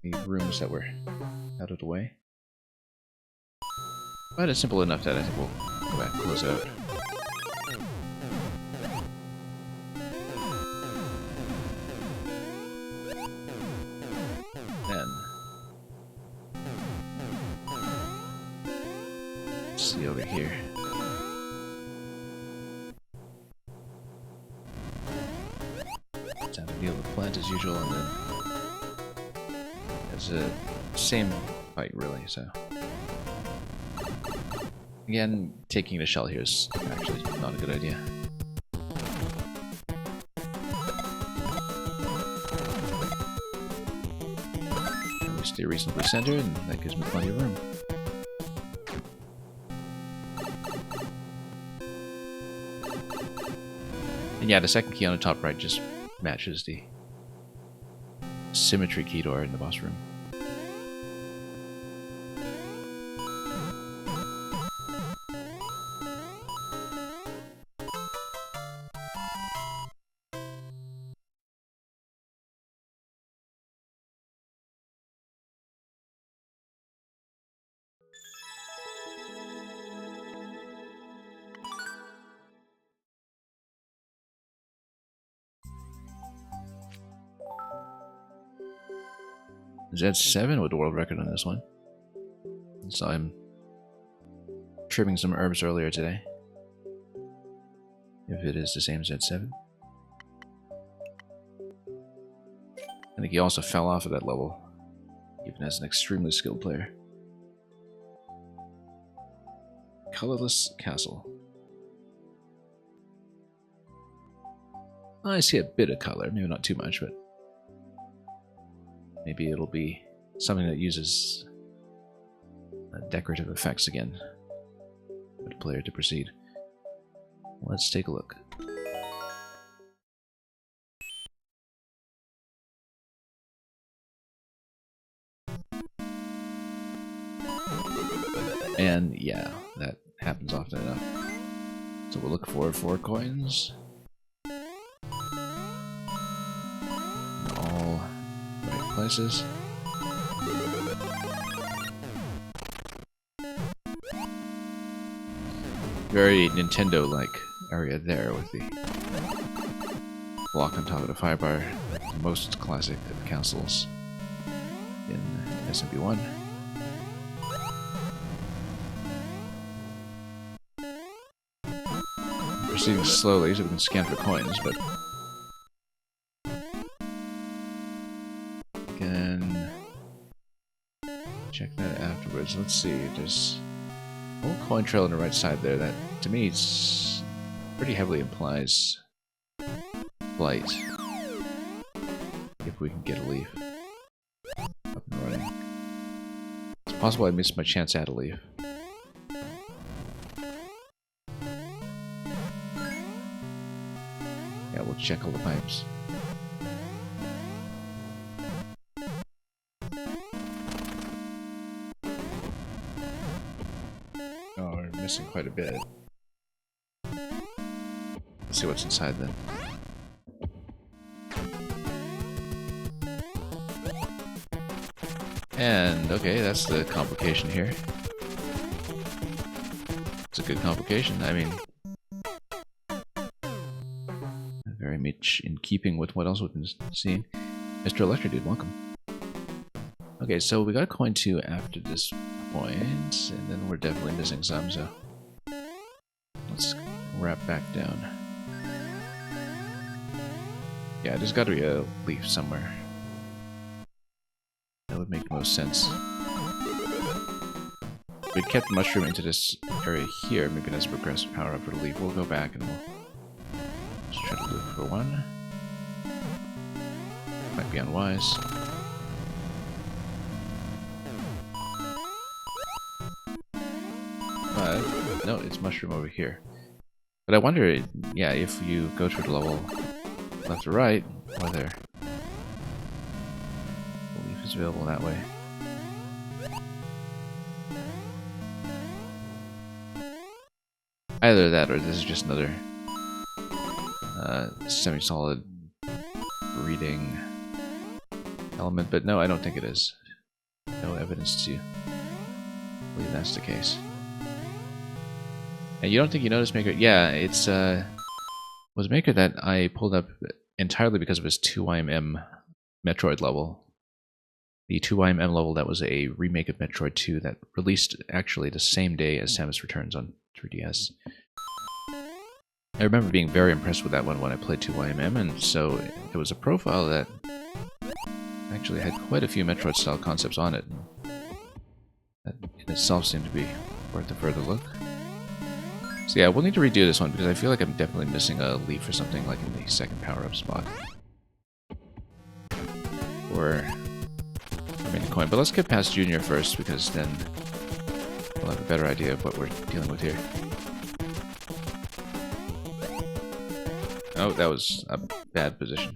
the rooms that were out of the way. But it's simple enough that I think we'll go back and close out. See over here. Time to deal with the plant as usual, and then it's the same fight really, so. Again, taking the shell here is actually not a good idea. And we stay reasonably centered, and that gives me plenty of room. And yeah, the second key on the top right just matches the symmetry key door in the boss room. Z7 with the world record on this one. So I'm trimming some herbs earlier today. If it is the same Z7. I think he also fell off of that level, even as an extremely skilled player. Colorless Castle. I see a bit of color, maybe not too much, but maybe it'll be something that uses decorative effects again for the player to proceed. Let's take a look. And yeah, that happens often enough. So we'll look for 4 coins. In all right places. Very Nintendo-like area there with the block on top of the fire bar. The most classic of castles in SMM1. Proceeding slowly so we can scan for coins, but we can check that afterwards. Let's see, there's a whole coin trail on the right side there that, to me, it's pretty heavily implies flight. If we can get a leaf up and running. It's possible I missed my chance at a leaf. Yeah, we'll check all the pipes. Oh, we're missing quite a bit. Let's see what's inside then. And, okay, that's the complication here. It's a good complication, I mean... very much in keeping with what else we've been seeing. Mr. Electro Dude, welcome. Okay, so we got a coin 2 after this point, and then we're definitely missing some, so... let's wrap back down. Yeah, there's gotta be a leaf somewhere. That would make most sense. If we'd kept Mushroom into this area here, maybe that's a progressive power up for the leaf. We'll go back and we'll just try to look for one. Might be unwise. But, no, it's Mushroom over here. But I wonder, yeah, if you go through the level left or right, whether the leaf is available that way. Either that, or this is just another semi-solid breeding element, but no, I don't think it is. No evidence to believe that's the case. And you don't think you noticed Maker? Yeah, it's was a Maker that I pulled up entirely because of his 2YMM Metroid level. The 2YMM level that was a remake of Metroid 2 that released actually the same day as Samus Returns on 3DS. I remember being very impressed with that one when I played 2YMM, and so it was a profile that actually had quite a few Metroid-style concepts on it. That in itself seemed to be worth a further look. So yeah, we'll need to redo this one because I feel like I'm definitely missing a leaf or something like in the second power-up spot. Or I mean the coin, but let's get past Junior first because then we'll have a better idea of what we're dealing with here. Oh, that was a bad position.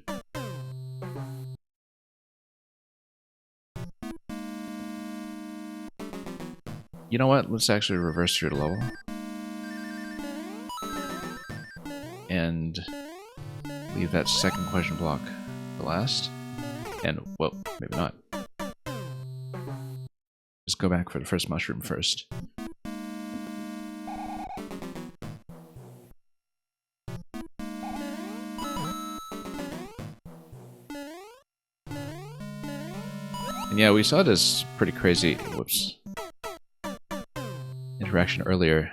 You know what? Let's actually reverse through the level. And leave that second question block for last. And, well, maybe not. Just go back for the first mushroom first. And yeah, we saw this pretty crazy, whoops, interaction earlier,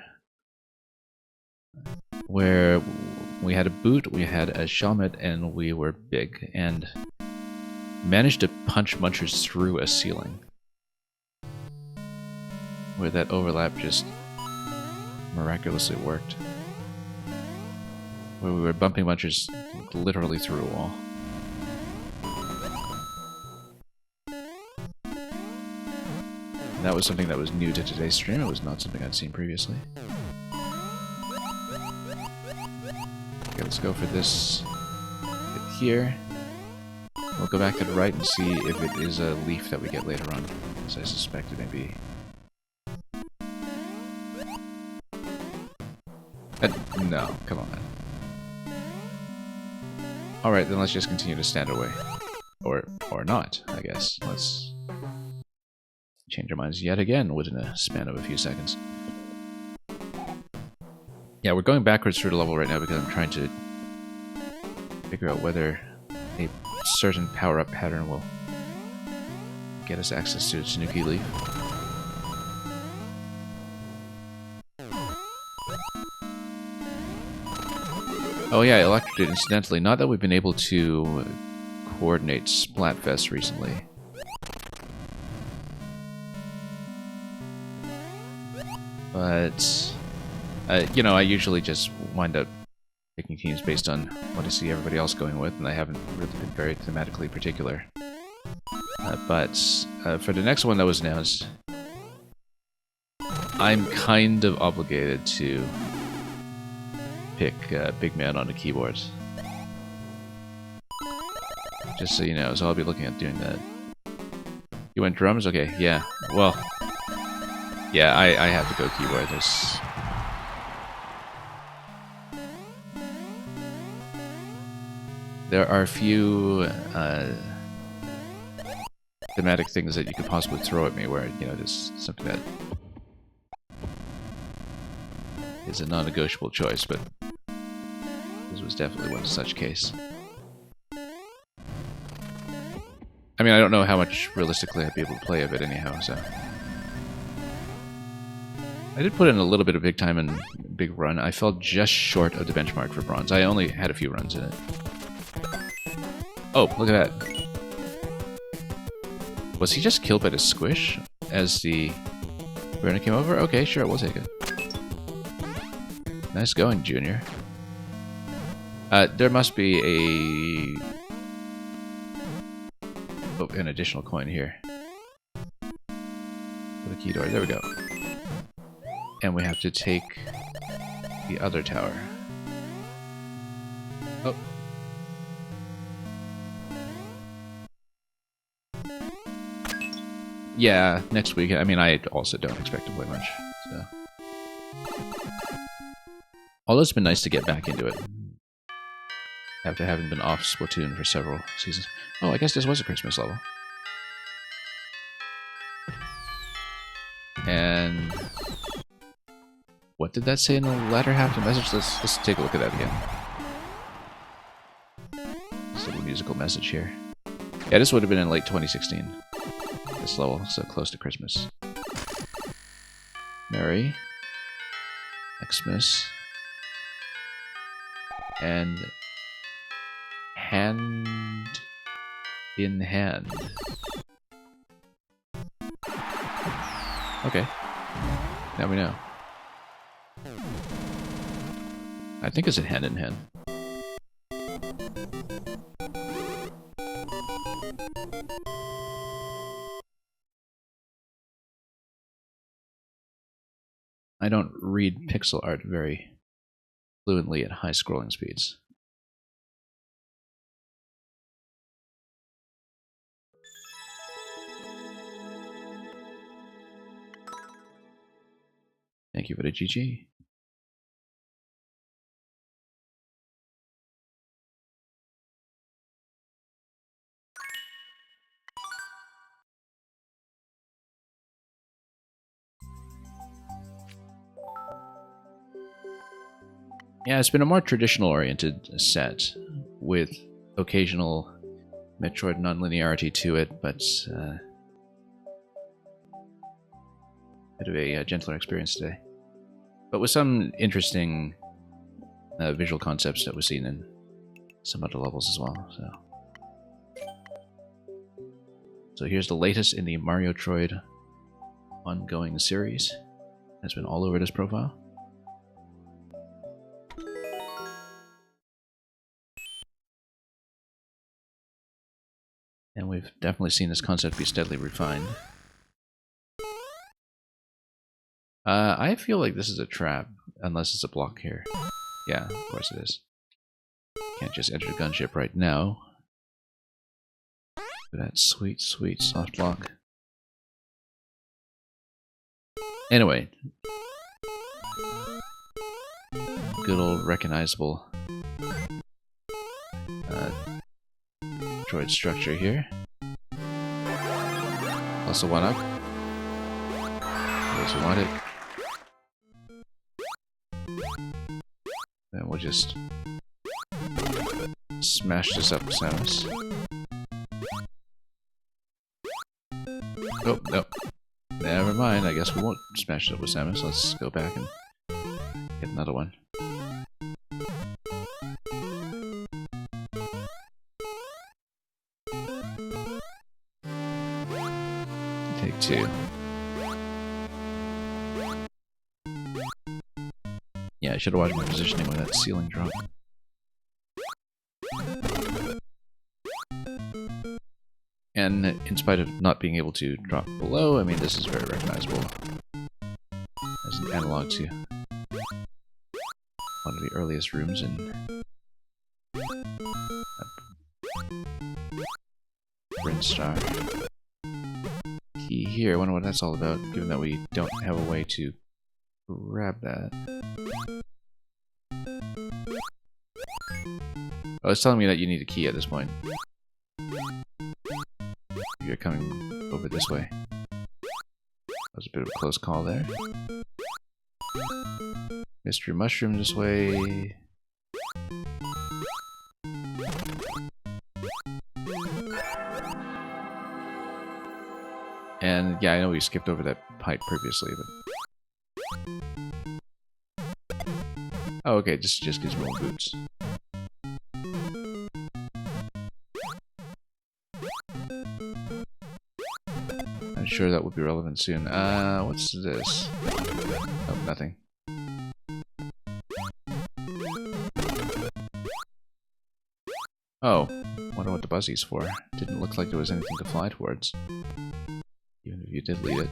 where we had a boot, we had a Shelmet, and we were big, and managed to punch munchers through a ceiling. Where that overlap just miraculously worked. Where we were bumping munchers literally through a wall. And that was something that was new to today's stream. It was not something I'd seen previously. Okay, let's go for this bit here. We'll go back to the right and see if it is a leaf that we get later on, as I suspect it may be. No, come on. Alright, then let's just continue to stand away. Or not, I guess. Let's change our minds yet again within a span of a few seconds. Yeah, we're going backwards through the level right now because I'm trying to figure out whether a certain power-up pattern will get us access to the Seenoc leaf. Oh yeah, electrocuted incidentally. Not that we've been able to coordinate Splatfest recently. But, you know, I usually just wind up picking teams based on what I see everybody else going with, and I haven't really been very thematically particular. But for the next one that was announced, I'm kind of obligated to pick Big Man on the keyboards. Just so you know, so I'll be looking at doing that. You went drums? Okay, yeah. Well, yeah, I have to go keyboard. There are a few thematic things that you could possibly throw at me where, you know, there's something that is a non-negotiable choice, but this was definitely one such case. I mean, I don't know how much realistically I'd be able to play of it anyhow, so... I did put in a little bit of big time and big run. I fell just short of the benchmark for bronze. I only had a few runs in it. Oh, look at that. Was he just killed by the squish as the burner came over? Okay, sure, we'll take it. Nice going, Junior. There must be an additional coin here. For the key door. There we go. And we have to take the other tower. Oh. Yeah, next week. I mean, I also don't expect to play much, so. Although it's been nice to get back into it. After having been off Splatoon for several seasons. Oh, I guess this was a Christmas level. And... what did that say in the latter half of the message? Let's take a look at that again. This little musical message here. Yeah, this would have been in late 2016. This level, so close to Christmas. Merry Xmas and hand in hand. Okay, now we know. I think it's a hand in hand. I don't read pixel art very fluently at high scrolling speeds. Thank you for the GG. Yeah, it's been a more traditional-oriented set with occasional Metroid non-linearity to it, but a bit of a gentler experience today. But with some interesting visual concepts that we've seen in some other levels as well. So here's the latest in the Mario Troid ongoing series. It's been all over this profile. And we've definitely seen this concept be steadily refined. I feel like this is a trap, unless it's a block here. Yeah, of course it is. Can't just enter the gunship right now. That sweet, sweet soft lock. Anyway. Good old recognizable droid structure here. Plus a 1-up. Those who want it. Then we'll just smash this up, Samus. Oh, no. Never mind, I guess we won't smash it up with Samus. Let's go back and get another one. Take 2. Yeah, I should have watched my positioning with that ceiling drop. And in spite of not being able to drop below, I mean, this is very recognizable as an analog to one of the earliest rooms in Brinstar. Key here, I wonder what that's all about, given that we don't have a way to grab that. Oh, it's telling me that you need a key at this point. You're coming over this way. That was a bit of a close call there. Mystery mushroom this way. And yeah, I know we skipped over that pipe previously, but... Oh, okay, this just gives me more boots. I'm sure that will be relevant soon. What's this? Oh, nothing. Oh, wonder what the buzzy's for. Didn't look like there was anything to fly towards. Even if you did lead it.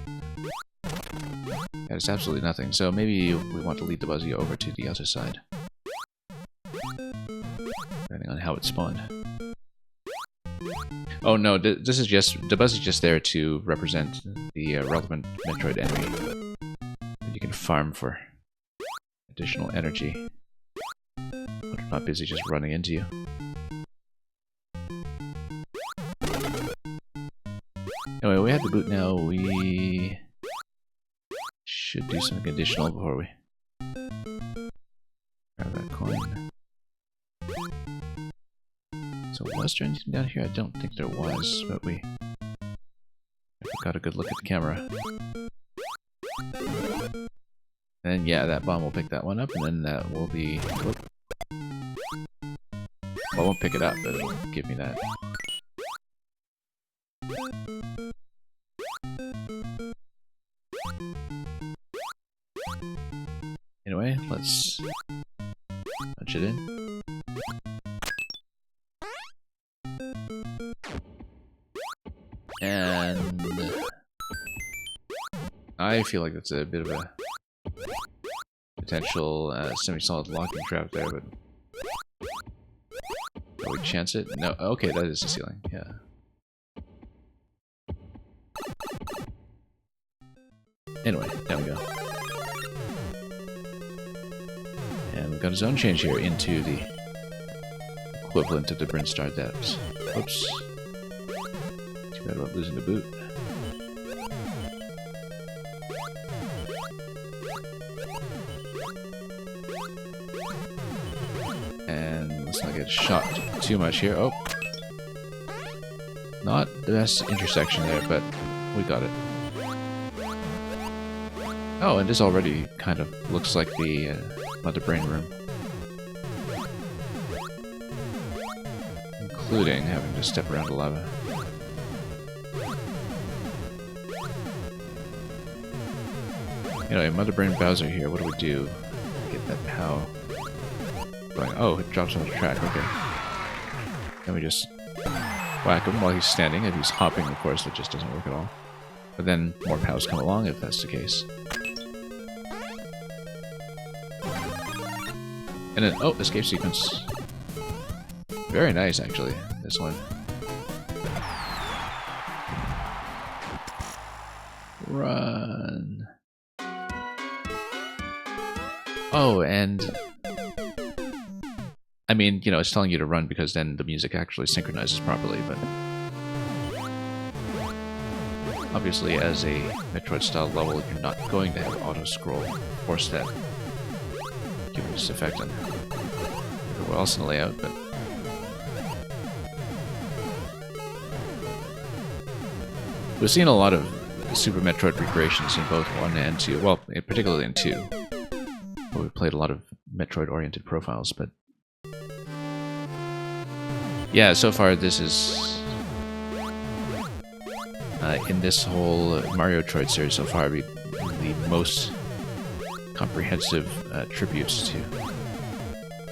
Yeah, it's absolutely nothing, so maybe we want to lead the buzzy over to the other side. Depending on how it spawned. Oh no, this is just... the buzzy's just there to represent the relevant Metroid enemy that you can farm for additional energy. But I'm not busy just running into you. Anyway, we have the boot now. We should do something additional before we grab that coin. So was there anything down here? I don't think there was, but we got a good look at the camera. And yeah, that bomb will pick that one up, and then that will be... Whoop. Well, I won't pick it up, but it'll give me that. Anyway, let's punch it in. And I feel like that's a bit of a potential semi-solid locking trap there, but can we chance it? No, okay, that is the ceiling, yeah. Anyway, there we go. we've got a zone change here into the equivalent of the Brinstar depths. Whoops. Too bad about losing the boot. And let's not get shot too much here. Oh. Not the best intersection there, but we got it. Oh, and this already kind of looks like the Mother Brain room. Including having to step around the lava. Anyway, Mother Brain Bowser here, what do we do? Get that POW going. Oh, it drops on the track, okay. Then we just whack him while he's standing. If he's hopping, of course, that just doesn't work at all. But then more POWs come along if that's the case. And then, oh, escape sequence. Very nice, actually, this one. Run. Oh, and I mean, you know, it's telling you to run because then the music actually synchronizes properly, but obviously as a Metroid-style level, you're not going to have auto-scroll or step, given this effect and everywhere else in the layout, but we've seen a lot of Super Metroid recreations in both 1 and 2, well, particularly in 2. But we've played a lot of Metroid-oriented profiles, but yeah, so far this is in this whole Mario Troid series so far the most comprehensive tributes to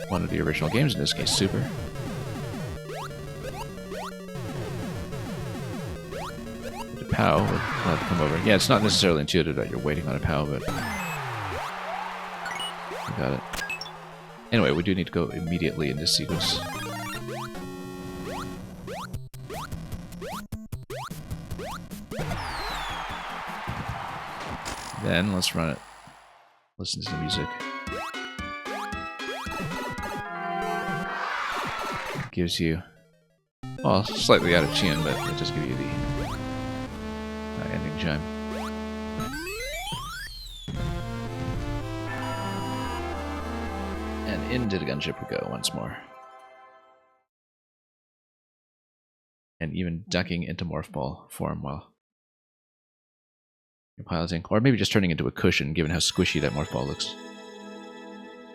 one of the original games, in this case Super. The POW will have to come over. Yeah, it's not necessarily intuitive that you're waiting on a POW, but we got it. Anyway, we do need to go immediately in this sequence. Then let's run it. Listen to the music. It gives you, well, slightly out of tune, but it does give you the ending chime. And into the gunship we go once more. And even ducking into Morph Ball form while you're piloting. Or maybe just turning into a cushion, given how squishy that Morph Ball looks.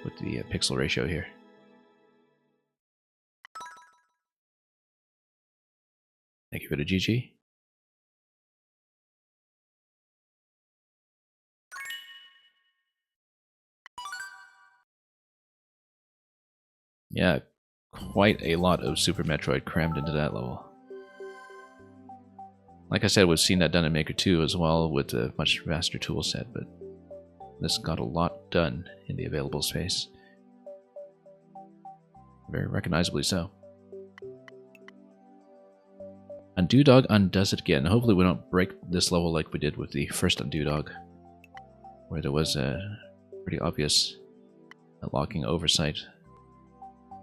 With the pixel ratio here. Thank you for the GG. Yeah, quite a lot of Super Metroid crammed into that level. Like I said, we've seen that done in Maker 2 as well, with a much vaster tool set, but this got a lot done in the available space. Very recognizably so. Undo Dog undoes it again. Hopefully we don't break this level like we did with the first Undo Dog, where there was a pretty obvious locking oversight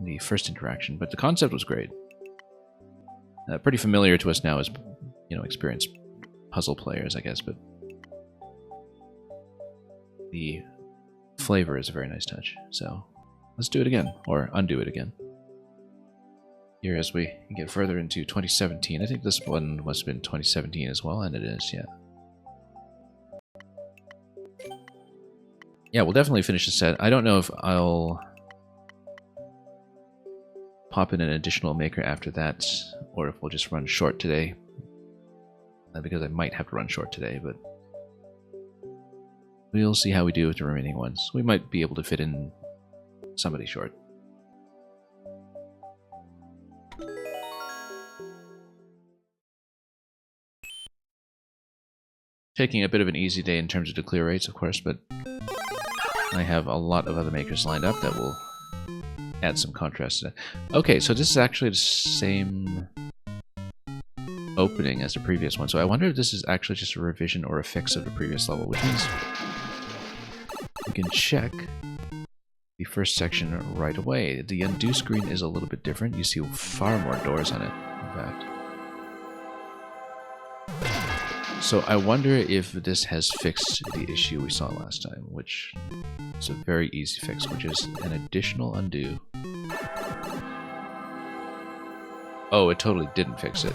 in the first interaction, but the concept was great. Pretty familiar to us now as, you know, experienced puzzle players, I guess, but the flavor is a very nice touch. So let's do it again, or undo it again. Here as we get further into 2017. I think this one must have been 2017 as well, and it is, yeah. Yeah, we'll definitely finish the set. I don't know if I'll pop in an additional maker after that, or if we'll just run short today. Because I might have to run short today, but we'll see how we do with the remaining ones. We might be able to fit in somebody short. Taking a bit of an easy day in terms of the clear rates, of course, but I have a lot of other makers lined up that will add some contrast to that. Okay, so this is actually the same opening as the previous one, so I wonder if this is actually just a revision or a fix of the previous level, which means we can check the first section right away. The undo screen is a little bit different. You see far more doors on it, in fact. So I wonder if this has fixed the issue we saw last time, which is a very easy fix, which is an additional undo. Oh, it totally didn't fix it.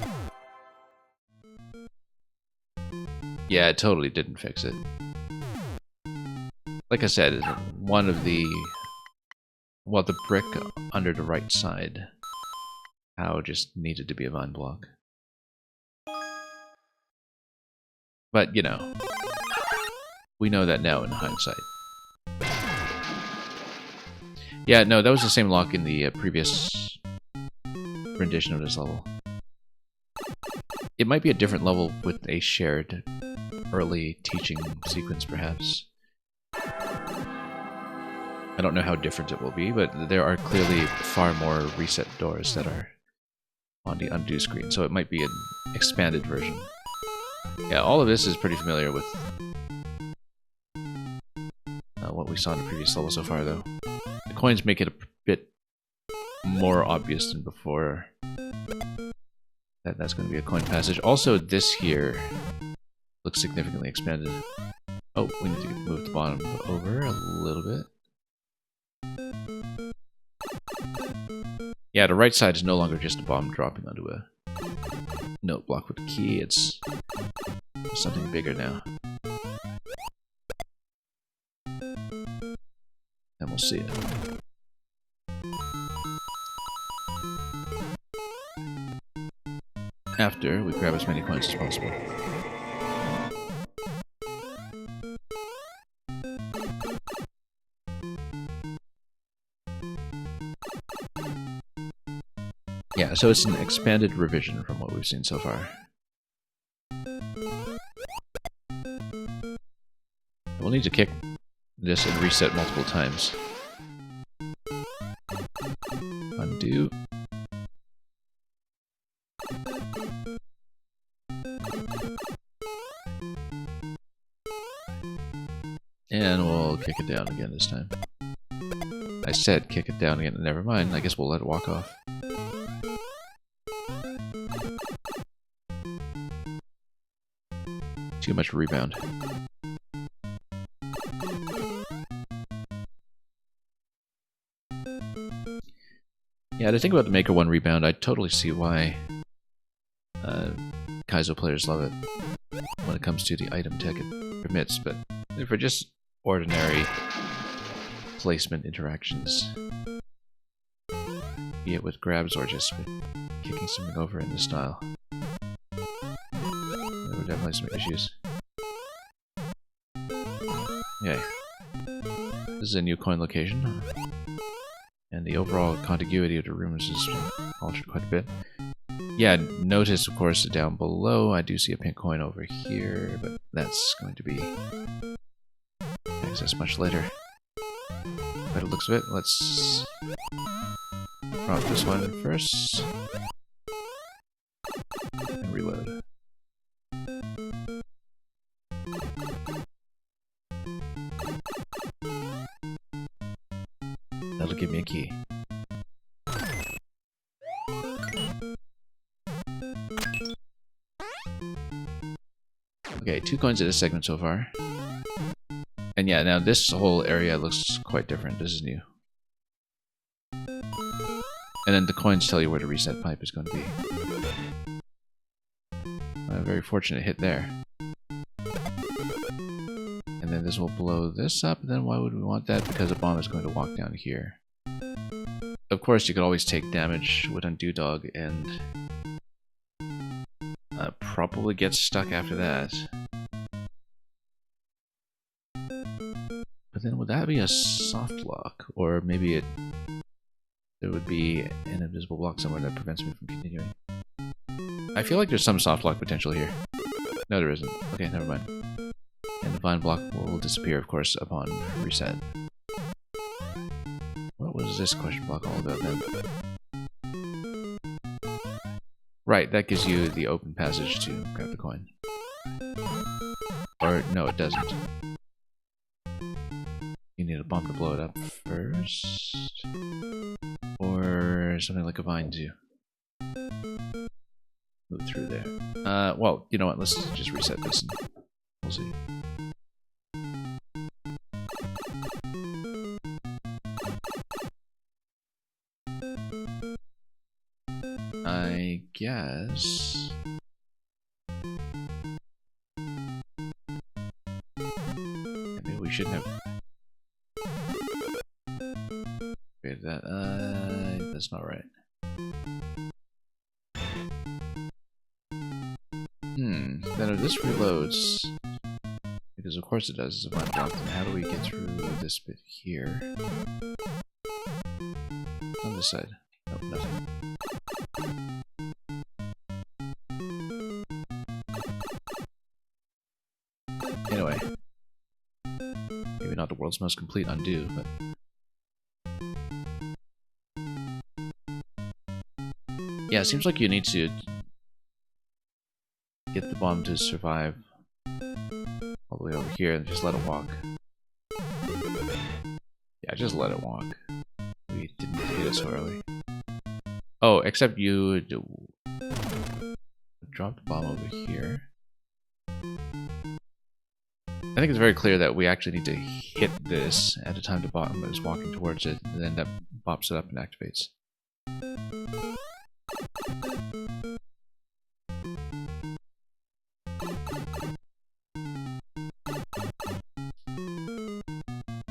Yeah, it totally didn't fix it. Like I said, one of the... well, the brick under the right side, how just needed to be a vine block. But, you know, we know that now in hindsight. Yeah, no, that was the same lock in the previous rendition of this level. It might be a different level with a shared early teaching sequence, perhaps. I don't know how different it will be, but there are clearly far more reset doors that are on the undo screen, so it might be an expanded version. Yeah, all of this is pretty familiar with what we saw in the previous level so far, though. The coins make it a bit more obvious than before that that's going to be a coin passage. Also, this here looks significantly expanded. Oh, we need to move the bottom over a little bit. Yeah, the right side is no longer just a bomb dropping onto a note block with a key. It's something bigger now. And we'll see it. After we grab as many coins as possible. Yeah, so it's an expanded revision from what we've seen so far. We'll need to kick this and reset multiple times. Undo. And we'll kick it down again this time. I said kick it down again, never mind, I guess we'll let it walk off. Too much rebound. Yeah, to think about the Maker 1 rebound, I totally see why Kaizo players love it when it comes to the item tech it permits, but for just ordinary placement interactions, be it with grabs or just with kicking something over in this style, there were definitely some issues. Okay. This is a new coin location, and the overall contiguity of the rooms is altered quite a bit. Yeah, notice, of course, down below, I do see a pink coin over here, but that's going to be accessed much later. By the looks of it, let's prompt this one first, and reload. That'll give me a key. Okay, 2 coins in this segment so far. And yeah, now this whole area looks quite different. This is new. And then the coins tell you where the reset pipe is going to be. A very fortunate hit there. And then this will blow this up. And then why would we want that? Because a bomb is going to walk down here. Of course, you could always take damage with Undo Dog and probably get stuck after that. But then would that be a soft lock? Or maybe there would be an invisible block somewhere that prevents me from continuing. I feel like there's some soft lock potential here. No, there isn't. Okay, never mind. And the vine block will disappear, of course, upon reset. What was this question block all about then? Right, that gives you the open passage to grab the coin. Or, no, it doesn't. You need a bomb to blow it up first. Or something like a vine to move through there. Well, you know what? Let's just reset this and we'll see. I guess... maybe we shouldn't have created that. That's not right. Then if this reloads, because of course it does, it's a vine block, then how do we get through this bit here? On this side. Nope, nothing. Anyway. Maybe not the world's most complete undo, but... yeah, it seems like you need to get the bomb to survive all the way over here and just let it walk. Yeah, just let it walk. We didn't hit it so early. Oh, except you dropped the bomb over here. I think it's very clear that we actually need to hit this at the time the bomb is walking towards it, and then that pops it up and activates.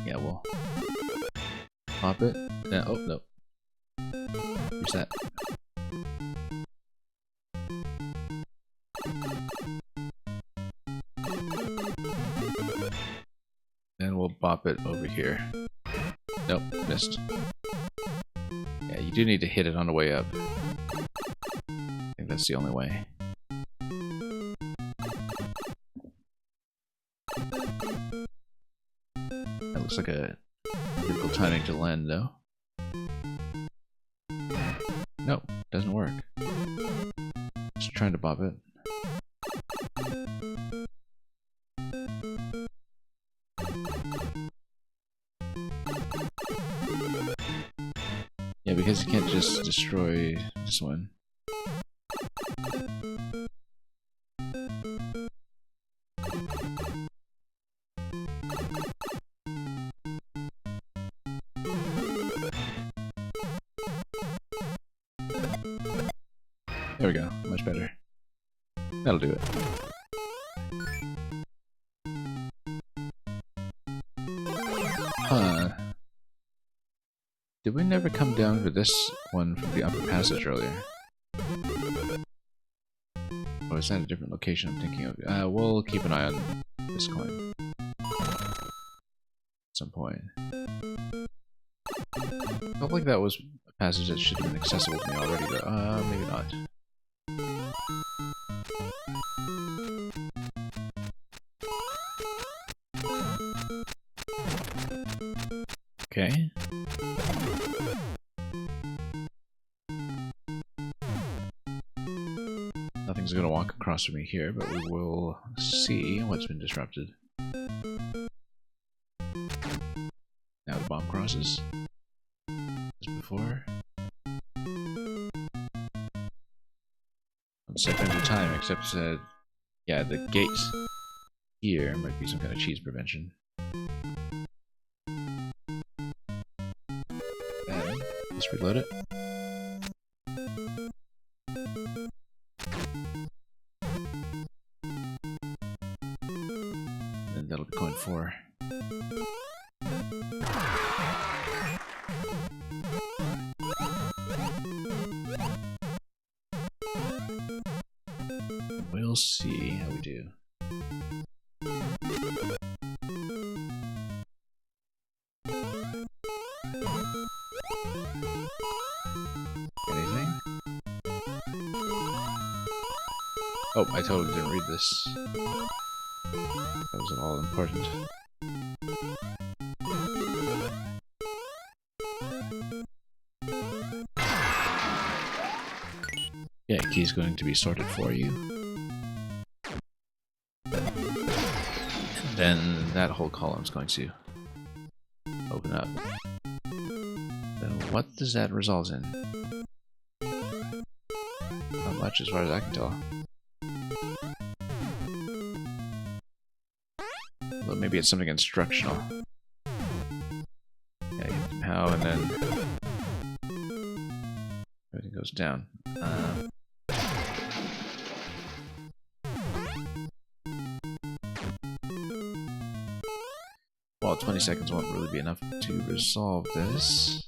Yeah, we'll pop it. Oh, no. Reset. Then we'll bop it over here. Nope, missed. Yeah, you do need to hit it on the way up. I think that's the only way. That looks like a difficult timing to land, though. Nope, doesn't work. Just trying to bop it. Yeah, because you can't just destroy this one. There we go, much better. That'll do it. Huh. Did we never come down to this one from the upper passage earlier? Or is that a different location I'm thinking of? We'll keep an eye on this coin. At some point. Felt like that was a passage that should have been accessible to me already, but maybe not. Okay. Nothing's gonna walk across from me here, but we will see what's been disrupted. Now the bomb crosses. As before. On second of time, except yeah, the gate here might be some kind of cheese prevention. Then let's reload it. And that'll be coin 4. We'll see how we do. Anything? Oh, I totally didn't read this. That wasn't all important. Yeah, key's going to be sorted for you. Then that whole column's going to open up. Then what does that result in? Not much as far as I can tell. Well, maybe it's something instructional. Yeah, you hit the POW and then everything goes down. Well, 20 seconds won't really be enough to resolve this.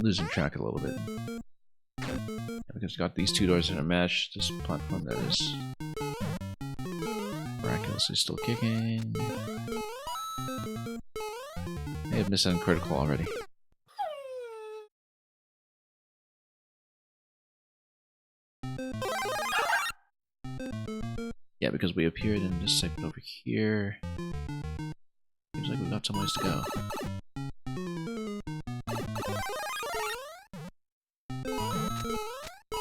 Losing track a little bit. Because we've got these two doors in a mesh, this platform that is miraculously still kicking. May have missed uncritical already. Yeah, because we appeared in this segment over here. Seems like we've got some ways to go.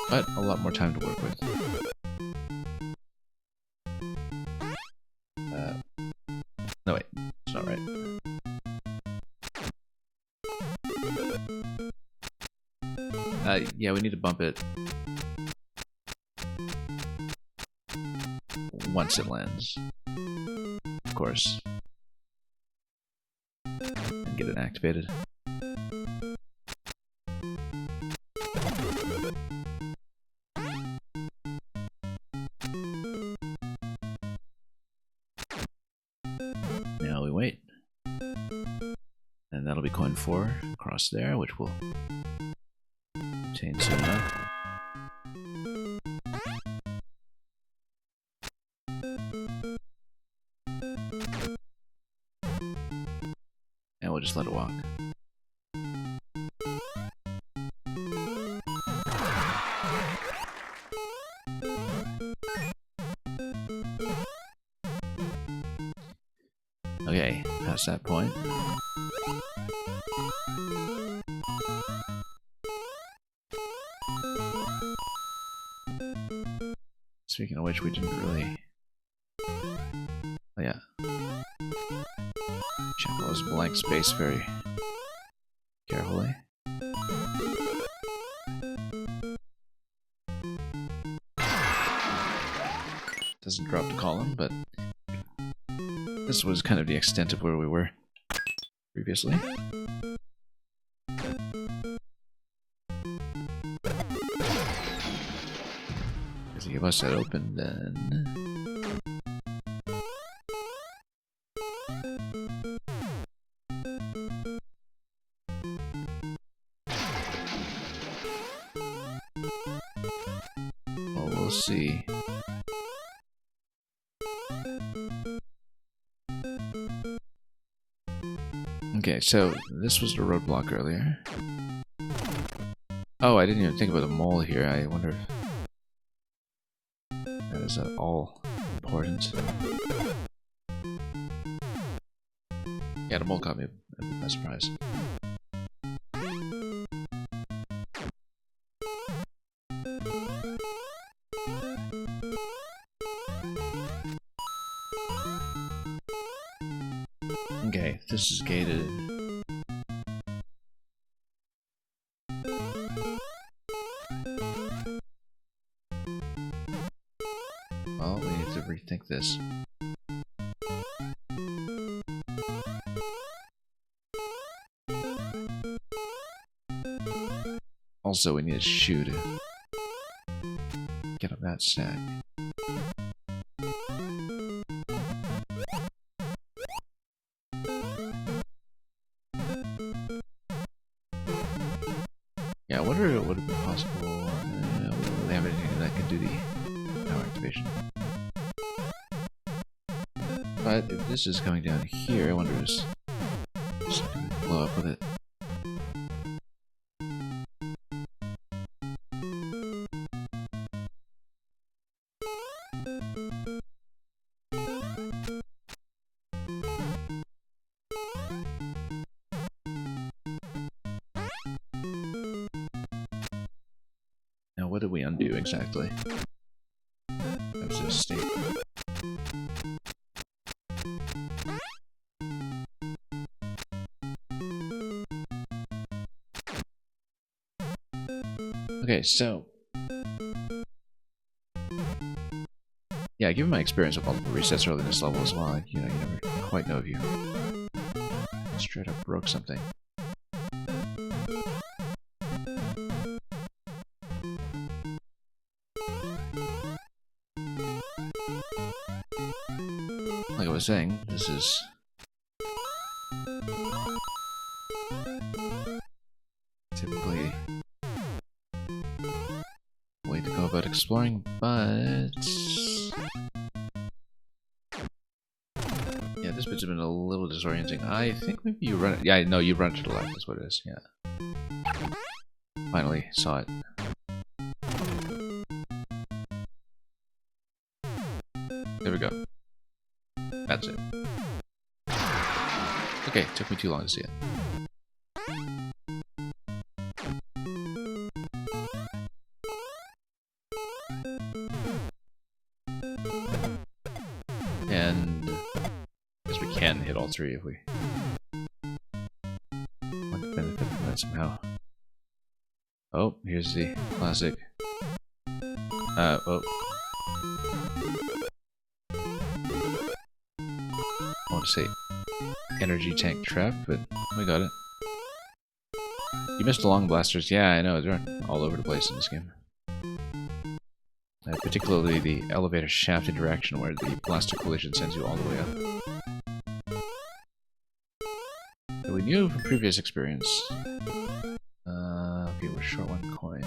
But a lot more time to work with. No wait, it's not right. Yeah, we need to bump it once it lands, of course, and get it activated. Now we wait. And that'll be coin 4 across there, which will obtain soon enough. And we'll just let it walk. Okay, past that point. Speaking of which, we didn't really... Oh yeah. Check all this blank space very carefully. Doesn't drop the column, but this was kind of the extent of where we were previously. Because he left that open, then... Well, we'll see. Okay, so this was the roadblock earlier. Oh, I didn't even think about the mole here. I wonder if that is at all important. Yeah, the mole caught me by surprise. Okay, this is gated. Well, we need to rethink this. Also, we need a shoe to get up that stack. Yeah, I wonder if it would have been possible. We don't really have anything that can do the power activation. But if this is coming down here, I wonder if it's just going to blow up with it. what did we undo exactly? That was a state. Okay, so yeah, given my experience with multiple resets early in this level as well, you never quite know if you straight up broke something. Like I was saying, this is typically a way to go about exploring, but yeah, this bit's been a little disorienting. I think maybe you run it. Yeah, no, you run it to the left. That's what it is. Yeah. Finally saw it. There we go. That's it. Okay, took me too long to see it. And I guess we can hit all three if we want to benefit from that somehow. Oh, here's the classic. Oh. I want to say energy tank trap, but we got it. You missed the long blasters. Yeah, I know. They're all over the place in this game. Particularly the elevator shaft interaction where the blaster collision sends you all the way up. So we knew from previous experience. Okay, we're short one coin.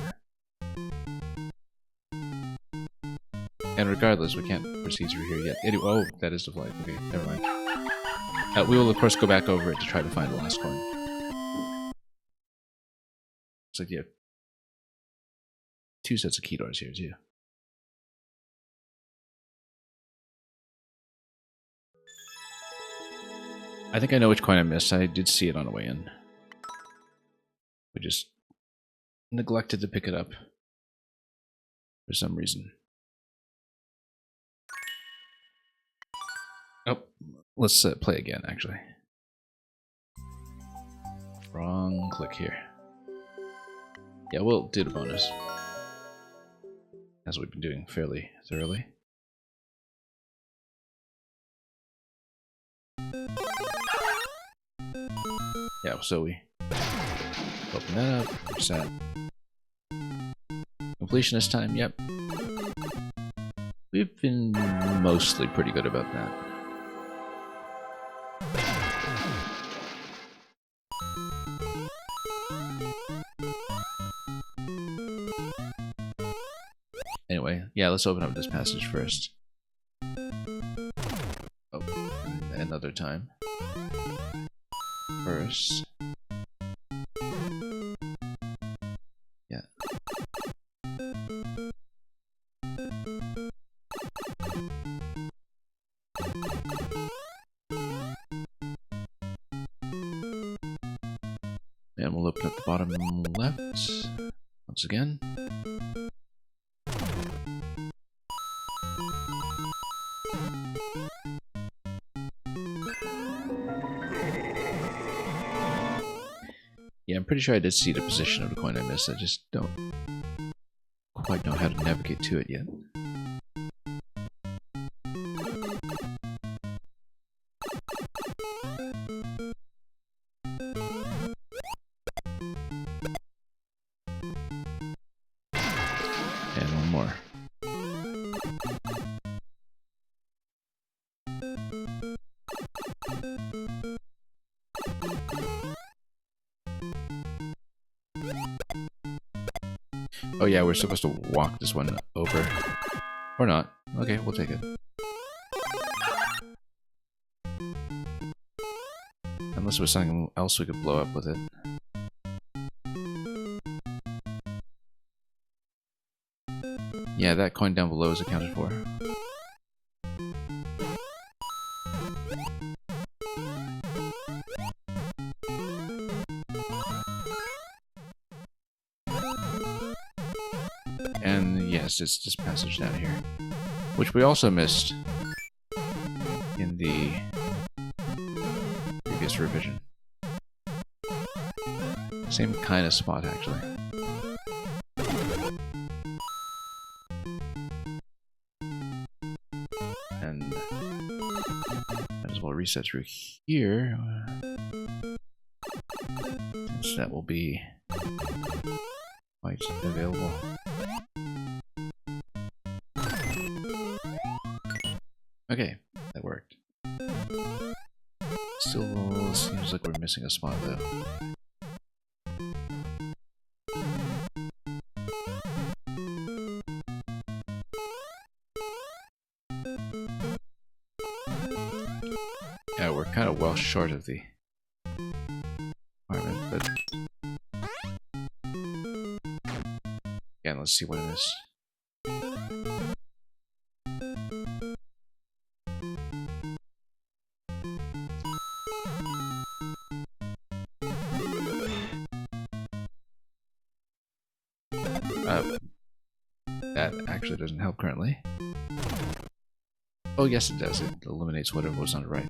And regardless, we can't proceed through here yet. Anyway, oh, that is the flight. Okay, never mind. We will, of course, go back over it to try to find the last coin. Looks like you have 2 sets of key doors here, too. I think I know which coin I missed. I did see it on the way in. We just neglected to pick it up for some reason. Oh, let's play again, actually. Wrong click here. Yeah, we'll do the bonus, as we've been doing fairly thoroughly. Yeah, so we open that up, reset. Completion this time, yep. We've been mostly pretty good about that. Anyway, yeah, let's open up this passage first. Oh, another time. First. Yeah. And we'll open up the bottom left once again. Yeah, I'm pretty sure I did see the position of the coin I missed. I just don't quite know how to navigate to it yet. And one more. Oh yeah, we're supposed to walk this one over. Or not. Okay, we'll take it. Unless there was something else we could blow up with it. Yeah, that coin down below is accounted for. yes, it's this passage down here, which we also missed in the previous revision. Same kind of spot, actually. And might as well reset through here, since that will be quite available. Okay, that worked. Still seems like we're missing a spot, though. Yeah, we're kind of well short of the requirement, but again, let's see what it is. That actually doesn't help currently. Oh yes, it does. It eliminates whatever was on the right.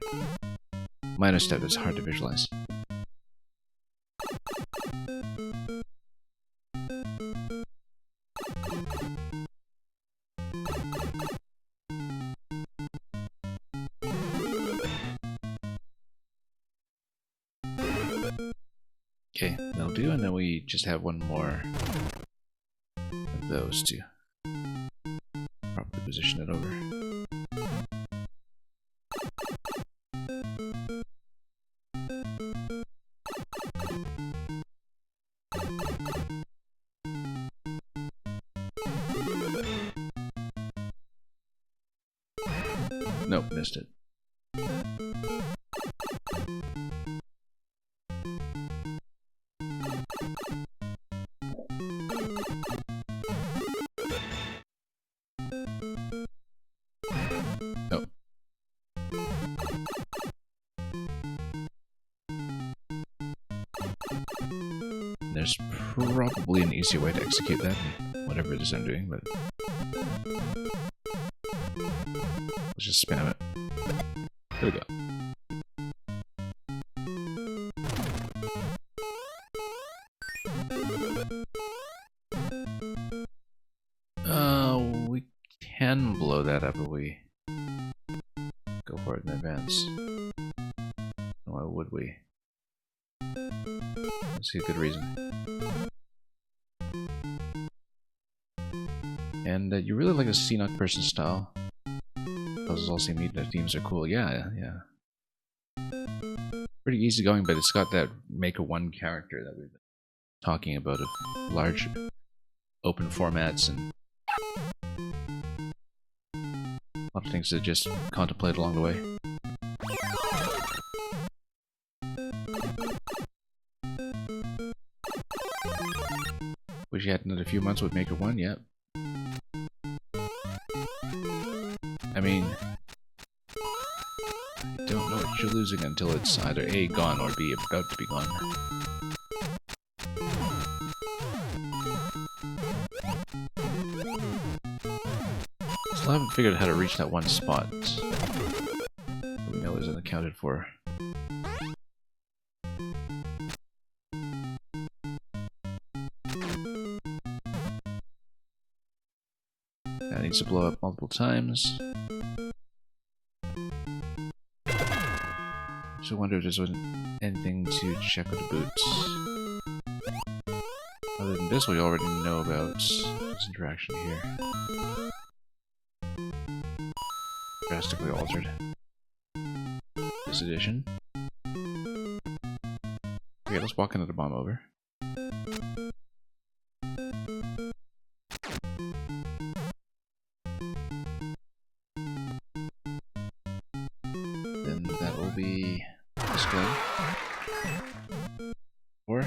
Minor step is hard to visualize. Okay, that'll do, and then we just have one more of those to properly position it over. Nope, missed it. Nope. There's probably an easier way to execute that, whatever it is I'm doing, but let's just spam it. There we go. We can blow that up if we go for it in advance. Why would we? Let's see a good reason. And you really like the Seenoc person style. Puzzles all seem neat, the themes are cool. Yeah. Pretty easygoing, but it's got that Maker-1 character that we've been talking about, of large open formats and a lot of things to just contemplate along the way. Wish you had another few months with Maker-1, yep. I mean, you don't know what you're losing until it's either A, gone, or B, about to be gone. Still haven't figured out how to reach that one spot that we know isn't accounted for. That needs to blow up multiple times. So I wonder if there's anything to check with the boots. Other than this, we already know about this interaction here. Drastically altered this edition. Okay, let's walk into the bomb over. Then that will be this one. Or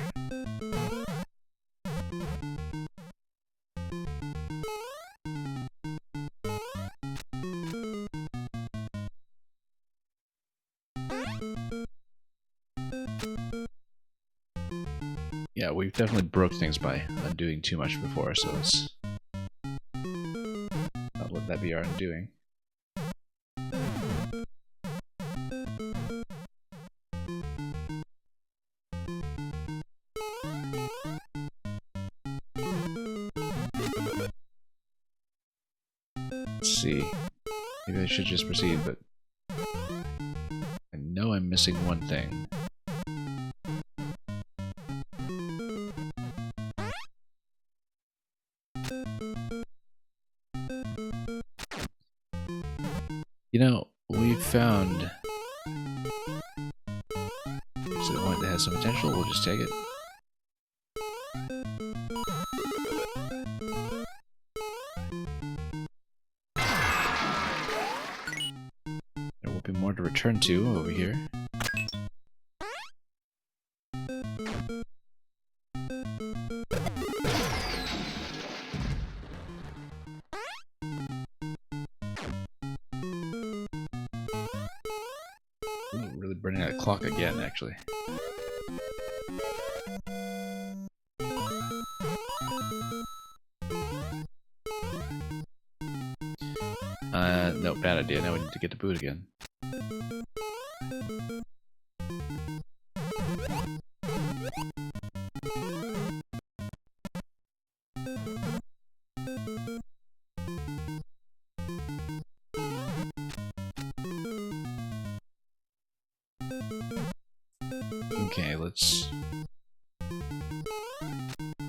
yeah, we've definitely broke things by undoing too much before, so let's that be our undoing. Let's see. Maybe I should just proceed, but I know I'm missing one thing. You know, we found... Is it one that has some potential? We'll just take it. There will be more to return to over here. Ooh, really burning that clock again, actually. No, bad idea. Now we need to get the boot again. Okay, let's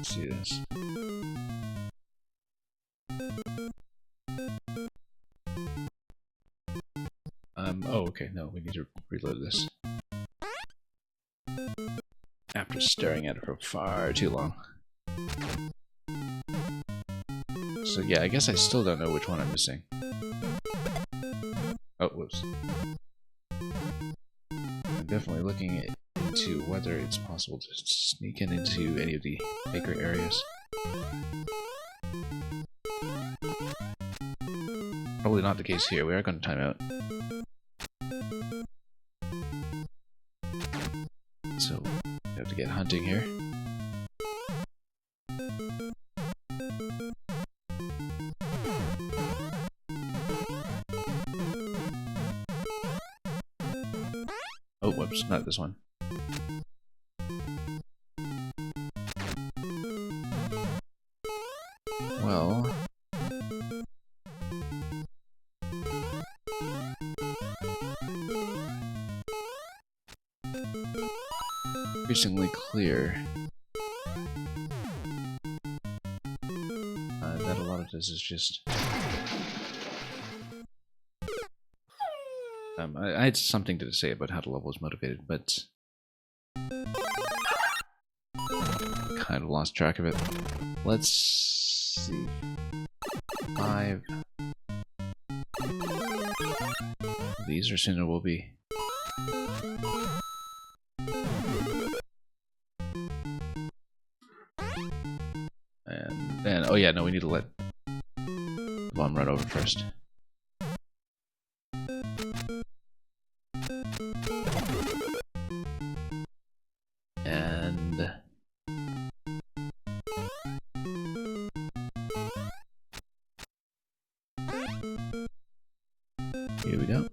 see this. Oh, okay, no, we need to reload this. After staring at it for far too long. So yeah, I guess I still don't know which one I'm missing. Oh, whoops. I'm definitely looking into whether it's possible to sneak in into any of the maker areas. Probably not the case here. We are going to time out. So, we have to get hunting here. Oh, whoops, not this one. Well... increasingly clear that a lot of this is just... I had something to say about how the level is motivated, but kind of lost track of it. Let's see. 5. These, or sooner will be. And then, oh yeah, no, we need to let the bomb run over first. And here we go.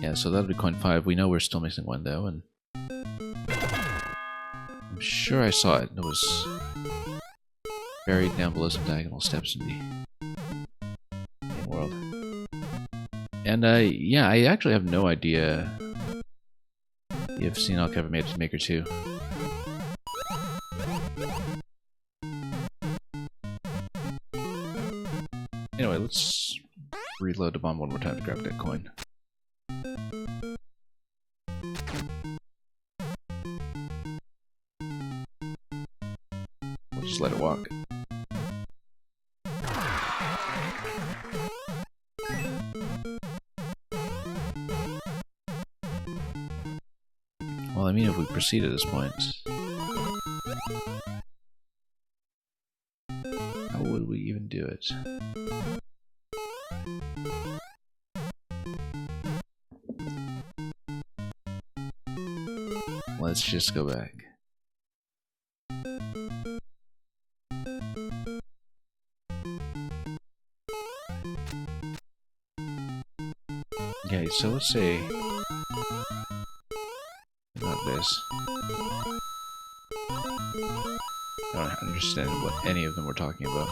Yeah, so that'll be coin 5. We know we're still missing one though, and I'm sure I saw it. It was buried down below some diagonal steps in the main world. And yeah, I actually have no idea if Seenoc ever made it to Maker 2. Anyway, let's reload the bomb one more time to grab that coin. We'll just let it walk. Well, I mean, if we proceed at this point, how would we even do it? Let's just go back. so let's say about this. I don't understand what any of them were talking about.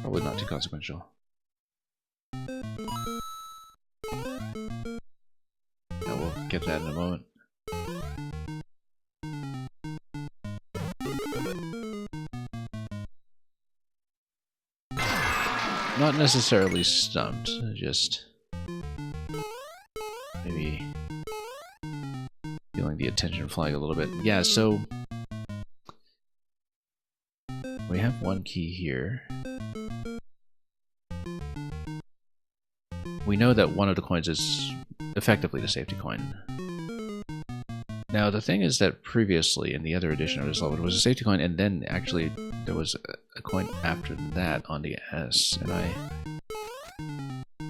Probably not too consequential. Yeah, we'll get that in a moment. Not necessarily stumped, just maybe feeling the attention flag a little bit. Yeah, so we have one key here. We know that one of the coins is effectively the safety coin. Now, the thing is that previously in the other edition of this level, it was a safety coin, and then actually there was a coin after that on the S, and I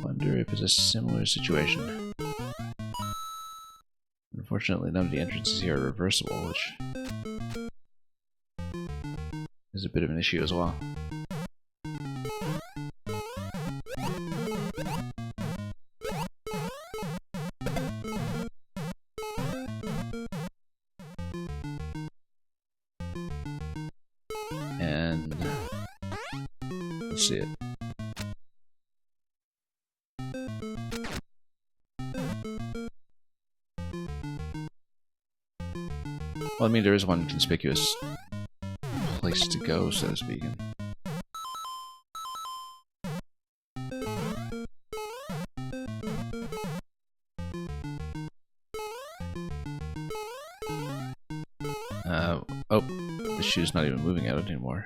wonder if it's a similar situation. Unfortunately, none of the entrances here are reversible, which is a bit of an issue as well. And let's see it. Well, I mean, there is one conspicuous place to go, so to speak. Oh, the shoe's not even moving out anymore.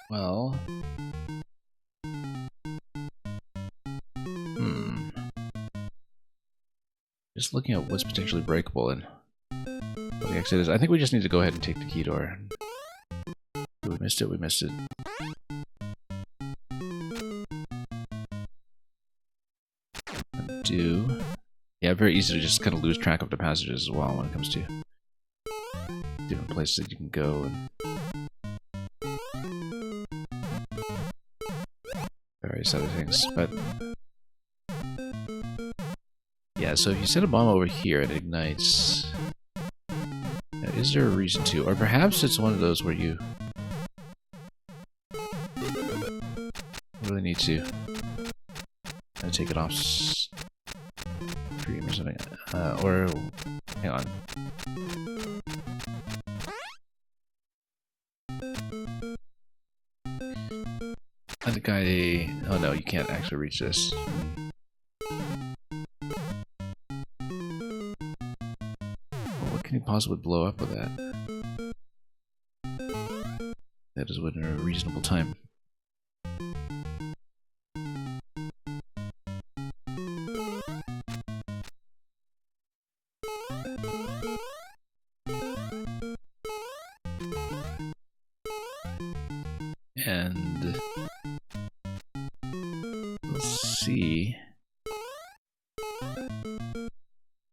Well, just looking at what's potentially breakable and what the exit is. I think we just need to go ahead and take the key door. We missed it, we missed it. Undo. Yeah, very easy to just kind of lose track of the passages as well when it comes to different places that you can go. Various other things, but yeah, so if you set a bomb over here, it ignites. Now, is there a reason to? Or perhaps it's one of those where you really need to take it off stream or something. Or, hang on. I think oh no, you can't actually reach this. What can you possibly blow up with that? That is within a reasonable time. And let's see.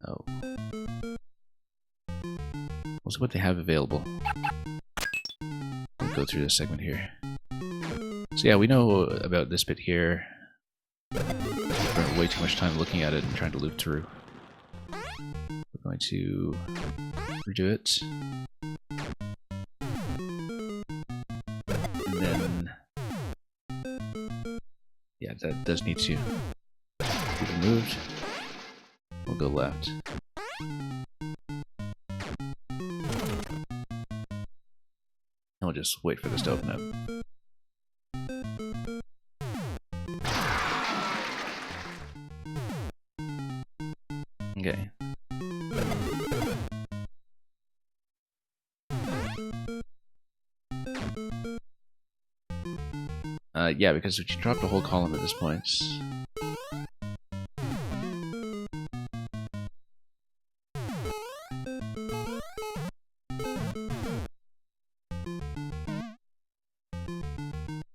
Oh. We'll see what they have available. We'll go through this segment here. So yeah, we know about this bit here. We spent way too much time looking at it and trying to loop through. We're going to redo it. And then, yeah, that does need to be removed. We'll go left. And we'll just wait for this to open up. Okay. Yeah, because if you drop the whole column at this point,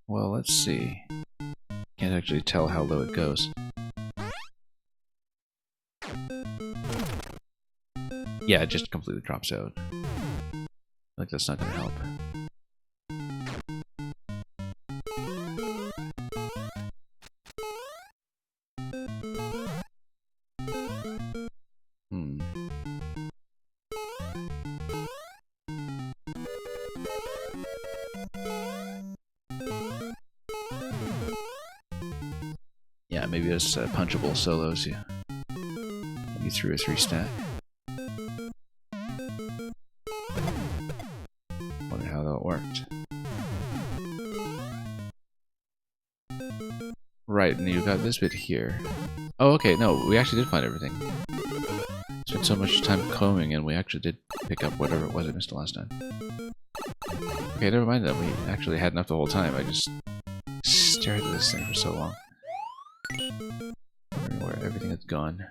Well, let's see. Can't actually tell how low it goes. Yeah, it just completely drops out. Like that's not gonna help. Yeah, maybe it's punchable solos, yeah. Maybe through a 3-stack. Wonder how that worked. Right, and you got this bit here. Oh, okay, no, we actually did find everything. Spent so much time combing, and we actually did pick up whatever it was I missed the last time. Okay, never mind then. We actually had enough the whole time. I just stared at this thing for so long. Wondering where everything has gone.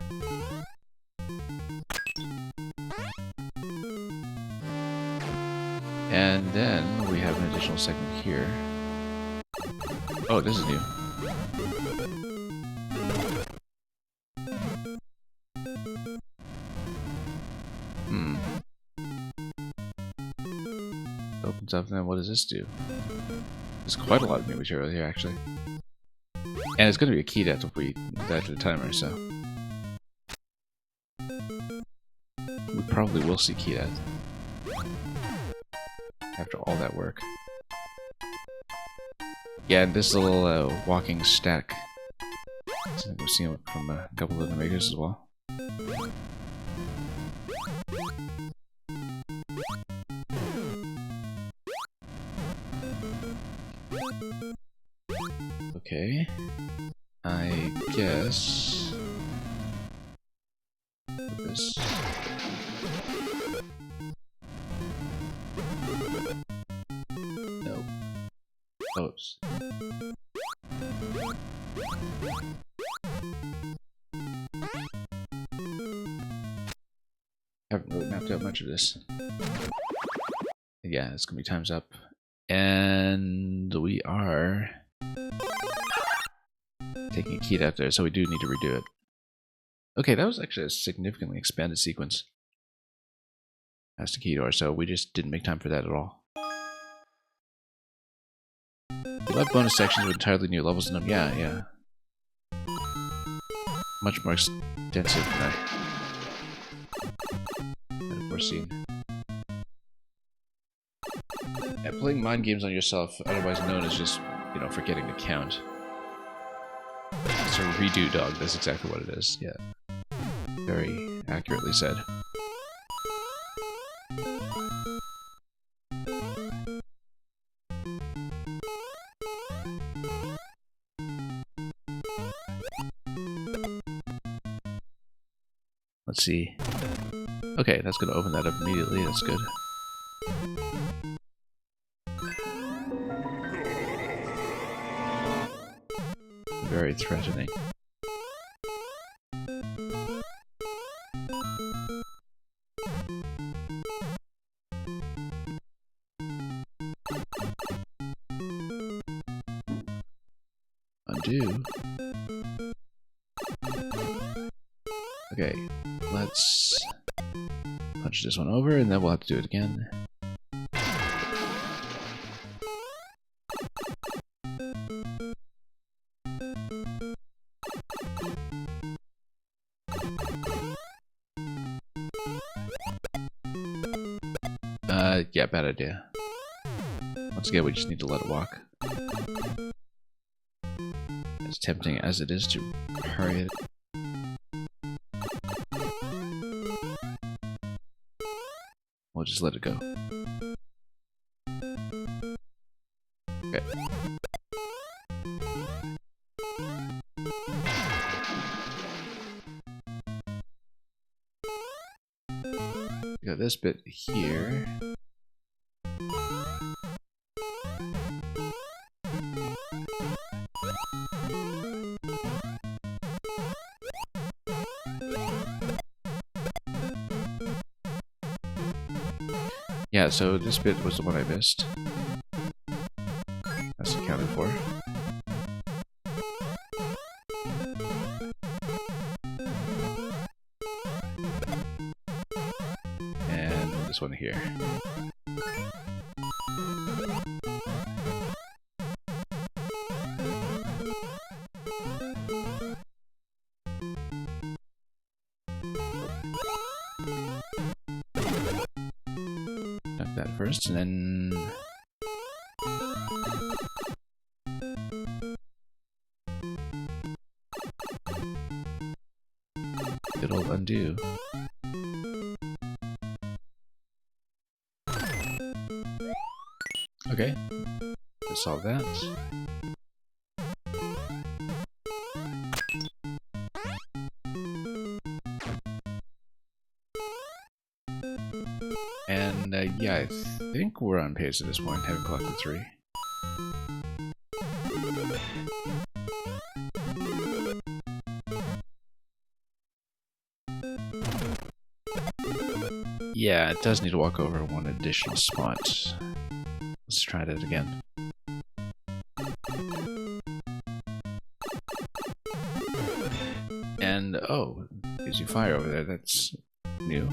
And then we have an additional segment here. Oh, this is new. Opens up, and then what does this do? There's quite a lot of new material here, actually. And it's going to be a key death if we die to the timer, so... we probably will see key death. After all that work. Yeah, and this little walking stack. So we've seen it from a couple of the makers as well. Okay. I guess... this... no. Oops. Haven't really mapped out much of this. Yeah, it's gonna be time's up. And we are taking a key out there, so we do need to redo it. Okay, that was actually a significantly expanded sequence. As to key door, so we just didn't make time for that at all. We love bonus sections with entirely new levels in them. Yeah, yeah. Much more extensive than I'd foreseen. Yeah, playing mind games on yourself, otherwise known as just, you know, forgetting to count. It's a redo dog, that's exactly what it is, yeah. Very accurately said. Let's see. Okay, that's gonna open that up immediately, that's good. Very threatening. Undo. Okay, let's punch this one over and then we'll have to do it again. Yeah, bad idea. Once again, we just need to let it walk. As tempting as it is to hurry it. We'll just let it go. Okay. Got this bit here. Yeah, so this bit was the one I missed. That's accounted for. door. And this one here. Knock that first, and then good old undo. Okay, let's solve that. And yeah, I think we're on pace at this point, having collected 3. Yeah, it does need to walk over 1 additional spot. Let's try that again. And oh, gives you fire over there. That's new.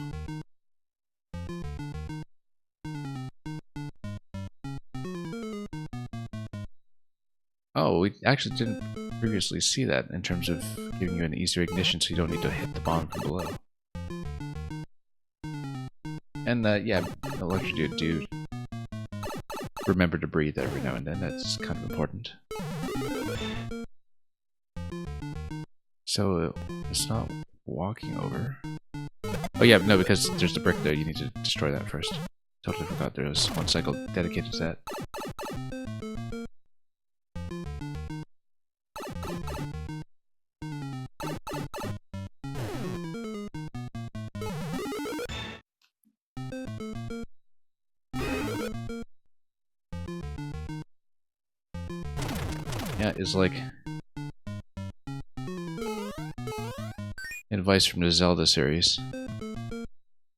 Oh, we actually didn't previously see that in terms of giving you an easier ignition so you don't need to hit the bomb from below. And yeah, Electrodude do remember to breathe every now and then. That's kind of important. So it's not walking over. Oh yeah, no, because there's the brick there. You need to destroy that first. Totally forgot there was 1 cycle dedicated to that. Yeah, it's like advice from the Zelda series.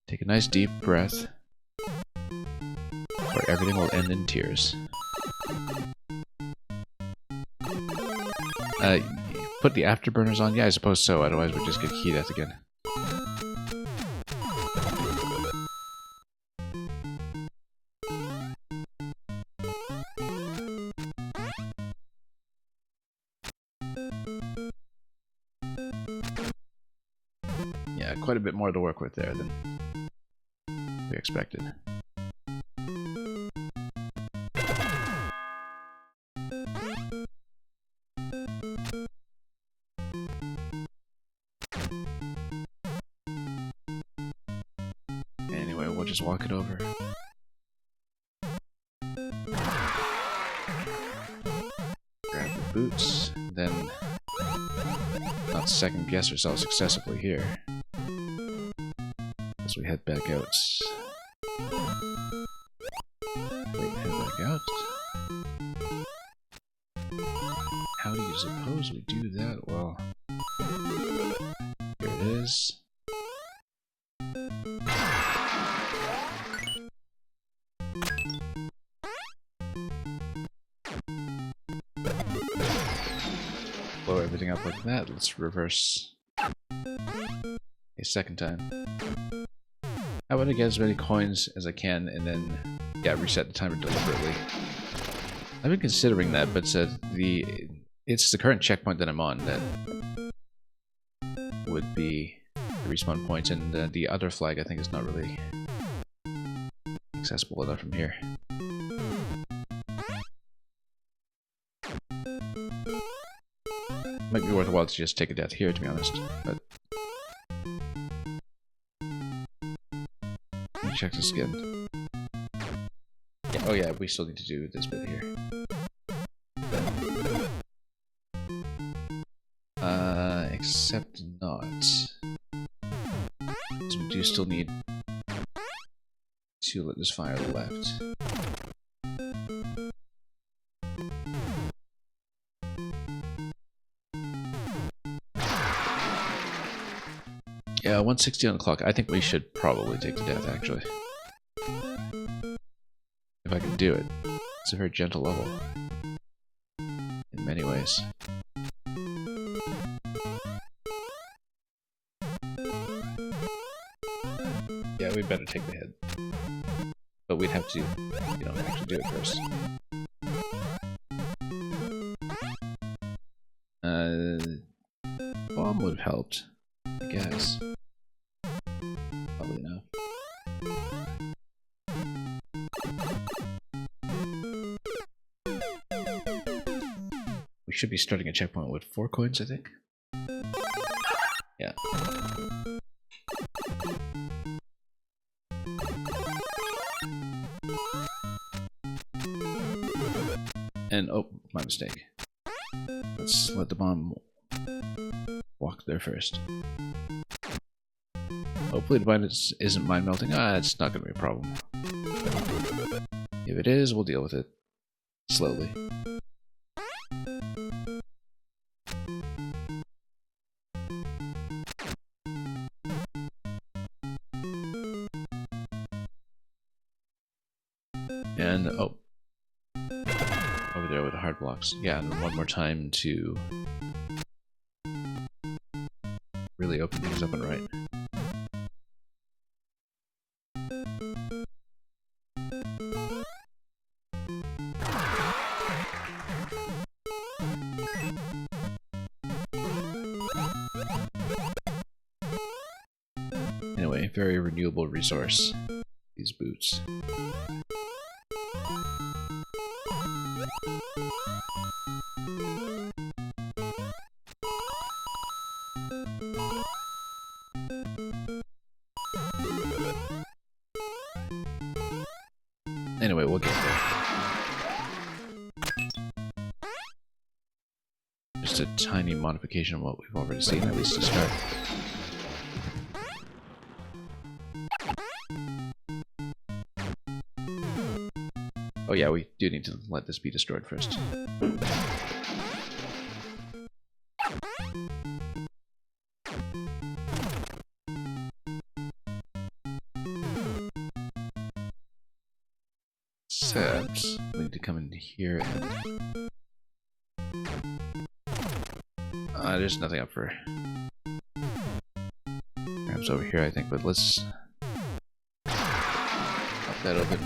Take a nice deep breath, or everything will end in tears. Put the afterburners on? Yeah, I suppose so, otherwise we'd just get key death again. Yeah, quite a bit more to work with there than we expected. Anyway, we'll just walk it over. Grab the boots, then not second guess ourselves excessively here. As we head back out. Wait, head back out? How do you suppose we do that? Well, here it is. Blow everything up like that. Let's reverse a second time. I want to get as many coins as I can and then, yeah, reset the timer deliberately. I've been considering that, but it's the current checkpoint that I'm on that would be the respawn point, and the other flag I think is not really accessible enough from here. Might be worthwhile to just take a death here, to be honest, but let me check this again. Yeah, oh yeah, we still need to do this bit here. Except not. So we do still need to let this fire left. Yeah, 160 on the clock. I think we should probably take the death, actually. If I can do it. It's a very gentle level. guess. Yeah, we'd better take the head. But we'd have to, actually do it first. Bomb would have helped, I guess. Probably enough. We should be starting a checkpoint with 4 coins, I think. Yeah. And, oh, my mistake. Let's let the bomb walk there first. Hopefully the bind isn't mind melting. It's not going to be a problem. If it is, we'll deal with it. Slowly. And, oh. Over there with the hard blocks. Yeah, and one more time to really open things up and right. Anyway, very renewable resource, these boots. Anyway, we'll get there. Just a tiny modification of what we've already seen, at least to start. Oh yeah, we do need to let this be destroyed first. Except, we need to come in here and... there's nothing up for grabs over here, I think, but let's... pop that open.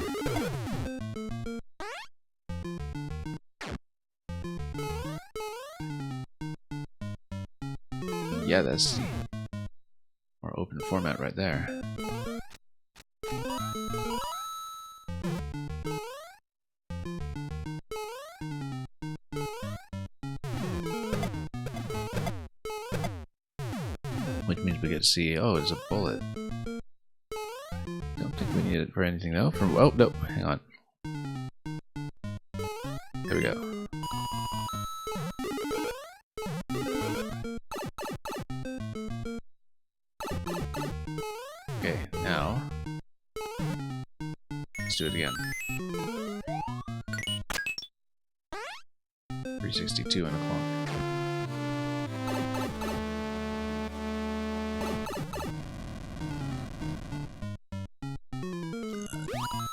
Yeah, that's the more open format right there. Which means we get to see, oh, it's a bullet. Don't think we need it for anything though. Oh, no, hang on. There we go. Okay, now let's do it again. 362 and a clock.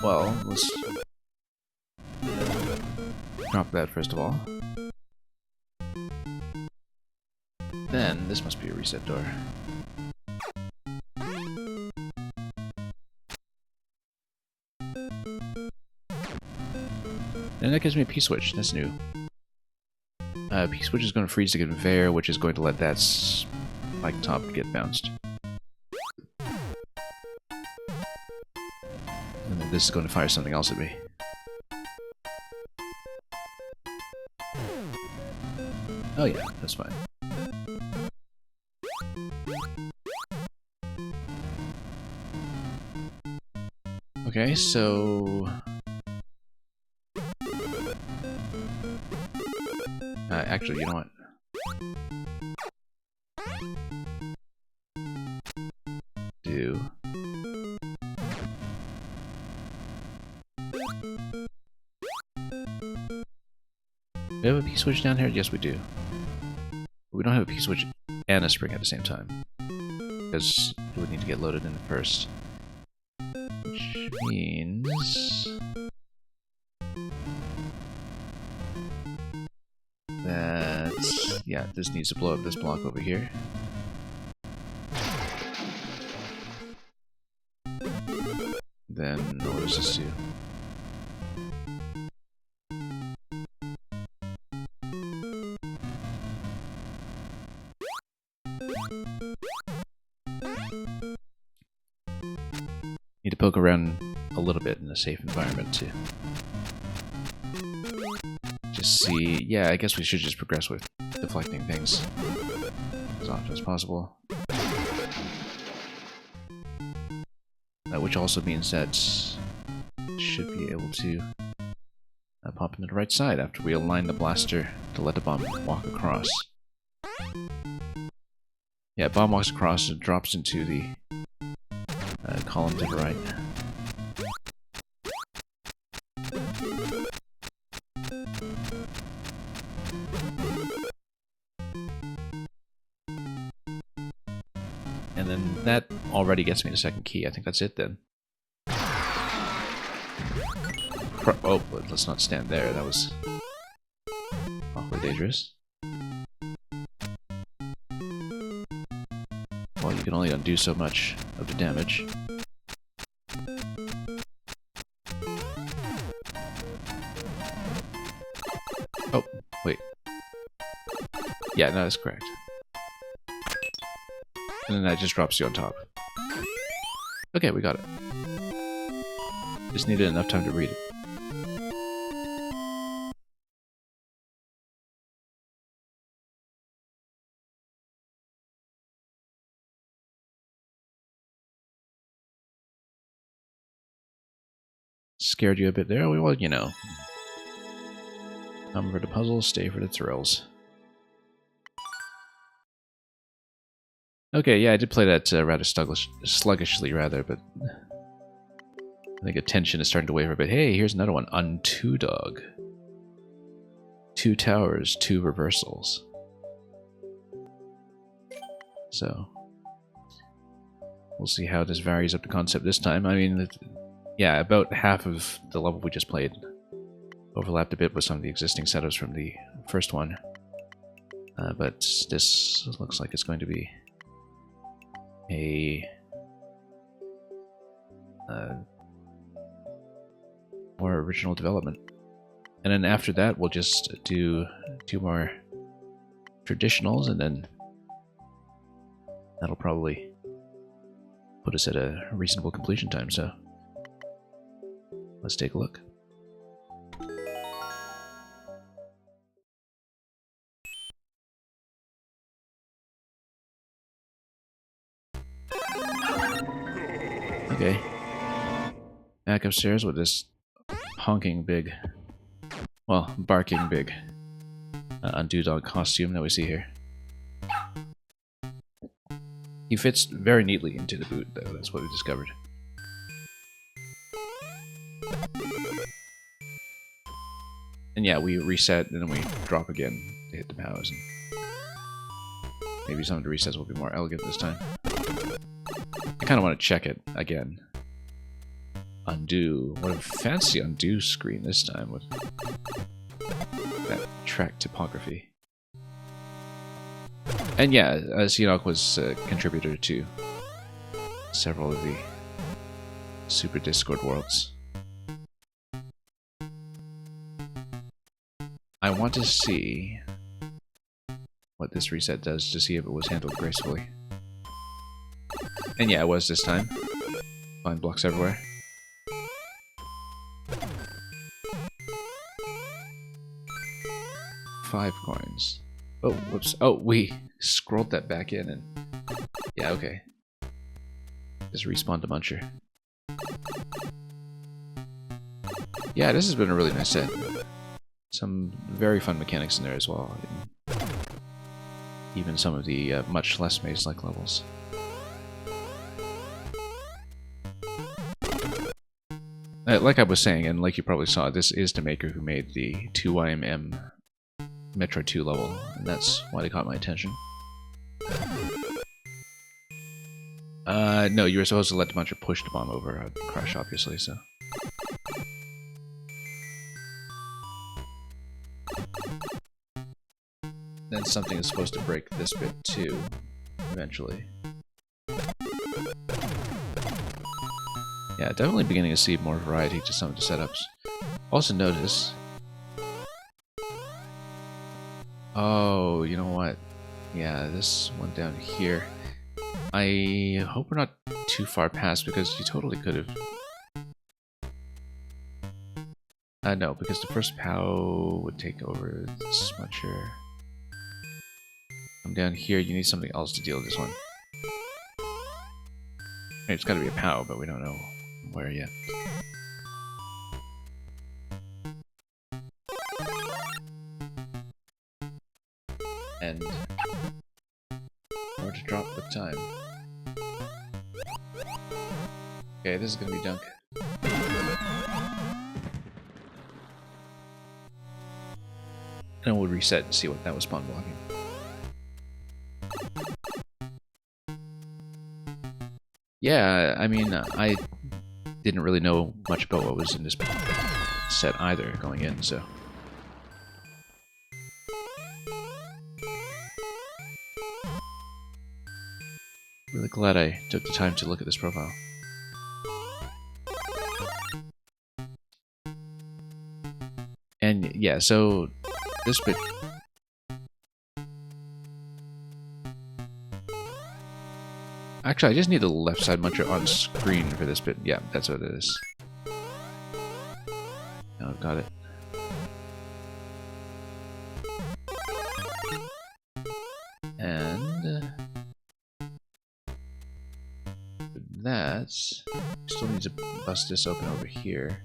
Well, let's drop that first of all. Then this must be a reset door. And that gives me a P-switch. That's new. P-switch is going to freeze the conveyor, which is going to let that spike top get bounced. And then this is going to fire something else at me. Oh yeah, that's fine. Okay, so... actually, you know what? Do... Do we have a P-switch down here? Yes, we do. We don't have a P-switch and a spring at the same time. Because it would need to get loaded in first. Which means... that... yeah, this needs to blow up this block over here. Then what does this do? Need to poke around a little bit in a safe environment to just see. Yeah, I guess we should just progress with deflecting things as often as possible. Which also means that should be able to pop into the right side after we align the blaster to let the bomb walk across. Yeah, bomb walks across and drops into the column to the right. And then that already gets me the second key. I think that's it then. Oh, but let's not stand there. That was awfully dangerous. Well, you can only undo so much of the damage. Oh, wait. Yeah, no, that's correct. And then that just drops you on top. Okay, we got it. Just needed enough time to read it. Scared you a bit there? Well, you know. Come for the puzzles, stay for the thrills. Okay, yeah, I did play that rather sluggishly, but I think attention is starting to waver a bit. Hey, here's another one. Unto Dog. 2 towers, 2 reversals. So, we'll see how this varies up the concept this time. I mean, yeah, about half of the level we just played overlapped a bit with some of the existing setups from the first one. But this looks like it's going to be a more original development. And then after that, we'll just do 2 more traditionals, and then that'll probably put us at a reasonable completion time, so let's take a look. Okay. Back upstairs with this honking big, well, barking big Undo Dog costume that we see here. He fits very neatly into the boot, though. That's what we discovered. And yeah, we reset, and then we drop again to hit the POWs. And maybe some of the resets will be more elegant this time. I kind of want to check it again. Undo. What a fancy undo screen this time with that track typography. And yeah, Seenoc was a contributor to several of the Super Discord worlds. I want to see what this reset does to see if it was handled gracefully. And yeah, it was this time. Fine blocks everywhere. $5 coins. Oh, whoops. Oh, we scrolled that back in and... Yeah, okay. Just respawned a muncher. Yeah, this has been a really nice set. Some very fun mechanics in there as well. Even some of the much less maze-like levels. Like I was saying, and like you probably saw, this is the maker who made the 2YMM Metro 2 level, and that's why they caught my attention. No, you were supposed to let the muncher push the bomb over. I'd crash, obviously, so... then something is supposed to break this bit too, eventually. Yeah, definitely beginning to see more variety to some of the setups. Also notice... Oh, you know what? Yeah, this one down here. I hope we're not too far past, because you totally could have... no, because the first POW would take over this muncher. Come down here, you need something else to deal with this one. It's gotta be a POW, but we don't know where yet. And... or to drop with time. Okay, this is gonna be dunk. And we'll reset and see what that was spawn blocking. Yeah, I mean, I didn't really know much about what was in this set either going in, so... Really glad I took the time to look at this profile. And yeah, so this bit... Actually, I just need the left side muncher on screen for this bit. Yeah, that's what it is. Now I've got it. And... that... still need to bust this open over here.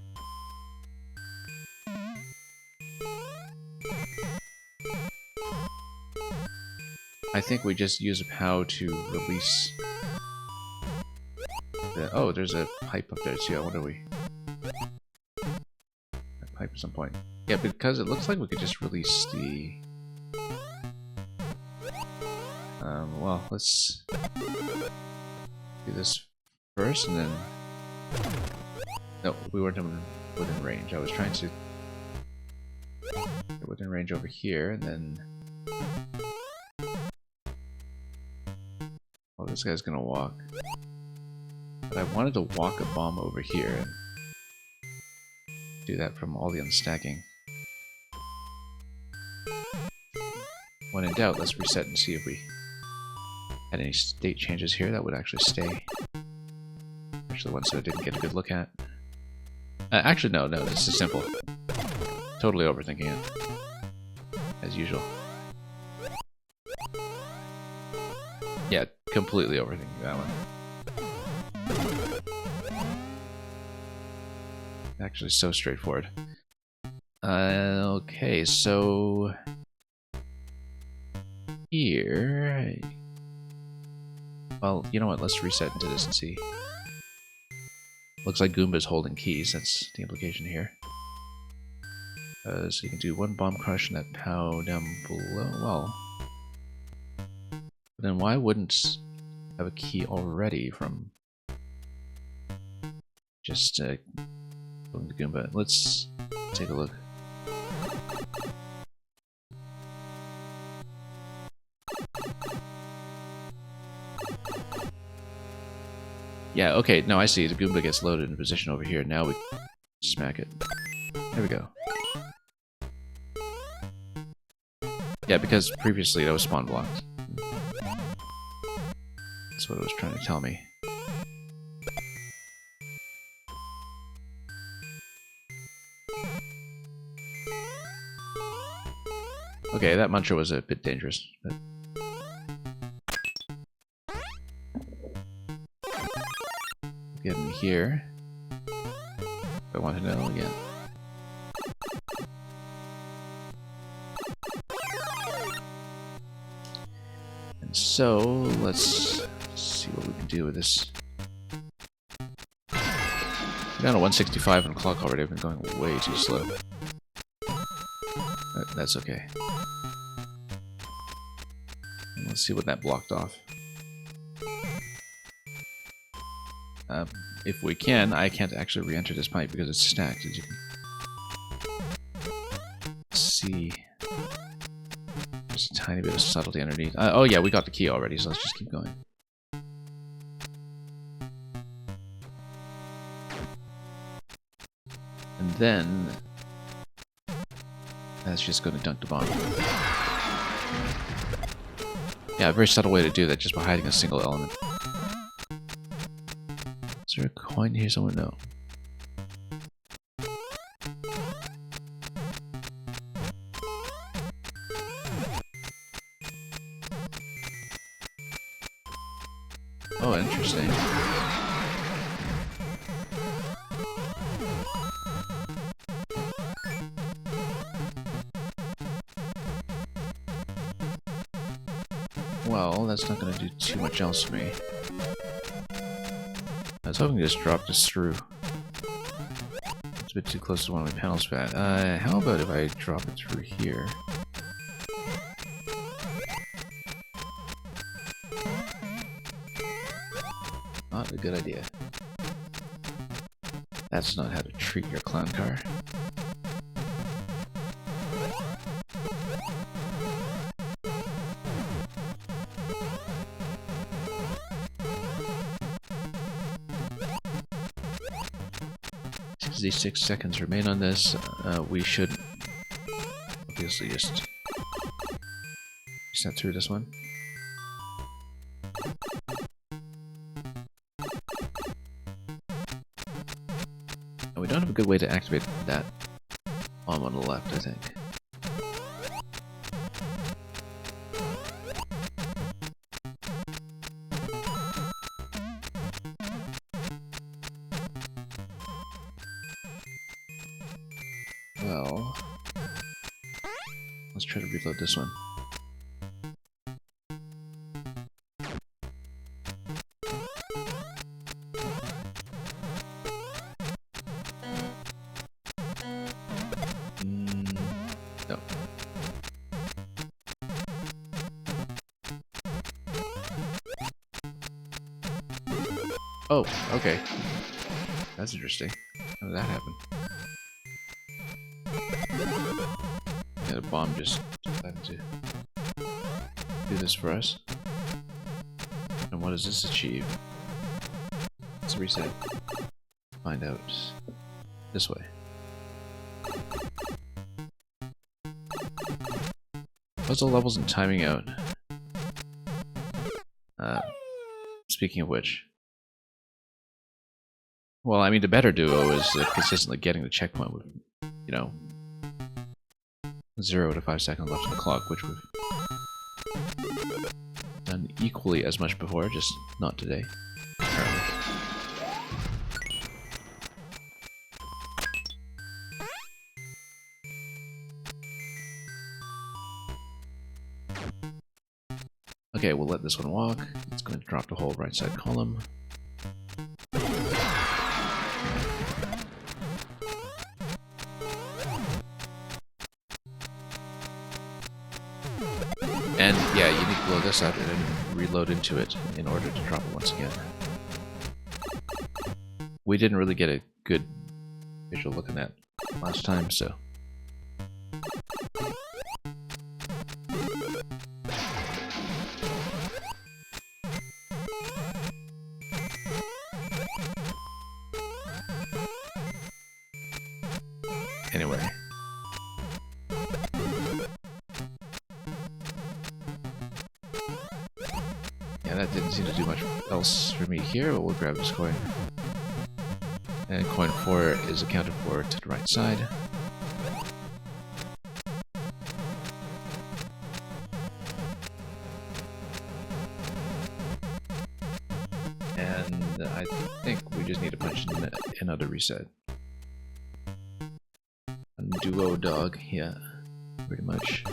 I think we just use a POW to release... oh, there's a pipe up there too. I wonder we... a pipe at some point. Yeah, because it looks like we could just release the... well, let's do this first, and then... No, we weren't within range. I was trying to get within range over here, and then... oh, this guy's gonna walk. But I wanted to walk a bomb over here and do that from all the unstacking. When in doubt, let's reset and see if we had any state changes here that would actually stay. Actually, ones that I didn't get a good look at. Actually, no, this is simple. Totally overthinking it. As usual. Yeah, completely overthinking that one. Actually, so straightforward. Okay, so... here... well, you know what, let's reset into this and see. Looks like Goomba's holding keys, that's the implication here. So you can do one bomb crush and that POW down below. Well... then why wouldn't have a key already from... just going to Goomba? Let's take a look. Yeah, okay, no, I see. The Goomba gets loaded in position over here. Now we smack it. There we go. Yeah, because previously that was spawn blocked. That's what it was trying to tell me. Okay, that muncher was a bit dangerous, but... get in here. If I want to know, yeah. And so, let's see what we can do with this. I'm down to 165 on the clock already. I've been going way too slow. That's okay. And let's see what that blocked off. If we can, I can't actually re-enter this pipe because it's stacked, as you can see. There's Just a tiny bit of subtlety underneath. Oh yeah, we got the key already, so let's just keep going. And then that's just going to dunk the bomb. Yeah, a very subtle way to do that, just by hiding a single element. Is there a coin here somewhere? No. Oh, interesting. Well, that's not going to do too much else for me. I was hoping to just drop this through. It's a bit too close to one of my panels for that. How about if I drop it through here? Not a good idea. That's not how to treat your clown car. These 6 seconds remain on this. We should obviously just step through this one. And we don't have a good way to activate that bomb on the left, I think. Well, let's try to reload this one. No. Oh, okay. That's interesting. How did that happen? Yeah, the bomb just decided to do this for us. And what does this achieve? Let's reset. Find out. This way. Puzzle levels and timing out. Speaking of which. Well, I mean, the better duo is consistently getting the checkpoint with, you know, 0 to 5 seconds left on the clock, which we've done equally as much before, just not today, apparently. Okay, we'll let this one walk. It's going to drop the whole right side column. And yeah, you need to blow this up and then reload into it in order to drop it once again. We didn't really get a good visual look at that last time, so. Anyway. Yeah, that didn't seem to do much else for me here, but we'll grab this coin. And coin 4 is accounted for to the right side. And I think we just need to punch in another reset. Duo dog, yeah, pretty much.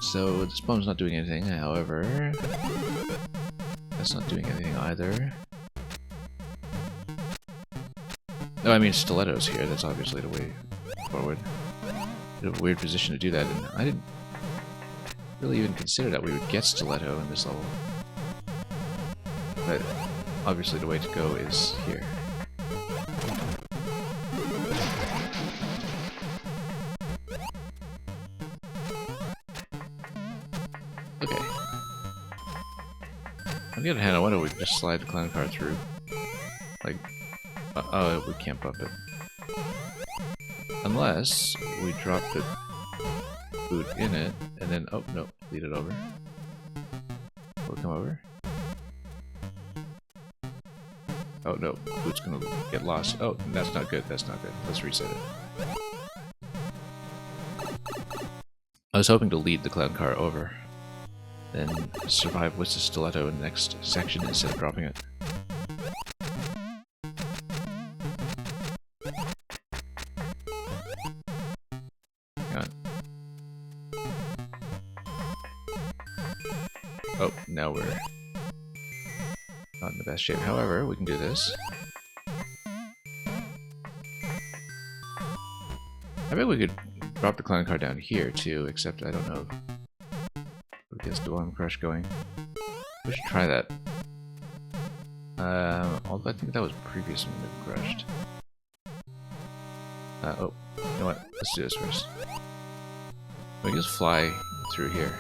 So this bomb's not doing anything, however, that's not doing anything either. No, I mean stilettos here, that's obviously the way forward. Bit of a weird position to do that, and I didn't really even consider that we would get stiletto in this level. But obviously the way to go is here. Okay. On the other hand, I wonder if we could just slide the clown car through. Like, oh, we can't bump it. Unless we drop the boot in it, and then, oh, no, lead it over. Will it come over? Oh, no, boot's gonna get lost. Oh, that's not good, that's not good. Let's reset it. I was hoping to lead the clown car over, then survive with the stiletto in the next section instead of dropping it. Hang on. Oh, now we're not in the best shape. However, we can do this. I bet we could drop the clown car down here too, except I don't know what gets the bomb crush going. We should try that. Although I think that was previous when we crushed. Oh, you know what? Let's do this first. We can just fly through here.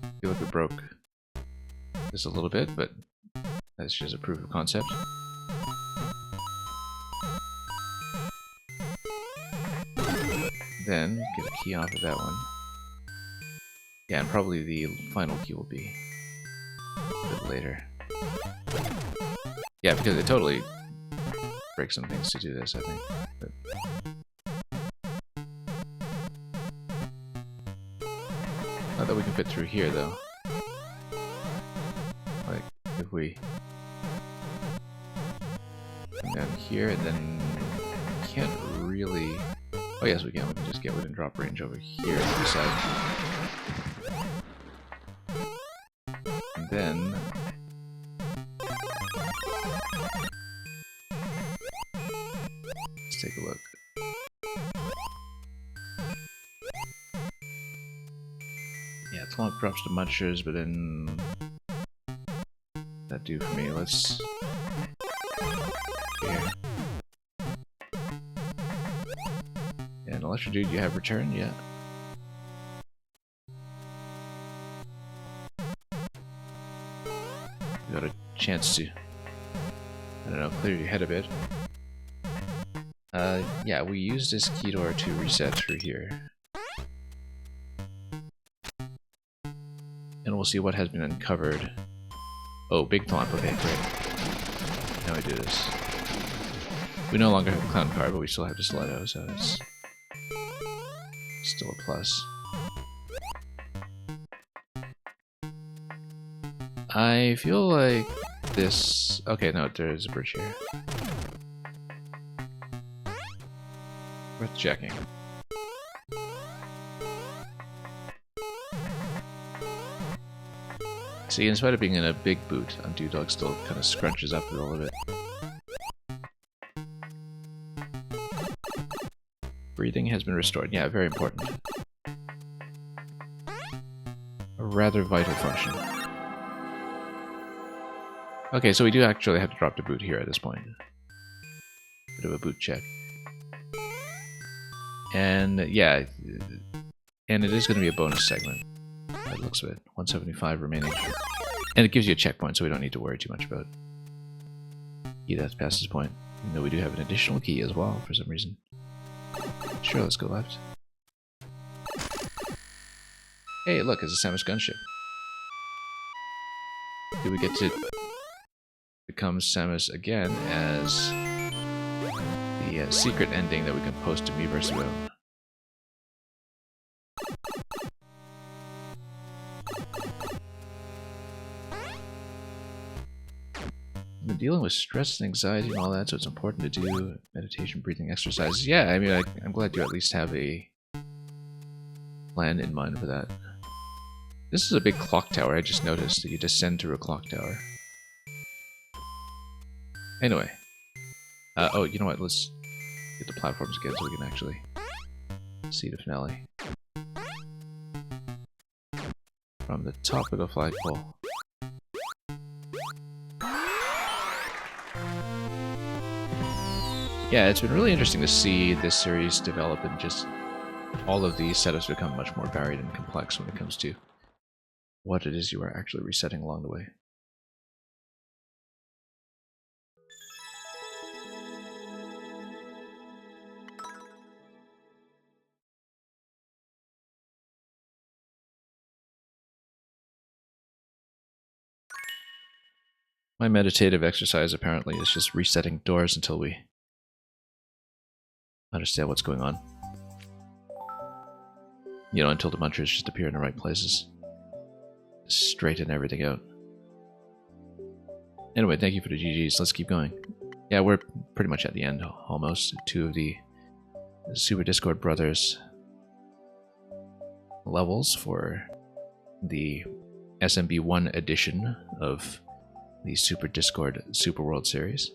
I feel like we broke this a little bit, but that's just a proof of concept. Then get a key off of that one. Yeah, and probably the final key will be a bit later. Yeah, because it totally breaks some things to do this, I think. But not that we can fit through here, though. Like, if we come down here, and then we can't really... Oh yes, we can. We can just get within drop range over here to the side. And then... let's take a look. Yeah, Thwomp drops the munchers, but then... that do for me. Let's... here. And Electro Dude, you have returned? Yeah. You got a chance to, I don't know, clear your head a bit. Yeah, we use this key door to reset through here. And we'll see what has been uncovered. Oh, big Thwomp. Okay, great. Now we do this. We no longer have a clown car, but we still have the stiletto, so it's still a plus. I feel like this... okay, no, there's a bridge here. Worth checking. See, in spite of being in a big boot, Dog still kind of scrunches up a little bit. Breathing has been restored. Yeah, very important. A rather vital function. Okay, so we do actually have to drop the boot here at this point. Bit of a boot check. And yeah, and it is going to be a bonus segment. By the looks of it. 175 remaining. And it gives you a checkpoint, so we don't need to worry too much about key that's past this point. Even though we do have an additional key as well, for some reason. Sure, let's go left. Hey, look, it's a Samus gunship. Do we get to become Samus again as the secret ending that we can post to Miiverse about? I've been dealing with stress and anxiety and all that, so it's important to do meditation, breathing exercises. Yeah, I mean, I'm glad you at least have a plan in mind for that. This is a big clock tower. I just noticed that you descend through a clock tower. Anyway. Oh, you know what? Let's get the platforms again so we can actually see the finale. from the top of the flagpole. Yeah, it's been really interesting to see this series develop and just all of these setups become much more varied and complex when it comes to what it is you are actually resetting along the way. My meditative exercise apparently is just resetting doors until we understand what's going on. You know, until the mantras just appear in the right places. Straighten everything out. Anyway, thank you for the GGs. Let's keep going. Yeah, we're pretty much at the end, almost. Two of the Super Discord Brothers levels for the SMB1 edition of the Super Discord Super World Series.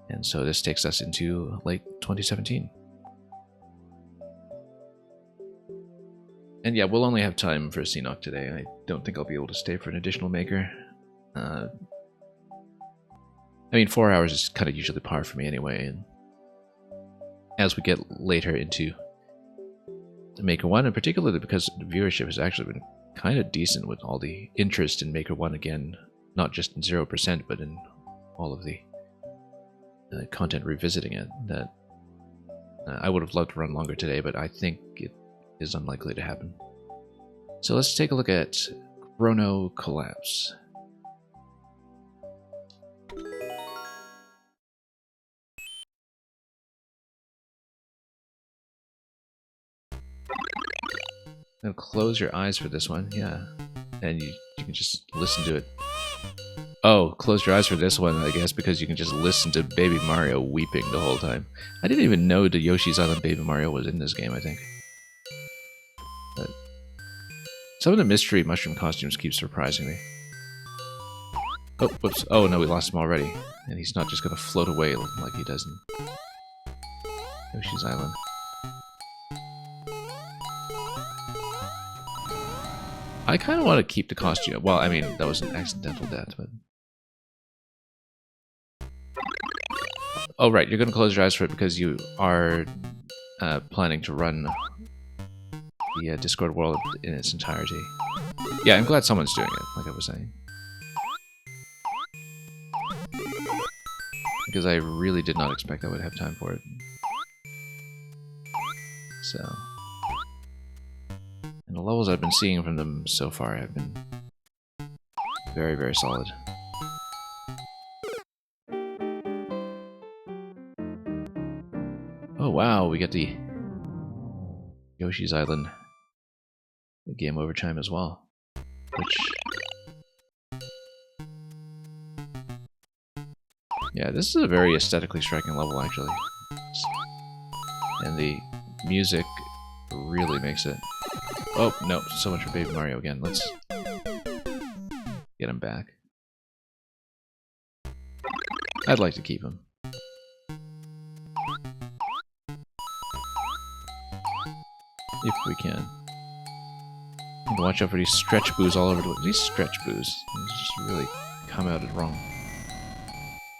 And so this takes us into late 2017. And yeah, we'll only have time for Seenoc today. I don't think I'll be able to stay for an additional maker. I mean, 4 hours is kind of usually par for me anyway. And as we get later into Maker 1, and particularly because the viewership has actually been kind of decent with all the interest in Maker 1 again, not just in 0%, but in all of the content revisiting it, that I would have loved to run longer today, but I think it is unlikely to happen. So let's take a look at Chrono Collapse. Now close your eyes for this one, yeah. And you can just listen to it. Oh, close your eyes for this one, I guess, because you can just listen to Baby Mario weeping the whole time. I didn't even know the Yoshi's Island Baby Mario was in this game, I think. But some of the mystery mushroom costumes keep surprising me. Oh, whoops. Oh, no, we lost him already. And he's not just going to float away like he does in Yoshi's Island. I kind of want to keep the costume. Well, I mean, that was an accidental death, but... Oh, right, you're going to close your eyes for it because you are planning to run the Discord world in its entirety. Yeah, I'm glad someone's doing it, like I was saying. Because I really did not expect I would have time for it. So... And the levels I've been seeing from them so far have been very, very solid. Oh wow, we get the Yoshi's Island game over time as well. Which... Yeah, this is a very aesthetically striking level, actually. And the music really makes it... Oh, no, so much for Baby Mario again. Let's get him back. I'd like to keep him. If we can. And watch out for these stretch boos all over the place. These stretch boos. These just really come out at wrong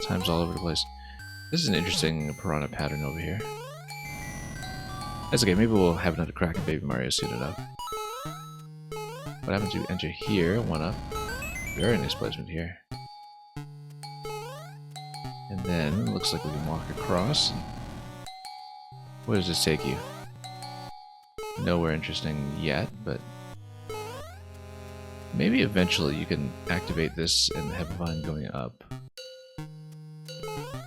times all over the place. This is an interesting piranha pattern over here. That's okay, maybe we'll have another crack at Baby Mario soon enough. What happens if you enter here? One up. Very nice placement here. And then, it looks like we can walk across. Where does this take you? Nowhere interesting yet, but... Maybe eventually you can activate this and have a vine going up.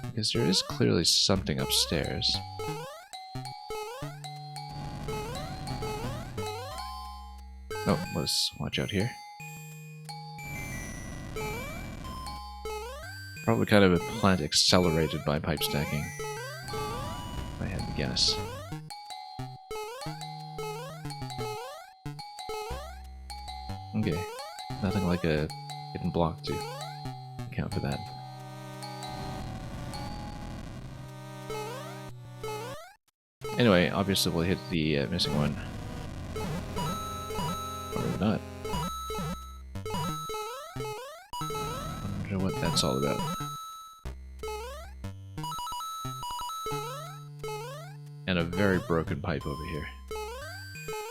Because there is clearly something upstairs. Oh, let's watch out here. Probably kind of a plant accelerated by pipe stacking, if I had to guess. Okay, nothing like a hidden block to account for that. Anyway, obviously we'll hit the missing one. Or not. Wonder what that's all about. And a very broken pipe over here.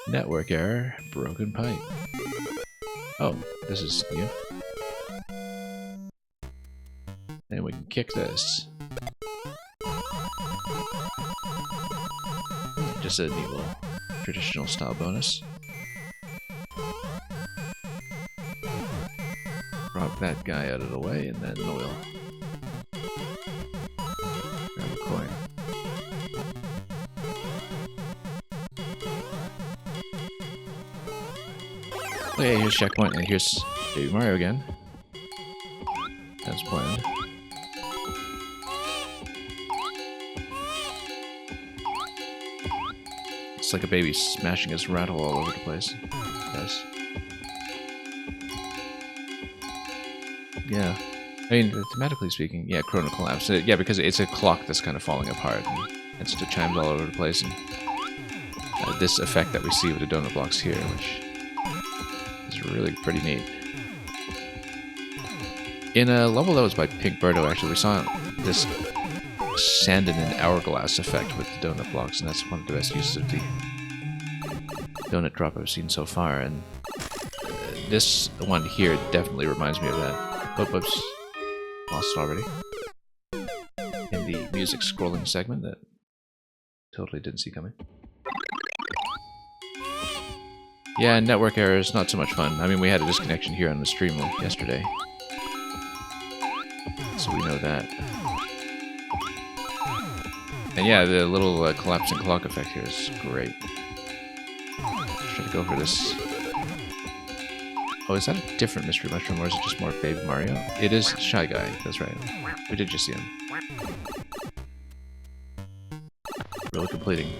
Network error, broken pipe. Oh, this is new. And we can kick this. Just a neat little traditional style bonus. Drop that guy out of the way, and then we'll grab a coin. Okay, here's checkpoint, and here's Baby Mario again. As planned. It's like a baby smashing his rattle all over the place. Yes. Yeah. I mean, thematically speaking, yeah, Chrono Collapse. Yeah, because it's a clock that's kind of falling apart, and it's the chimes all over the place, and this effect that we see with the donut blocks here, which is really pretty neat. In a level that was by Pink Birdo, actually, we saw this sand in an hourglass effect with the donut blocks, and that's one of the best uses of the donut drop I've seen so far, and this one here definitely reminds me of that. Whoops. Lost it already. In the music scrolling segment that totally didn't see coming. Yeah, network errors, not so much fun. I mean, we had a disconnection here on the stream yesterday. So we know that. And yeah, the little collapsing clock effect here is great. Let's try to go for this. Oh, is that a different Mystery Mushroom, or is it just more Baby Mario? It is Shy Guy, that's right. We did just see him. Really completing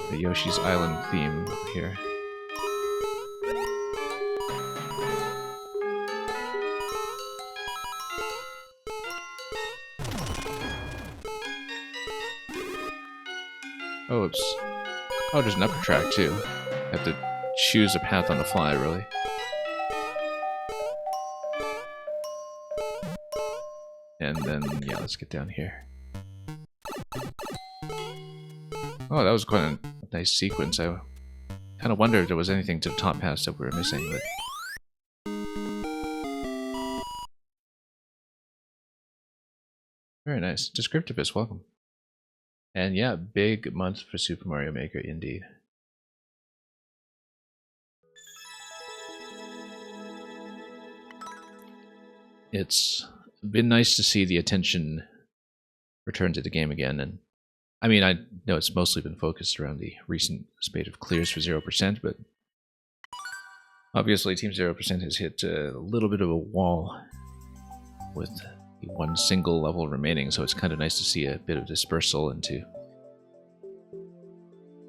the Yoshi's Island theme here. Oh, oops. Oh, there's an upper track too. Have to choose a path on the fly, really. And then, yeah, let's get down here. Oh, that was quite a nice sequence. I kind of wondered if there was anything to the top pass that we were missing, but... Very nice. Descriptivist, welcome. And yeah, big month for Super Mario Maker, indeed. It's been nice to see the attention return to the game again, and I mean, I know it's mostly been focused around the recent spate of clears for 0%, but obviously Team 0% has hit a little bit of a wall with the one single level remaining, so it's kind of nice to see a bit of dispersal into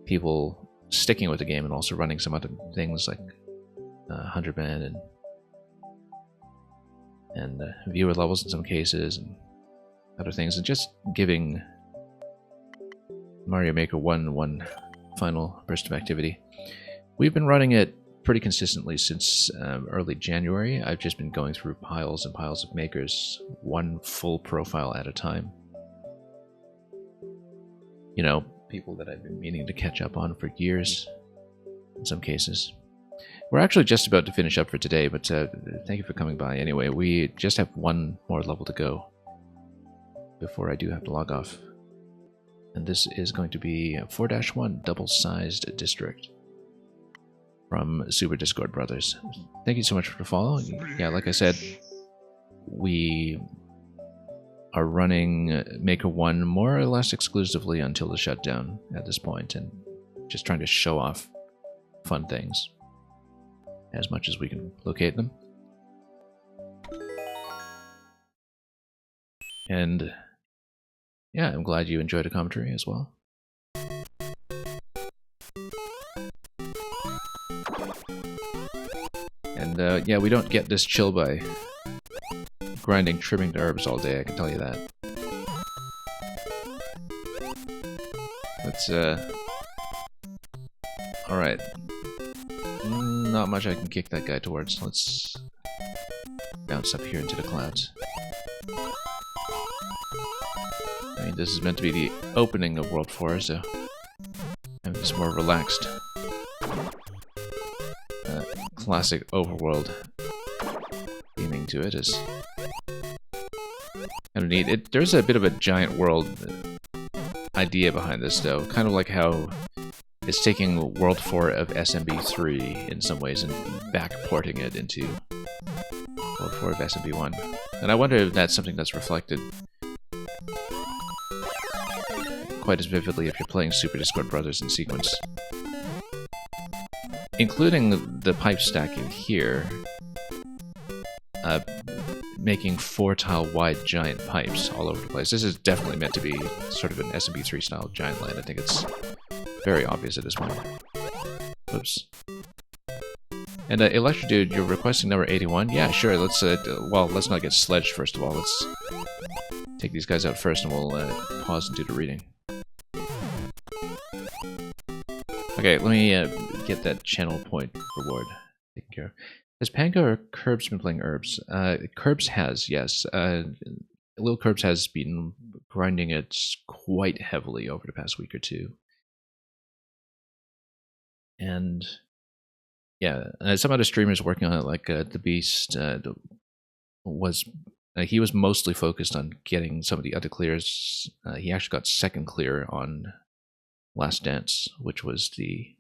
people sticking with the game and also running some other things like 100-man and viewer levels in some cases and other things, and just giving Mario Maker 1 one final burst of activity. We've been running it pretty consistently since early January. I've just been going through piles and piles of makers, one full profile at a time. You know, people that I've been meaning to catch up on for years, in some cases. We're actually just about to finish up for today, but thank you for coming by anyway. We just have one more level to go before I do have to log off. And this is going to be 4-1 double-sized district from Super Discord Brothers. Thank you so much for the follow. Yeah, like I said, we are running Maker 1 more or less exclusively until the shutdown at this point, and just trying to show off fun things as much as we can locate them. And yeah, I'm glad you enjoyed the commentary as well. And yeah, we don't get this chill by grinding, trimming the herbs all day, I can tell you that. Let's, alright. not much I can kick that guy towards. Let's bounce up here into the clouds. I mean, this is meant to be the opening of World 4, so have this more relaxed, classic overworld theming to it is kind of neat. There's a bit of a giant world idea behind this, though. Kind of like how it's taking World 4 of SMB3 in some ways and backporting it into World 4 of SMB1. And I wonder if that's something that's reflected quite as vividly if you're playing Super Discord Brothers in sequence. Including the pipe stacking here, making 4-tile wide giant pipes all over the place. This is definitely meant to be sort of an SMB3 style giant land. I think it's very obvious at this point. Oops. And Electro Dude, you're requesting number 81? Yeah, sure. Let's well, let's not get sledged first of all. Let's take these guys out first, and we'll pause and do the reading. Okay, let me get that channel point reward taken care of. Has Pango or Curbs been playing Herbs? Curbs has, yes. Lil Curbs has been grinding it quite heavily over the past week or two. And yeah, some other streamers working on it, like The Beast, he was mostly focused on getting some of the other clears. He actually got second clear on Last Dance, which was the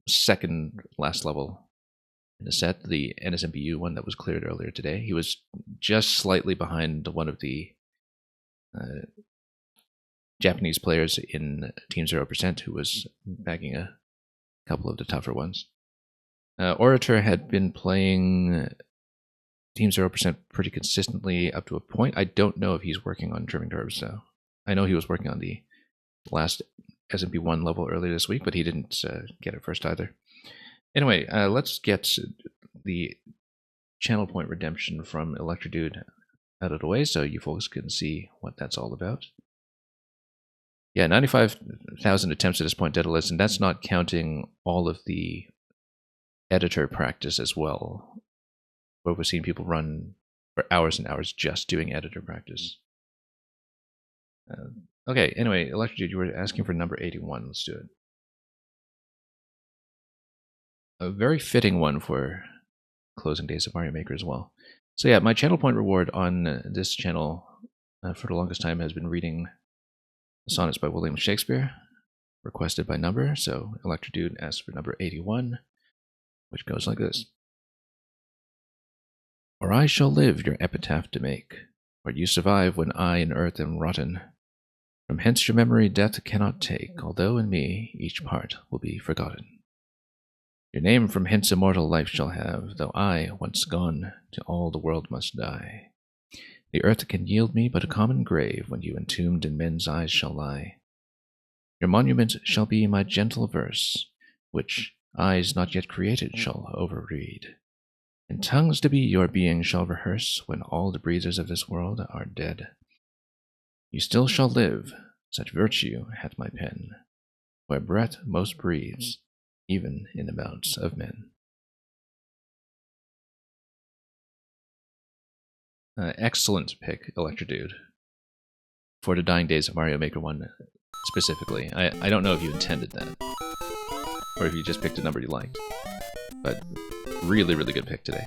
second last level in the set, the NSMBU one that was cleared earlier today. He was just slightly behind one of the Japanese players in Team 0%, who was bagging a couple of the tougher ones. Orator had been playing Team 0% pretty consistently up to a point. I don't know if he's working on Trimming Herbs, though. I know he was working on the last SMP1 level earlier this week, but he didn't get it first either. Anyway, let's get the channel point redemption from Electro Dude out of the way so you folks can see what that's all about. Yeah, 95,000 attempts at this point, Daedalus, and that's not counting all of the editor practice as well, where we've seen people run for hours and hours just doing editor practice. Okay, anyway, Electro Dude, you were asking for number 81. Let's do it. A very fitting one for closing days of Mario Maker as well. So yeah, my channel point reward on this channel for the longest time has been reading sonnets by William Shakespeare, requested by number. So Electro Dude asked for number 81, which goes like this. Or I shall live your epitaph to make, where you survive when I in earth am rotten. From hence your memory death cannot take, although in me each part will be forgotten. Your name from hence immortal life shall have, though I, once gone, to all the world must die. The earth can yield me but a common grave, when you entombed in men's eyes shall lie. Your monument shall be my gentle verse, which eyes not yet created shall overread. And tongues to be your being shall rehearse, when all the breathers of this world are dead. You still shall live, such virtue hath my pen, where breath most breathes, even in the mouths of men. Excellent pick, Electro Dude, for the dying days of Mario Maker 1 specifically. I don't know if you intended that, or if you just picked a number you liked, but really, really good pick today.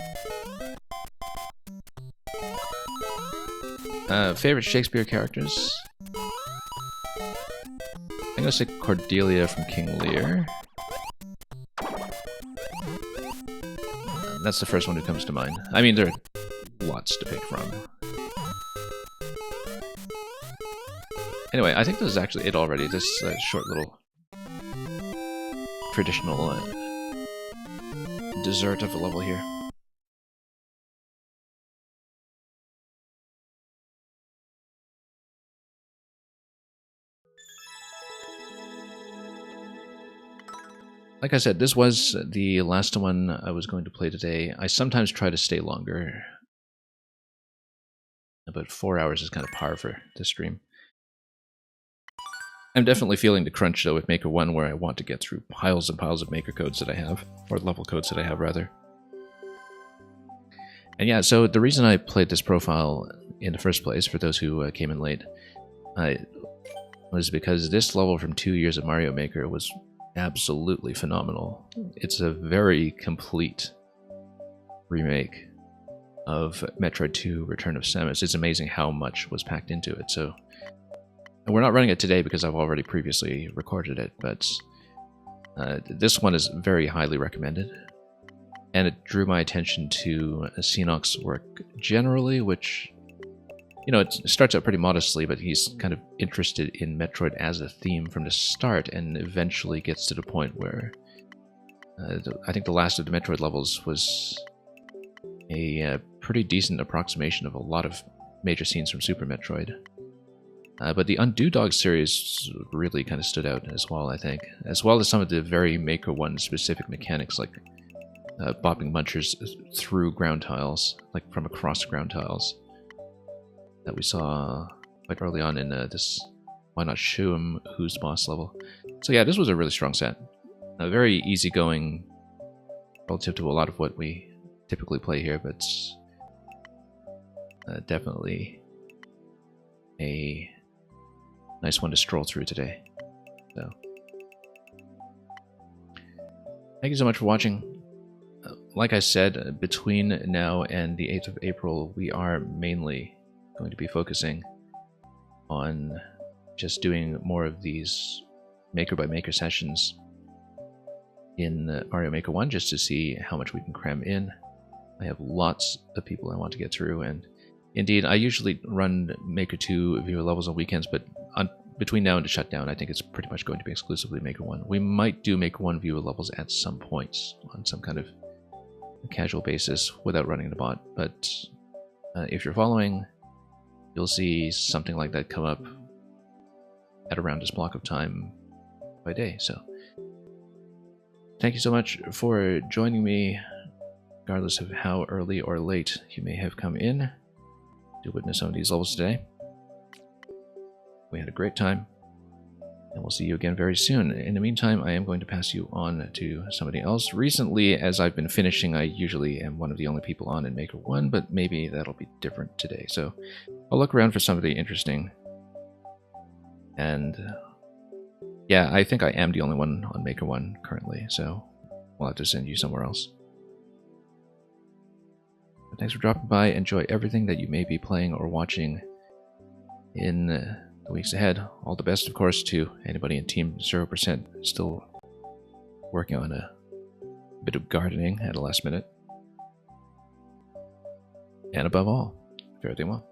Favorite Shakespeare characters? I'm gonna say Cordelia from King Lear. That's the first one who comes to mind. I mean, there are lots to pick from. Anyway, I think this is actually it already. This short little traditional dessert of a level here. Like I said, this was the last one I was going to play today. I sometimes try to stay longer, but 4 hours is kind of par for this stream. I'm definitely feeling the crunch though with Maker 1, where I want to get through piles and piles of Maker codes that I have, or level codes that I have rather. And yeah, so the reason I played this profile in the first place, for those who came in late, was because this level from 2 years of Mario Maker was absolutely phenomenal. It's a very complete remake of Metroid 2 Return of Samus. It's amazing how much was packed into it. So we're not running it today because I've already previously recorded it, but this one is very highly recommended. And it drew my attention to Seenoc's work generally, which, you know, it starts out pretty modestly, but he's kind of interested in Metroid as a theme from the start, and eventually gets to the point where I think the last of the Metroid levels was a pretty decent approximation of a lot of major scenes from Super Metroid. But the Undo Dog series really kind of stood out as well, I think, as well as some of the very Maker 1 specific mechanics, like bopping munchers through ground tiles, like from across ground tiles, that we saw quite early on in this Why Not Show 'Em Who's Boss level. So yeah, this was a really strong set. Very easygoing relative to a lot of what we typically play here, but definitely a nice one to stroll through today. So, thank you so much for watching. Like I said, between now and the 8th of April, we are mainly going to be focusing on just doing more of these Maker by Maker sessions in Mario Maker 1, just to see how much we can cram in. I have lots of people I want to get through, and indeed, I usually run Maker 2 viewer levels on weekends, but between now and the shutdown, I think it's pretty much going to be exclusively Maker 1. We might do Maker 1 viewer levels at some points on some kind of casual basis without running the bot, but if you're following, you'll see something like that come up at around this block of time by day. So thank you so much for joining me, regardless of how early or late you may have come in to witness some of these levels today. We had a great time, and we'll see you again very soon. In the meantime, I am going to pass you on to somebody else. Recently, as I've been finishing, I usually am one of the only people on in Maker 1, but maybe that'll be different today. So I'll look around for somebody interesting. And yeah, I think I am the only one on Maker 1 currently, so we'll have to send you somewhere else. But thanks for dropping by. Enjoy everything that you may be playing or watching in the weeks ahead. All the best, of course, to anybody in Team 0% still working on a bit of gardening at the last minute. And above all, fare thee well.